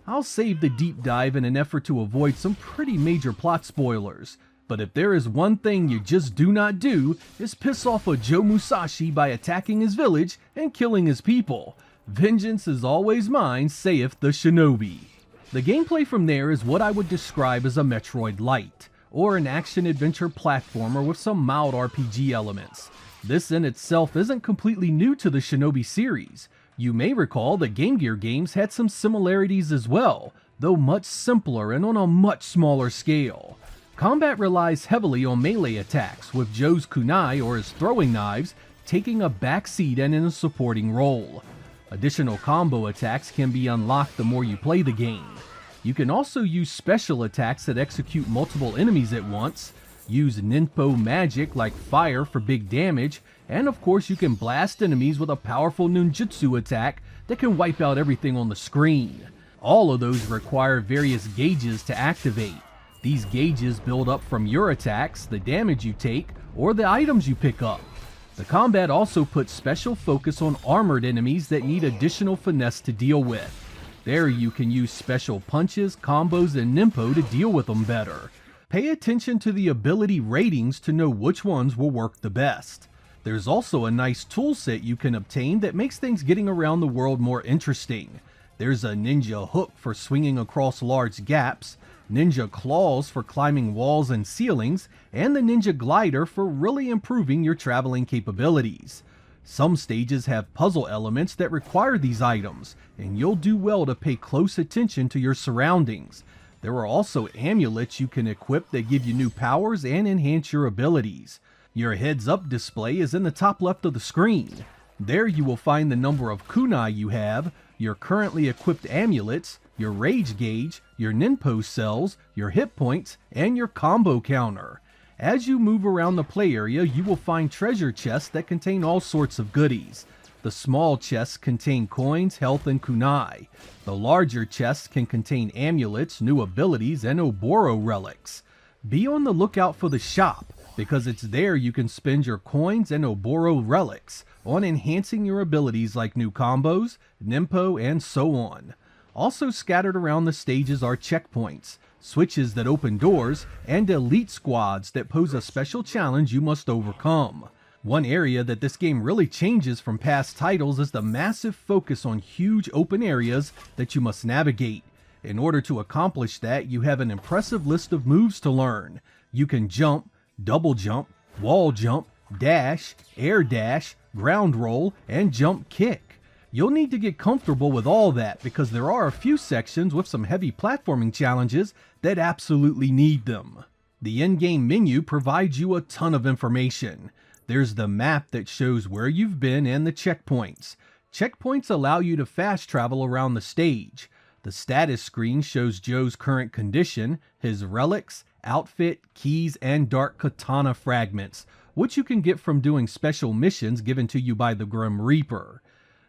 I'll save the deep dive in an effort to avoid some pretty major plot spoilers, but if there is one thing you just do not do, is piss off a Joe Musashi by attacking his village and killing his people. Vengeance is always mine, saith the Shinobi. The gameplay from there is what I would describe as a Metroid Lite, or an action-adventure platformer with some mild RPG elements. This in itself isn't completely new to the Shinobi series. You may recall the Game Gear games had some similarities as well, though much simpler and on a much smaller scale. Combat relies heavily on melee attacks, with Joe's kunai, or his throwing knives, taking a backseat and in a supporting role. Additional combo attacks can be unlocked the more you play the game. You can also use special attacks that execute multiple enemies at once, use ninpo magic like fire for big damage, and of course you can blast enemies with a powerful ninjutsu attack that can wipe out everything on the screen. All of those require various gauges to activate. These gauges build up from your attacks, the damage you take, or the items you pick up. The combat also puts special focus on armored enemies that need additional finesse to deal with. There you can use special punches, combos, and ninpo to deal with them better. Pay attention to the ability ratings to know which ones will work the best. There's also a nice tool set you can obtain that makes things getting around the world more interesting. There's a ninja hook for swinging across large gaps, ninja claws for climbing walls and ceilings, and the ninja glider for really improving your traveling capabilities. Some stages have puzzle elements that require these items, and you'll do well to pay close attention to your surroundings. There are also amulets you can equip that give you new powers and enhance your abilities. Your heads-up display is in the top left of the screen. There you will find the number of kunai you have, your currently equipped amulets, your rage gauge, your ninpo cells, your hit points, and your combo counter. As you move around the play area, you will find treasure chests that contain all sorts of goodies. The small chests contain coins, health, and kunai. The larger chests can contain amulets, new abilities, and Oboro relics. Be on the lookout for the shop, because it's there you can spend your coins and Oboro relics on enhancing your abilities like new combos, ninpo, and so on. Also scattered around the stages are checkpoints, switches that open doors, and elite squads that pose a special challenge you must overcome. One area that this game really changes from past titles is the massive focus on huge open areas that you must navigate. In order to accomplish that, you have an impressive list of moves to learn. You can jump, double jump, wall jump, dash, air dash, ground roll, and jump kick. You'll need to get comfortable with all that because there are a few sections with some heavy platforming challenges that absolutely need them. The in-game menu provides you a ton of information. There's the map that shows where you've been and the checkpoints. Checkpoints allow you to fast travel around the stage. The status screen shows Joe's current condition, his relics, outfit, keys, and dark katana fragments, which you can get from doing special missions given to you by the Grim Reaper.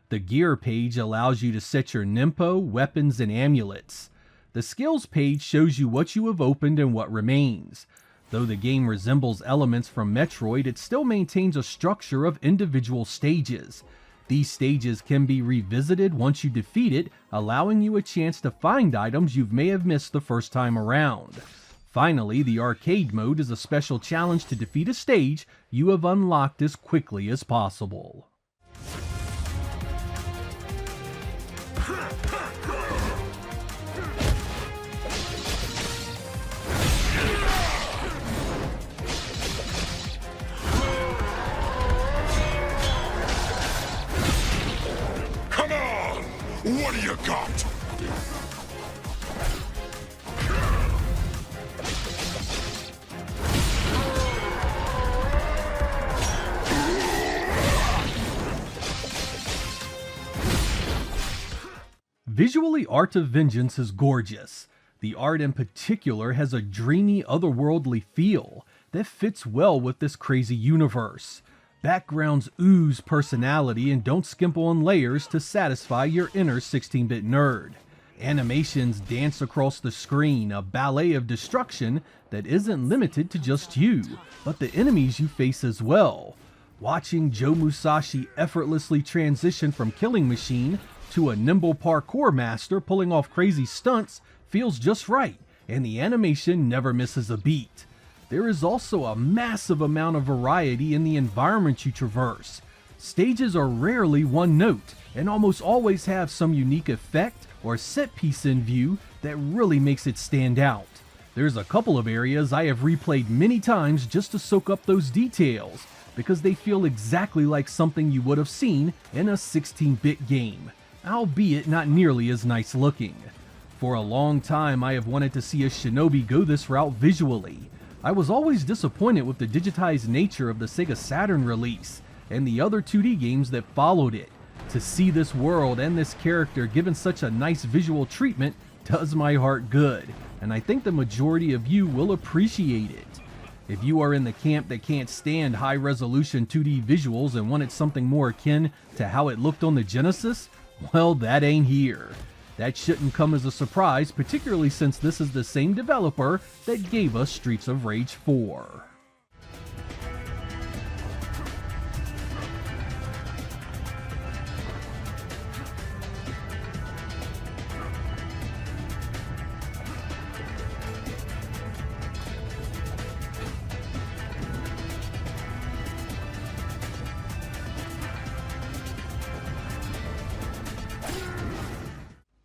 The gear page allows you to set your ninpo, weapons, and amulets. The skills page shows you what you have opened and what remains. Though the game resembles elements from Metroid, it still maintains a structure of individual stages. These stages can be revisited once you defeat it, allowing you a chance to find items you may have missed the first time around. Finally, the arcade mode is a special challenge to defeat a stage you have unlocked as quickly as possible. What do you got? Visually, Art of Vengeance is gorgeous. The art in particular has a dreamy, otherworldly feel that fits well with this crazy universe. Backgrounds ooze personality and don't skimp on layers to satisfy your inner 16-bit nerd. Animations dance across the screen, a ballet of destruction that isn't limited to just you, but the enemies you face as well. Watching Joe Musashi effortlessly transition from killing machine to a nimble parkour master pulling off crazy stunts feels just right, and the animation never misses a beat. There is also a massive amount of variety in the environment you traverse. Stages are rarely one note, and almost always have some unique effect or set piece in view that really makes it stand out. There's a couple of areas I have replayed many times just to soak up those details, because they feel exactly like something you would have seen in a 16-bit game, albeit not nearly as nice looking. For a long time I have wanted to see a Shinobi go this route visually. I was always disappointed with the digitized nature of the Sega Saturn release, and the other 2D games that followed it. To see this world and this character given such a nice visual treatment does my heart good, and I think the majority of you will appreciate it. If you are in the camp that can't stand high-resolution 2D visuals and wanted something more akin to how it looked on the Genesis, well, that ain't here. That shouldn't come as a surprise, particularly since this is the same developer that gave us Streets of Rage 4.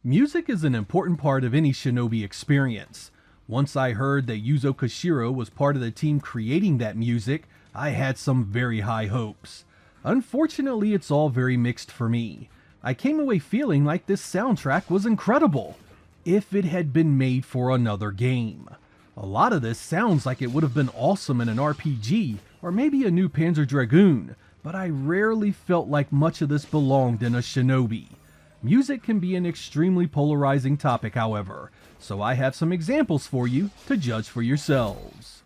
Music is an important part of any Shinobi experience. Once I heard that Yuzo Koshiro was part of the team creating that music, I had some very high hopes. Unfortunately, it's all very mixed for me. I came away feeling like this soundtrack was incredible, if it had been made for another game. A lot of this sounds like it would have been awesome in an RPG, or maybe a new Panzer Dragoon, but I rarely felt like much of this belonged in a Shinobi. Music can be an extremely polarizing topic, however, so I have some examples for you to judge for yourselves.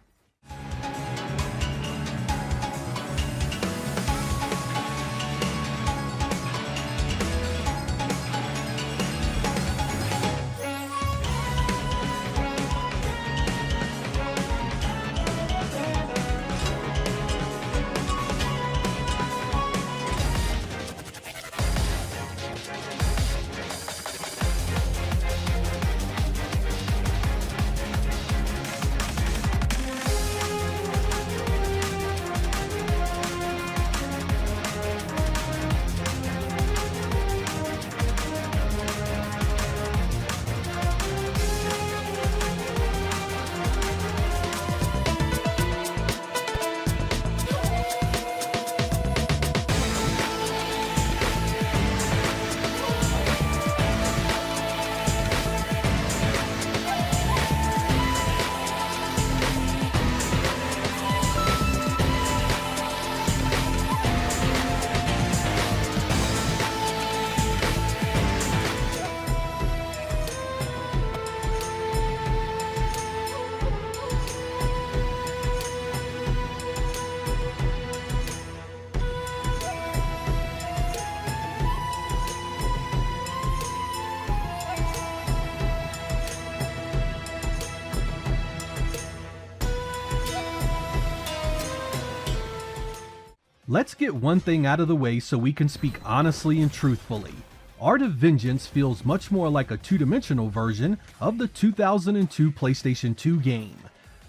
Let's get one thing out of the way so we can speak honestly and truthfully. Art of Vengeance feels much more like a two-dimensional version of the 2002 PlayStation 2 game.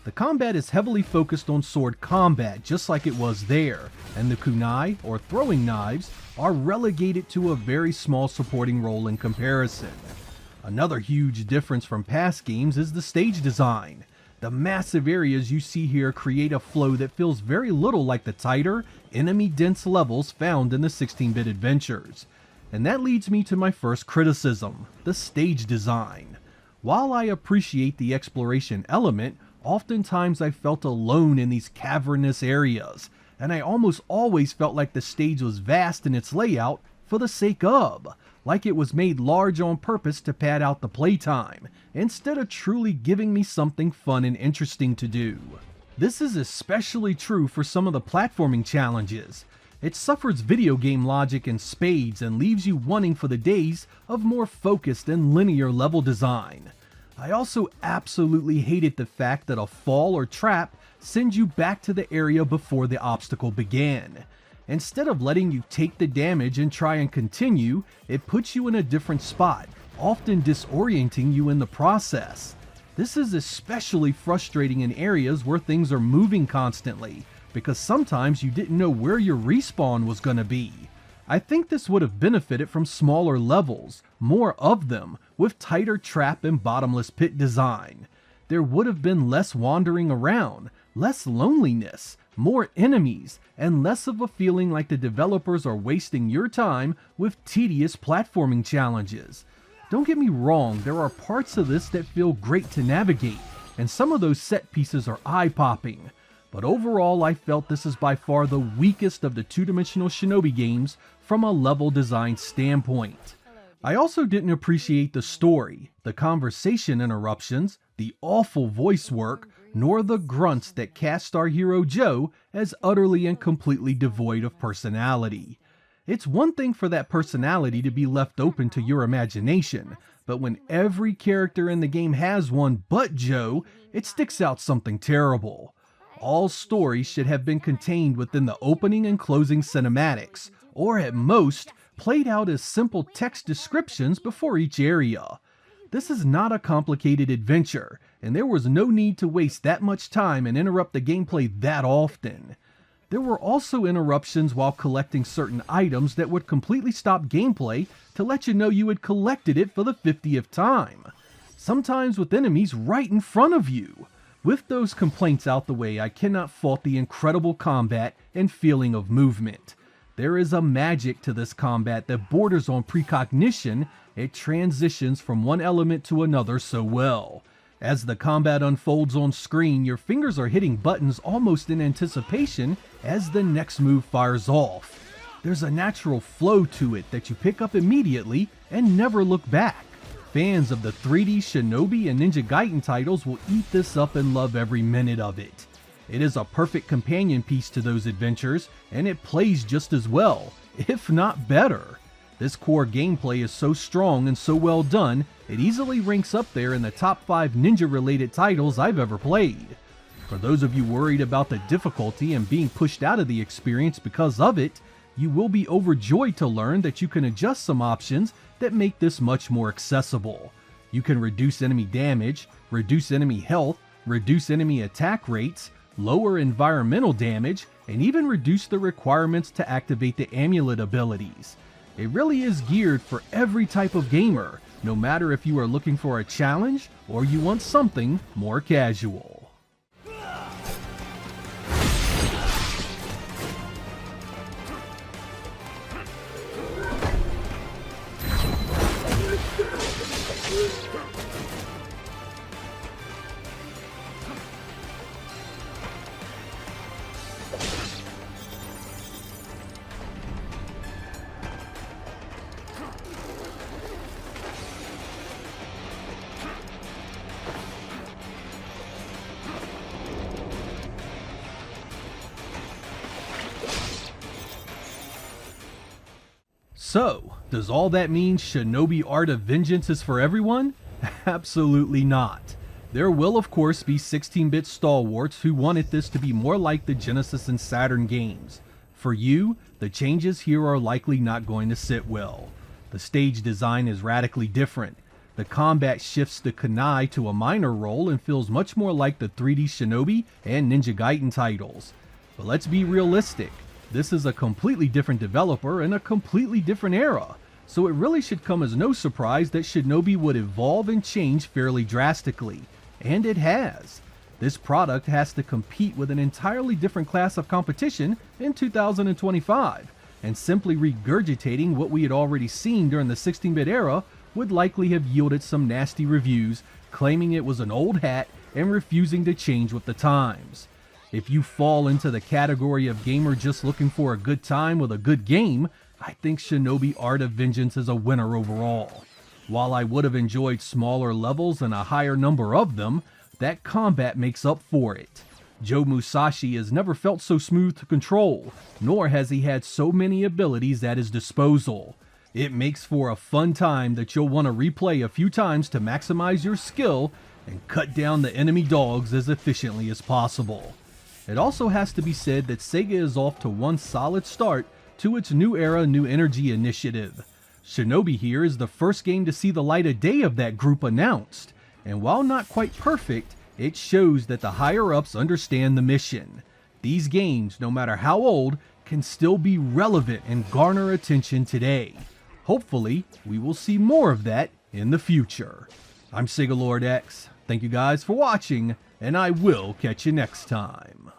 The combat is heavily focused on sword combat just like it was there, and the kunai, or throwing knives, are relegated to a very small supporting role in comparison. Another huge difference from past games is the stage design. The massive areas you see here create a flow that feels very little like the tighter, enemy-dense levels found in the 16-bit adventures. And that leads me to my first criticism, the stage design. While I appreciate the exploration element, oftentimes I felt alone in these cavernous areas, and I almost always felt like the stage was vast in its layout for the sake of, like it was made large on purpose to pad out the playtime, instead of truly giving me something fun and interesting to do. This is especially true for some of the platforming challenges. It suffers video game logic in spades and leaves you wanting for the days of more focused and linear level design. I also absolutely hated the fact that a fall or trap sends you back to the area before the obstacle began. Instead of letting you take the damage and try and continue, it puts you in a different spot, often disorienting you in the process. This is especially frustrating in areas where things are moving constantly, because sometimes you didn't know where your respawn was going to be. I think this would have benefited from smaller levels, more of them, with tighter trap and bottomless pit design. There would have been less wandering around, less loneliness, more enemies, and less of a feeling like the developers are wasting your time with tedious platforming challenges. Don't get me wrong, there are parts of this that feel great to navigate, and some of those set pieces are eye-popping. But overall, I felt this is by far the weakest of the two-dimensional Shinobi games from a level design standpoint. I also didn't appreciate the story, the conversation interruptions, the awful voice work, nor the grunts that cast our hero Joe as utterly and completely devoid of personality. It's one thing for that personality to be left open to your imagination, but when every character in the game has one but Joe, it sticks out something terrible. All stories should have been contained within the opening and closing cinematics, or at most, played out as simple text descriptions before each area. This is not a complicated adventure, and there was no need to waste that much time and interrupt the gameplay that often. There were also interruptions while collecting certain items that would completely stop gameplay to let you know you had collected it for the 50th time. Sometimes with enemies right in front of you. With those complaints out the way, I cannot fault the incredible combat and feeling of movement. There is a magic to this combat that borders on precognition. It transitions from one element to another so well. As the combat unfolds on screen, your fingers are hitting buttons almost in anticipation as the next move fires off. There's a natural flow to it that you pick up immediately and never look back. Fans of the 3D Shinobi and Ninja Gaiden titles will eat this up and love every minute of it. It is a perfect companion piece to those adventures, and it plays just as well, if not better. This core gameplay is so strong and so well done, it easily ranks up there in the top 5 ninja-related titles I've ever played. For those of you worried about the difficulty and being pushed out of the experience because of it, you will be overjoyed to learn that you can adjust some options that make this much more accessible. You can reduce enemy damage, reduce enemy health, reduce enemy attack rates, lower environmental damage, and even reduce the requirements to activate the amulet abilities. It really is geared for every type of gamer, no matter if you are looking for a challenge or you want something more casual. So, does all that mean Shinobi Art of Vengeance is for everyone? Absolutely not. There will of course be 16-bit stalwarts who wanted this to be more like the Genesis and Saturn games. For you, the changes here are likely not going to sit well. The stage design is radically different. The combat shifts the kunai to a minor role and feels much more like the 3D Shinobi and Ninja Gaiden titles. But let's be realistic. This is a completely different developer in a completely different era, so it really should come as no surprise that Shinobi would evolve and change fairly drastically, and it has. This product has to compete with an entirely different class of competition in 2025, and simply regurgitating what we had already seen during the 16-bit era would likely have yielded some nasty reviews claiming it was an old hat and refusing to change with the times. If you fall into the category of gamer just looking for a good time with a good game, I think Shinobi Art of Vengeance is a winner overall. While I would have enjoyed smaller levels and a higher number of them, that combat makes up for it. Joe Musashi has never felt so smooth to control, nor has he had so many abilities at his disposal. It makes for a fun time that you'll want to replay a few times to maximize your skill and cut down the enemy dogs as efficiently as possible. It also has to be said that Sega is off to one solid start to its New Era New Energy initiative. Shinobi here is the first game to see the light of day of that group announced, and while not quite perfect, it shows that the higher-ups understand the mission. These games, no matter how old, can still be relevant and garner attention today. Hopefully, we will see more of that in the future. I'm Sega Lord X. Thank you guys for watching, and I will catch you next time.